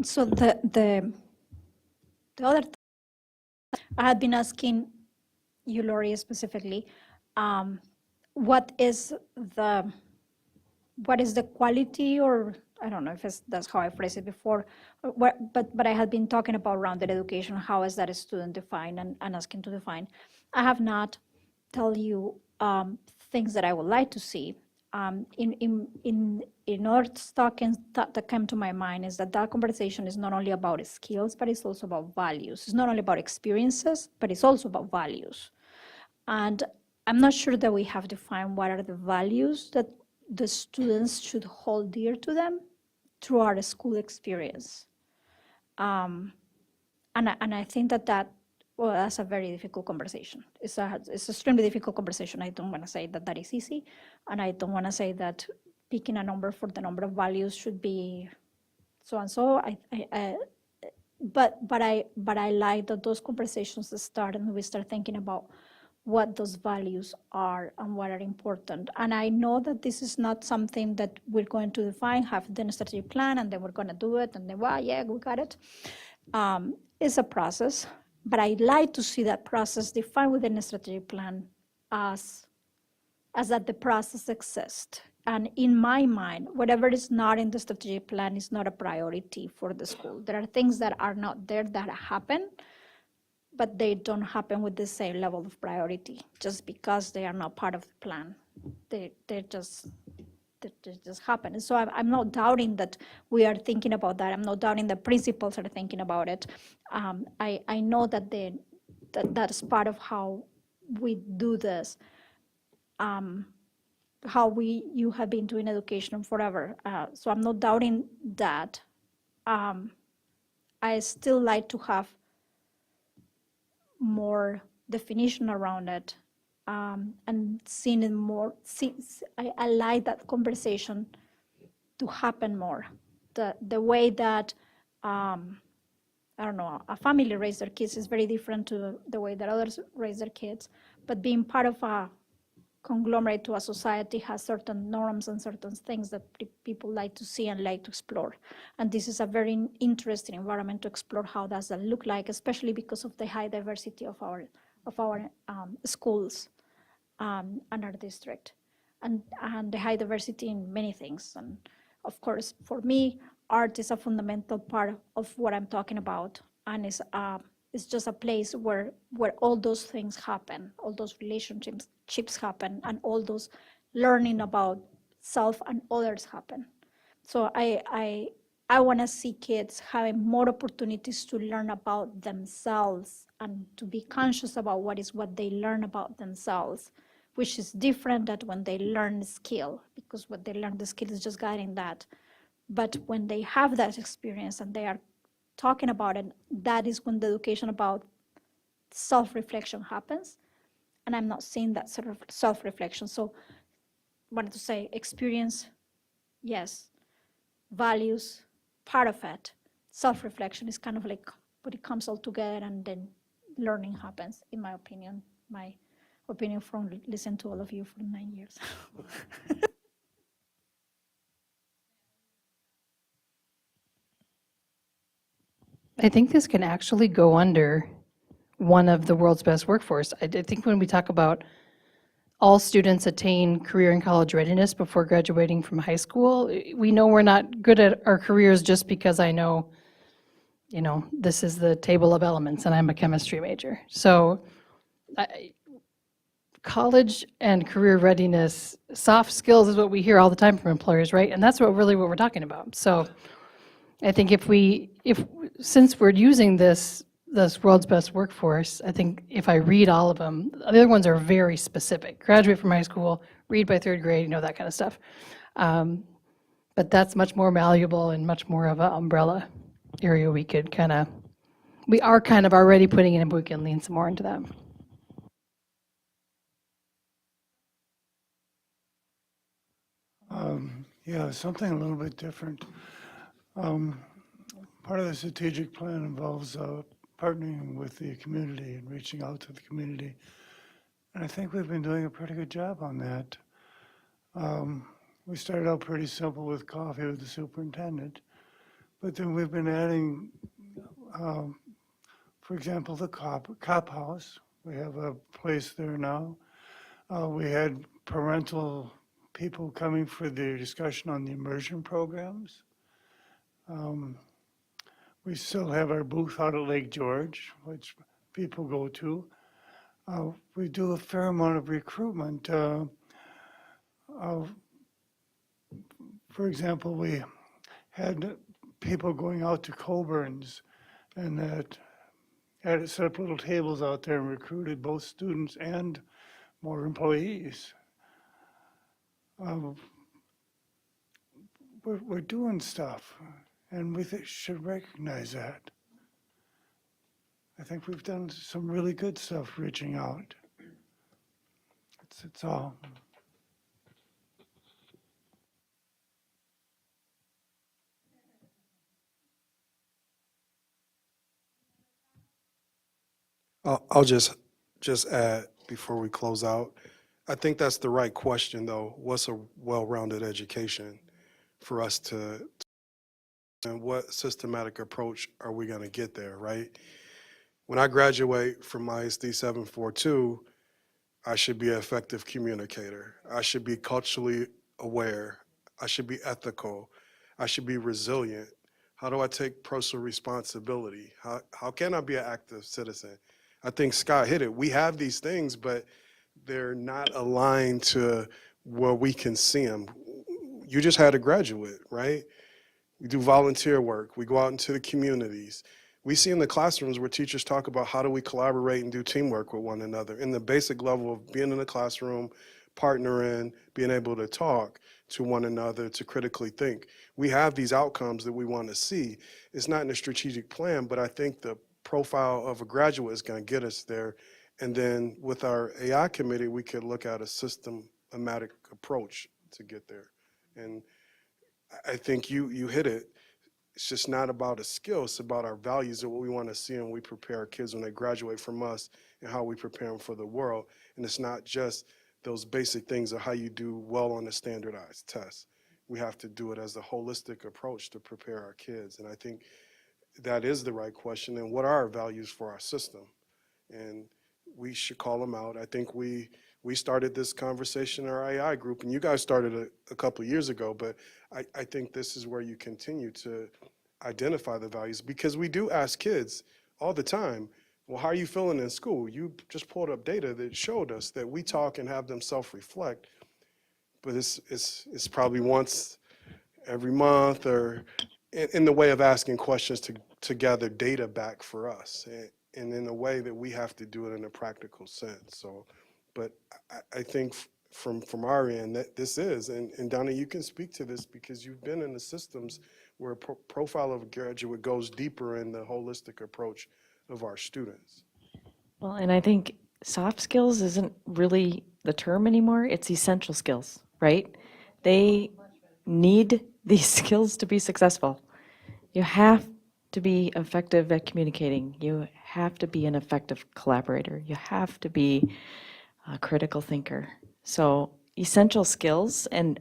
Speaker 5: So the other thing I had been asking you, Lori, specifically, what is the quality, or I don't know if that's how I phrased it before, but I had been talking about rounded education. How is that a student defined and asking to define? I have not tell you things that I would like to see. In other talking that came to my mind is that conversation is not only about skills, but it's also about values. It's not only about experiences, but it's also about values. And I'm not sure that we have defined what are the values that the students should hold dear to them through our school experience. And I think that well, that's a very difficult conversation. It's extremely difficult conversation. I don't want to say that is easy, and I don't want to say that picking a number for the number of values should be so and so. But I like that those conversations start and we start thinking about what those values are and what are important. And I know that this is not something that we're going to define, have the strategic plan, and then we're going to do it, and then, well, yeah, we got it. It's a process, but I like to see that process defined within the strategic plan as that the process exists. And in my mind, whatever is not in the strategic plan is not a priority for the school. There are things that are not there that happen, but they don't happen with the same level of priority just because they are not part of the plan. They just happen. And so I'm not doubting that we are thinking about that. I'm not doubting the principals are thinking about it. I know that that's part of how we do this. How you have been doing education forever. So I'm not doubting that. I still like to have more definition around it and seeing it more. I like that conversation to happen more. The way that I don't know, a family raise their kids is very different to the way that others raise their kids. But being part of a conglomerate to a society has certain norms and certain things that people like to see and like to explore. And this is a very interesting environment to explore how does that look like, especially because of the high diversity of our schools and our district, and the high diversity in many things. And of course, for me, art is a fundamental part of what I'm talking about, and it's just a place where all those things happen, all those relationships happen, and all those learning about self and others happen. So I want to see kids having more opportunities to learn about themselves and to be conscious about what they learn about themselves, which is different than when they learn skill, because what they learn the skill is just guiding that. But when they have that experience and they are talking about it, that is when the education about self-reflection happens. And I'm not seeing that sort of self-reflection. So I wanted to say experience, yes. Values, part of it. Self-reflection is kind of like when it comes all together and then learning happens, in my opinion. My opinion from listening to all of you for 9 years.
Speaker 10: I think this can actually go under one of the world's best workforce. I think when we talk about all students attain career and college readiness before graduating from high school, we know we're not good at our careers just because I know, this is the table of elements and I'm a chemistry major. So college and career readiness, soft skills is what we hear all the time from employers, right? And that's what we're talking about. So I think since we're using this world's best workforce, I think if I read all of them, the other ones are very specific. Graduate from high school, read by 3rd grade, that kind of stuff. But that's much more malleable and much more of an umbrella area we are kind of already putting in, and we can lean some more into that.
Speaker 3: Yeah, something a little bit different. Part of the strategic plan involves partnering with the community and reaching out to the community. And I think we've been doing a pretty good job on that. We started out pretty simple with coffee with the superintendent, but then we've been adding, for example, the cop house. We have a place there now. We had parental people coming for the discussion on the immersion programs. We still have our booth out at Lake George, which people go to. We do a fair amount of recruitment. For example, we had people going out to Coburn's and that had set up little tables out there and recruited both students and more employees. We're doing stuff, and we should recognize that. I think we've done some really good stuff reaching out. It's all.
Speaker 12: I'll just add before we close out. I think that's the right question, though. What's a well-rounded education for us to, and what systematic approach are we going to get there, right? When I graduate from ISD 742, I should be an effective communicator. I should be culturally aware. I should be ethical. I should be resilient. How do I take personal responsibility? How can I be an active citizen? I think Scott hit it. We have these things, but they're not aligned to where we can see them. You just had a graduate, right? We do volunteer work. We go out into the communities. We see in the classrooms where teachers talk about how do we collaborate and do teamwork with one another. In the basic level of being in the classroom, partnering, being able to talk to one another, to critically think. We have these outcomes that we want to see. It's not in a strategic plan, but I think the profile of a graduate is going to get us there. And then with our AI committee, we could look at a systematic approach to get there. And I think you hit it. it's just not about a skill, it's about our values and what we want to see when we prepare our kids when they graduate from us and how we prepare them for the world. And it's not just those basic things of how you do well on a standardized test. We have to do it as a holistic approach to prepare our kids. And I think that is the right question. And what are our values for our system? And we should call them out. I think we started this conversation in our AI group, and you guys started a couple of years ago, but I think this is where you continue to identify the values, because we do ask kids all the time, well, how are you feeling in school? You just pulled up data that showed us that we talk and have them self-reflect, but it's probably once every month or in the way of asking questions to gather data back for us, and in a way that we have to do it in a practical sense. So, but I think from our end that this is, and Donna, you can speak to this because you've been in the systems where a profile of a graduate goes deeper in the holistic approach of our students.
Speaker 13: Well, and I think soft skills isn't really the term anymore. It's essential skills, right? They need these skills to be successful. You have to be effective at communicating. You have to be an effective collaborator. You have to be a critical thinker. So essential skills, and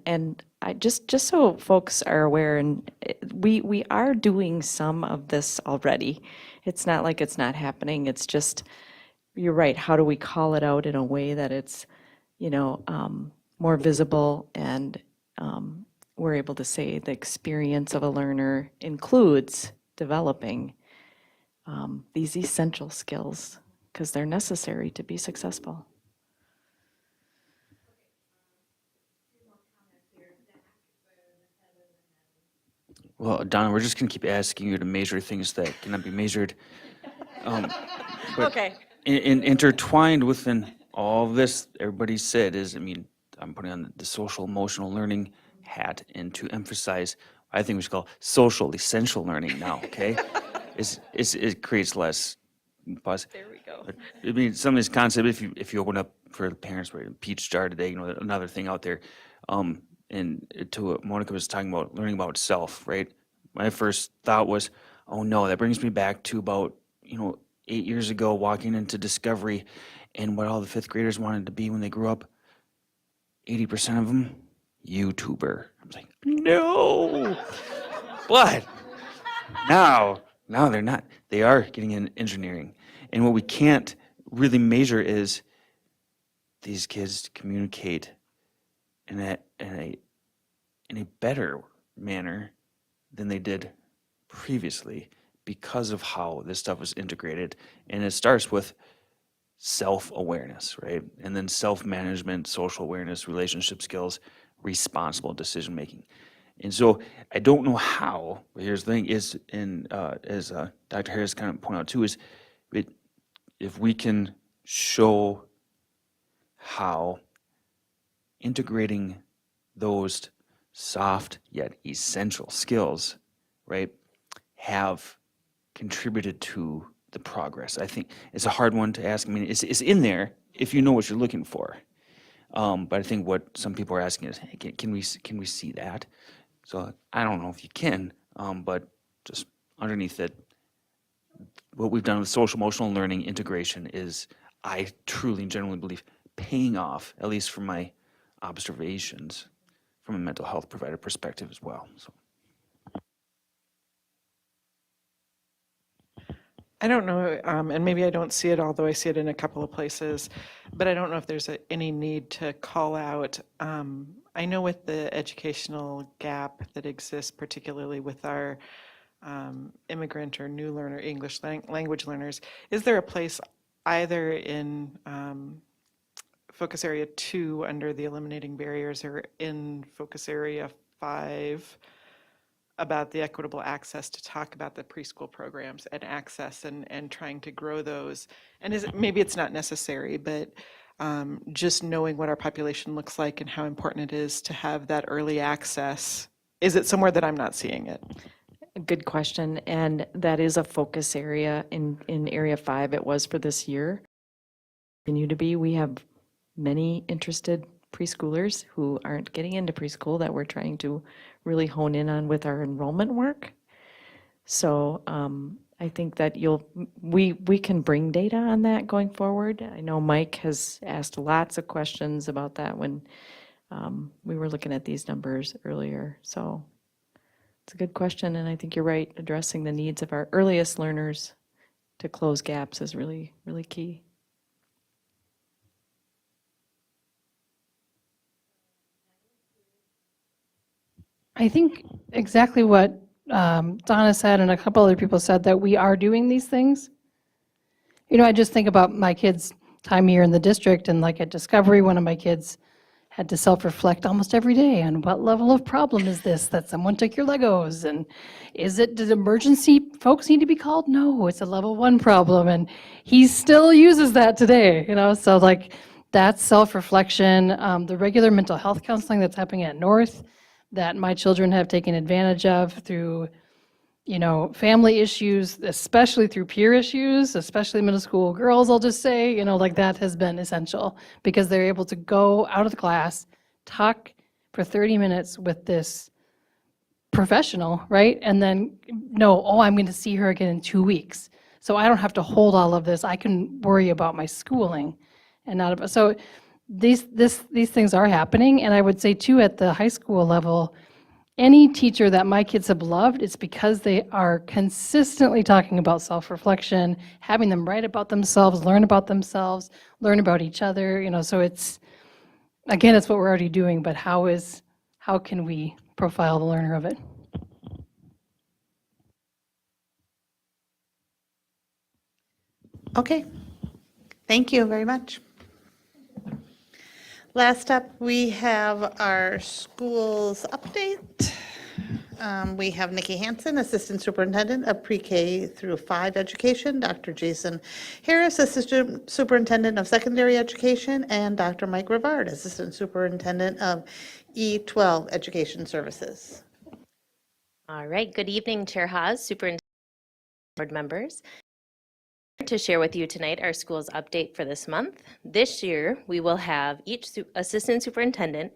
Speaker 13: I just so folks are aware, and we are doing some of this already. It's not like it's not happening. It's just, you're right. How do we call it out in a way that it's, more visible, and we're able to say the experience of a learner includes developing these essential skills because they're necessary to be successful.
Speaker 2: Well, Donna, we're just going to keep asking you to measure things that cannot be measured. But
Speaker 13: Okay.
Speaker 2: intertwined within all this, everybody said is, I'm putting on the social emotional learning hat, and to emphasize, I think we should call social essential learning now, okay? It creates less pause.
Speaker 13: There we go.
Speaker 2: But, some of these concepts, if you open up for the parents, right, Peach Jar today, another thing out there, and to what Monica was talking about, learning about self, right? My first thought was, oh no, that brings me back to about, 8 years ago, walking into Discovery, and what all the fifth graders wanted to be when they grew up. 80% of them, YouTuber. I was like, no. But now they're not. They are getting in engineering. And what we can't really measure is these kids communicate in a better manner than they did previously because of how this stuff is integrated. And it starts with self-awareness, right? And then self-management, social awareness, relationship skills, responsible decision-making. And so I don't know how, but here's the thing is, as Dr. Harris kind of pointed out too, is if we can show how integrating those soft yet essential skills, right, have contributed to the progress. I think it's a hard one to ask. It's in there if you know what you're looking for. But I think what some people are asking is, hey, can we see that? So I don't know if you can, but just underneath it, what we've done with social emotional learning integration is, I truly and genuinely believe, paying off, at least from my observations, from a mental health provider perspective as well. So.
Speaker 7: I don't know, and maybe I don't see it, although I see it in a couple of places, but I don't know if there's any need to call out. I know with the educational gap that exists, particularly with our immigrant or new learner, English language learners, is there a place either in Focus Area 2 under the Eliminating Barriers or in Focus Area 5 about the equitable access to talk about the preschool programs and access and trying to grow those? And maybe it's not necessary, but just knowing what our population looks like and how important it is to have that early access. Is it somewhere that I'm not seeing it?
Speaker 13: Good question, and that is a focus area in Area 5. It was for this year. Continue to be. We have many interested preschoolers who aren't getting into preschool that we're trying to really hone in on with our enrollment work. So I think that we can bring data on that going forward. I know Mike has asked lots of questions about that when we were looking at these numbers earlier. So it's a good question, and I think you're right. Addressing the needs of our earliest learners to close gaps is really, really key.
Speaker 10: I think exactly what Donna said and a couple other people said, that we are doing these things. You know, I just think about my kids' time here in the district, and like at Discovery, one of my kids had to self-reflect almost every day on what level of problem is this, that someone took your Legos, and did emergency folks need to be called? No, it's a level 1 problem, and he still uses that today, you know, so like that's self-reflection. The regular mental health counseling that's happening at North that my children have taken advantage of through, you know, family issues, especially through peer issues, especially middle school girls, I'll just say, you know, like that has been essential because they're able to go out of the class, talk for 30 minutes with this professional, right? And then know, oh, I'm going to see her again in 2 weeks. So I don't have to hold all of this. I can worry about my schooling and not about, so these things are happening. And I would say too, at the high school level, any teacher that my kids have loved, it's because they are consistently talking about self-reflection, having them write about themselves, learn about each other, you know, so it's, again, it's what we're already doing, but how can we profile the learner of it?
Speaker 1: Okay, thank you very much. Last up, we have our schools update. We have Nikki Hansen, Assistant Superintendent of Pre-K through 5 Education, Dr. Jason Harris, Assistant Superintendent of Secondary Education, and Dr. Mike Rivard, Assistant Superintendent of E12 Education Services.
Speaker 14: All right, good evening, Chair Haas, Superintendent, board members. To share with you tonight our school's update for this month. This year, we will have each assistant superintendent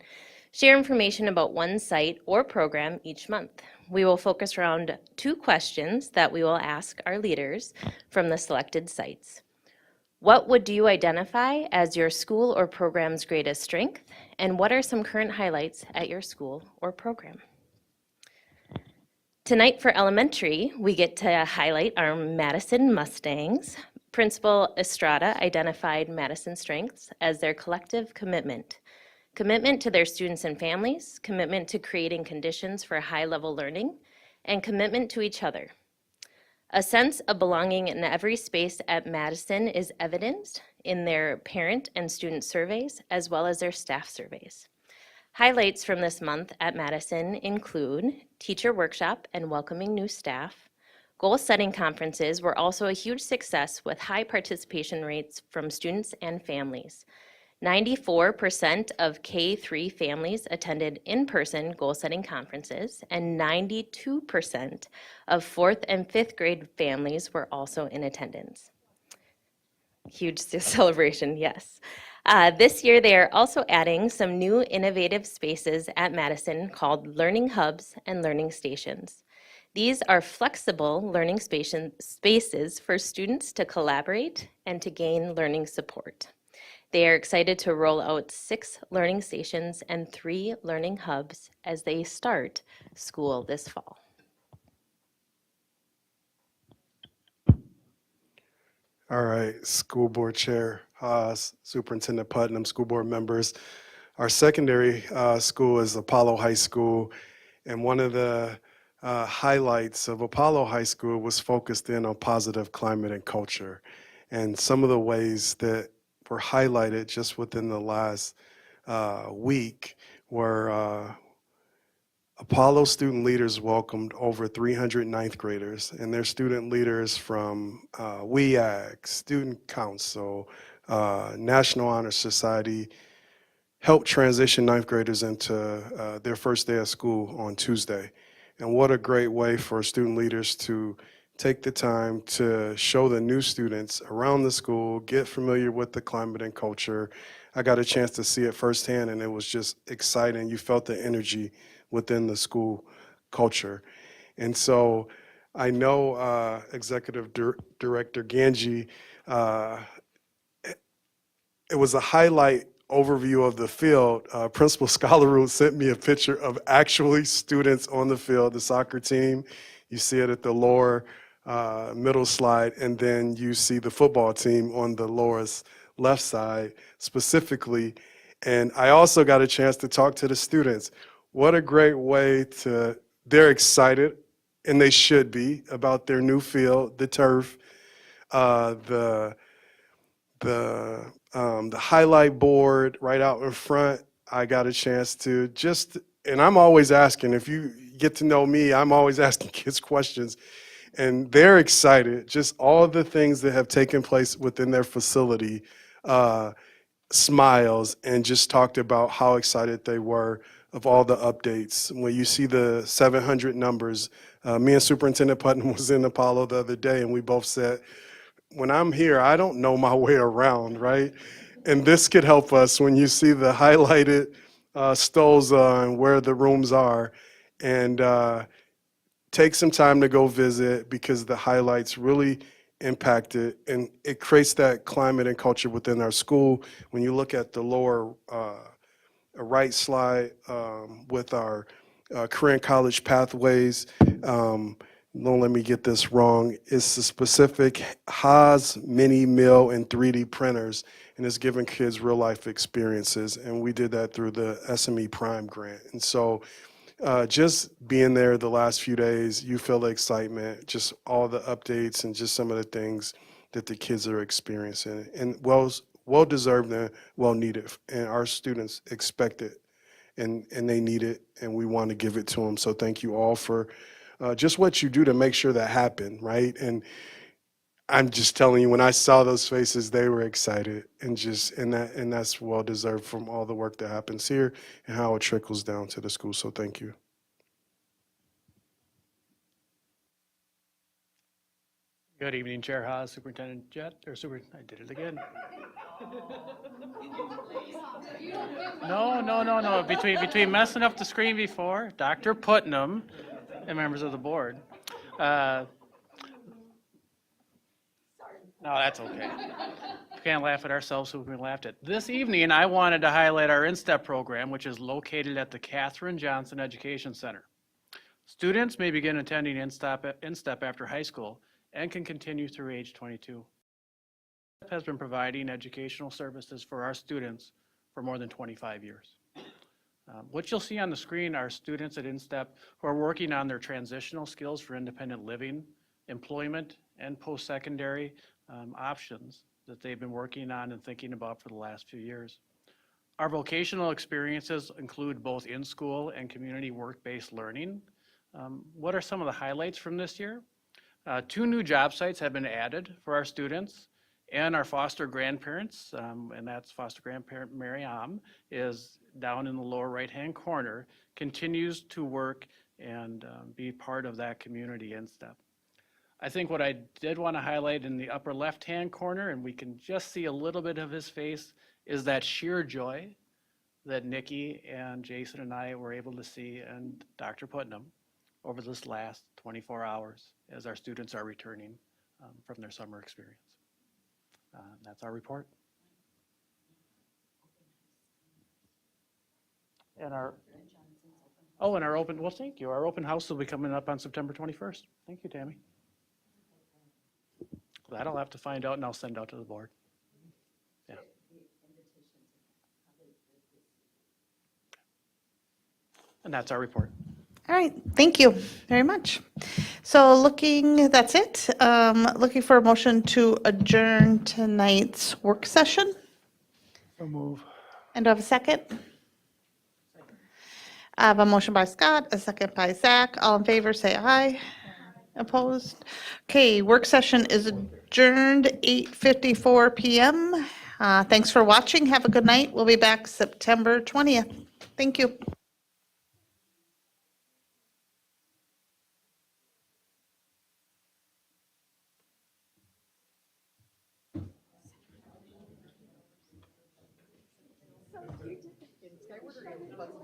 Speaker 14: share information about one site or program each month. We will focus around 2 questions that we will ask our leaders from the selected sites. What would you identify as your school or program's greatest strength? And what are some current highlights at your school or program? Tonight for elementary, we get to highlight our Madison Mustangs. Principal Estrada identified Madison's strengths as their collective commitment to their students and families, commitment to creating conditions for high-level learning, and commitment to each other. A sense of belonging in every space at Madison is evidenced in their parent and student surveys, as well as their staff surveys. Highlights from this month at Madison include teacher workshop and welcoming new staff. Goal-setting conferences were also a huge success with high participation rates from students and families. 94% of K-3 families attended in-person goal-setting conferences, and 92% of 4th and 5th grade families were also in attendance. Huge celebration, yes. This year, they are also adding some new innovative spaces at Madison called Learning Hubs and Learning Stations. These are flexible learning spaces for students to collaborate and to gain learning support. They are excited to roll out 6 learning stations and 3 learning hubs as they start school this fall.
Speaker 12: All right, School Board Chair Haas, Superintendent Putnam, school board members. Our secondary school is Apollo High School, and one of the highlights of Apollo High School was focused in on positive climate and culture. And some of the ways that were highlighted just within the last week were Apollo student leaders welcomed over 300 ninth graders, and their student leaders from WEAG, Student Council, National Honor Society helped transition ninth graders into their first day of school on Tuesday. And what a great way for student leaders to take the time to show the new students around the school, get familiar with the climate and culture. I got a chance to see it firsthand, and it was just exciting. You felt the energy within the school culture. And so I know Executive Director Ganji, it was a highlight overview of the field. Principal Scholaroo sent me a picture of actually students on the field, the soccer team. You see it at the lower middle slide, and then you see the football team on the lower left side specifically. And I also got a chance to talk to the students. What a great way they're excited, and they should be, about their new field, the turf, the highlight board right out in front. I got a chance to and I'm always asking, if you get to know me, I'm always asking kids questions, and they're excited. Just all the things that have taken place within their facility, smiles, and just talked about how excited they were of all the updates. When you see the 700 numbers, me and Superintendent Putnam was in Apollo the other day, and we both said, when I'm here, I don't know my way around, right? And this could help us when you see the highlighted STOLZA and where the rooms are. And take some time to go visit, because the highlights really impact it, and it creates that climate and culture within our school. When you look at the lower right slide with our career and college pathways, don't let me get this wrong, it's the specific Haas mini mill and 3D printers, and it's giving kids real life experiences, and we did that through the SME Prime grant. And so just being there the last few days, you feel the excitement, just all the updates and just some of the things that the kids are experiencing, and well deserved and well needed, and our students expect it, and they need it, and we want to give it to them. So thank you all for just what you do to make sure that happen, right? And I'm just telling you, when I saw those faces, they were excited, and that's well deserved from all the work that happens here and how it trickles down to the school. So thank you.
Speaker 15: Good evening, Chair Haas, Superintendent Jett, I did it again. No. Between messing up the screen before, Dr. Putnam, and members of the board. No, that's okay. We can't laugh at ourselves, so we can laugh at. This evening, I wanted to highlight our InStep program, which is located at the Katherine Johnson Education Center. Students may begin attending InStep after high school and can continue through age 22. InStep has been providing educational services for our students for more than 25 years. What you'll see on the screen are students at InStep who are working on their transitional skills for independent living, employment, and post-secondary options that they've been working on and thinking about for the last few years. Our vocational experiences include both in-school and community work-based learning. What are some of the highlights from this year? 2 new job sites have been added for our students and our foster grandparents, and that's foster grandparent Miriam, is down in the lower right-hand corner, continues to work and be part of that community InStep. I think what I did want to highlight in the upper left-hand corner, and we can just see a little bit of his face, is that sheer joy that Nikki and Jason and I were able to see, and Dr. Putnam, over this last 24 hours as our students are returning from their summer experience. That's our report. And our open, well, thank you. Our open house will be coming up on September 21st. Thank you, Tammy. That I'll have to find out and I'll send out to the board. Yeah. And that's our report.
Speaker 1: All right, thank you very much. So that's it. Looking for a motion to adjourn tonight's work session.
Speaker 3: So move.
Speaker 1: And do I have a second? I have a motion by Scott, a second by Zach. All in favor, say aye. Opposed? Okay, work session is adjourned 8:54 p.m. Thanks for watching. Have a good night. We'll be back September 20th. Thank you. Skyward or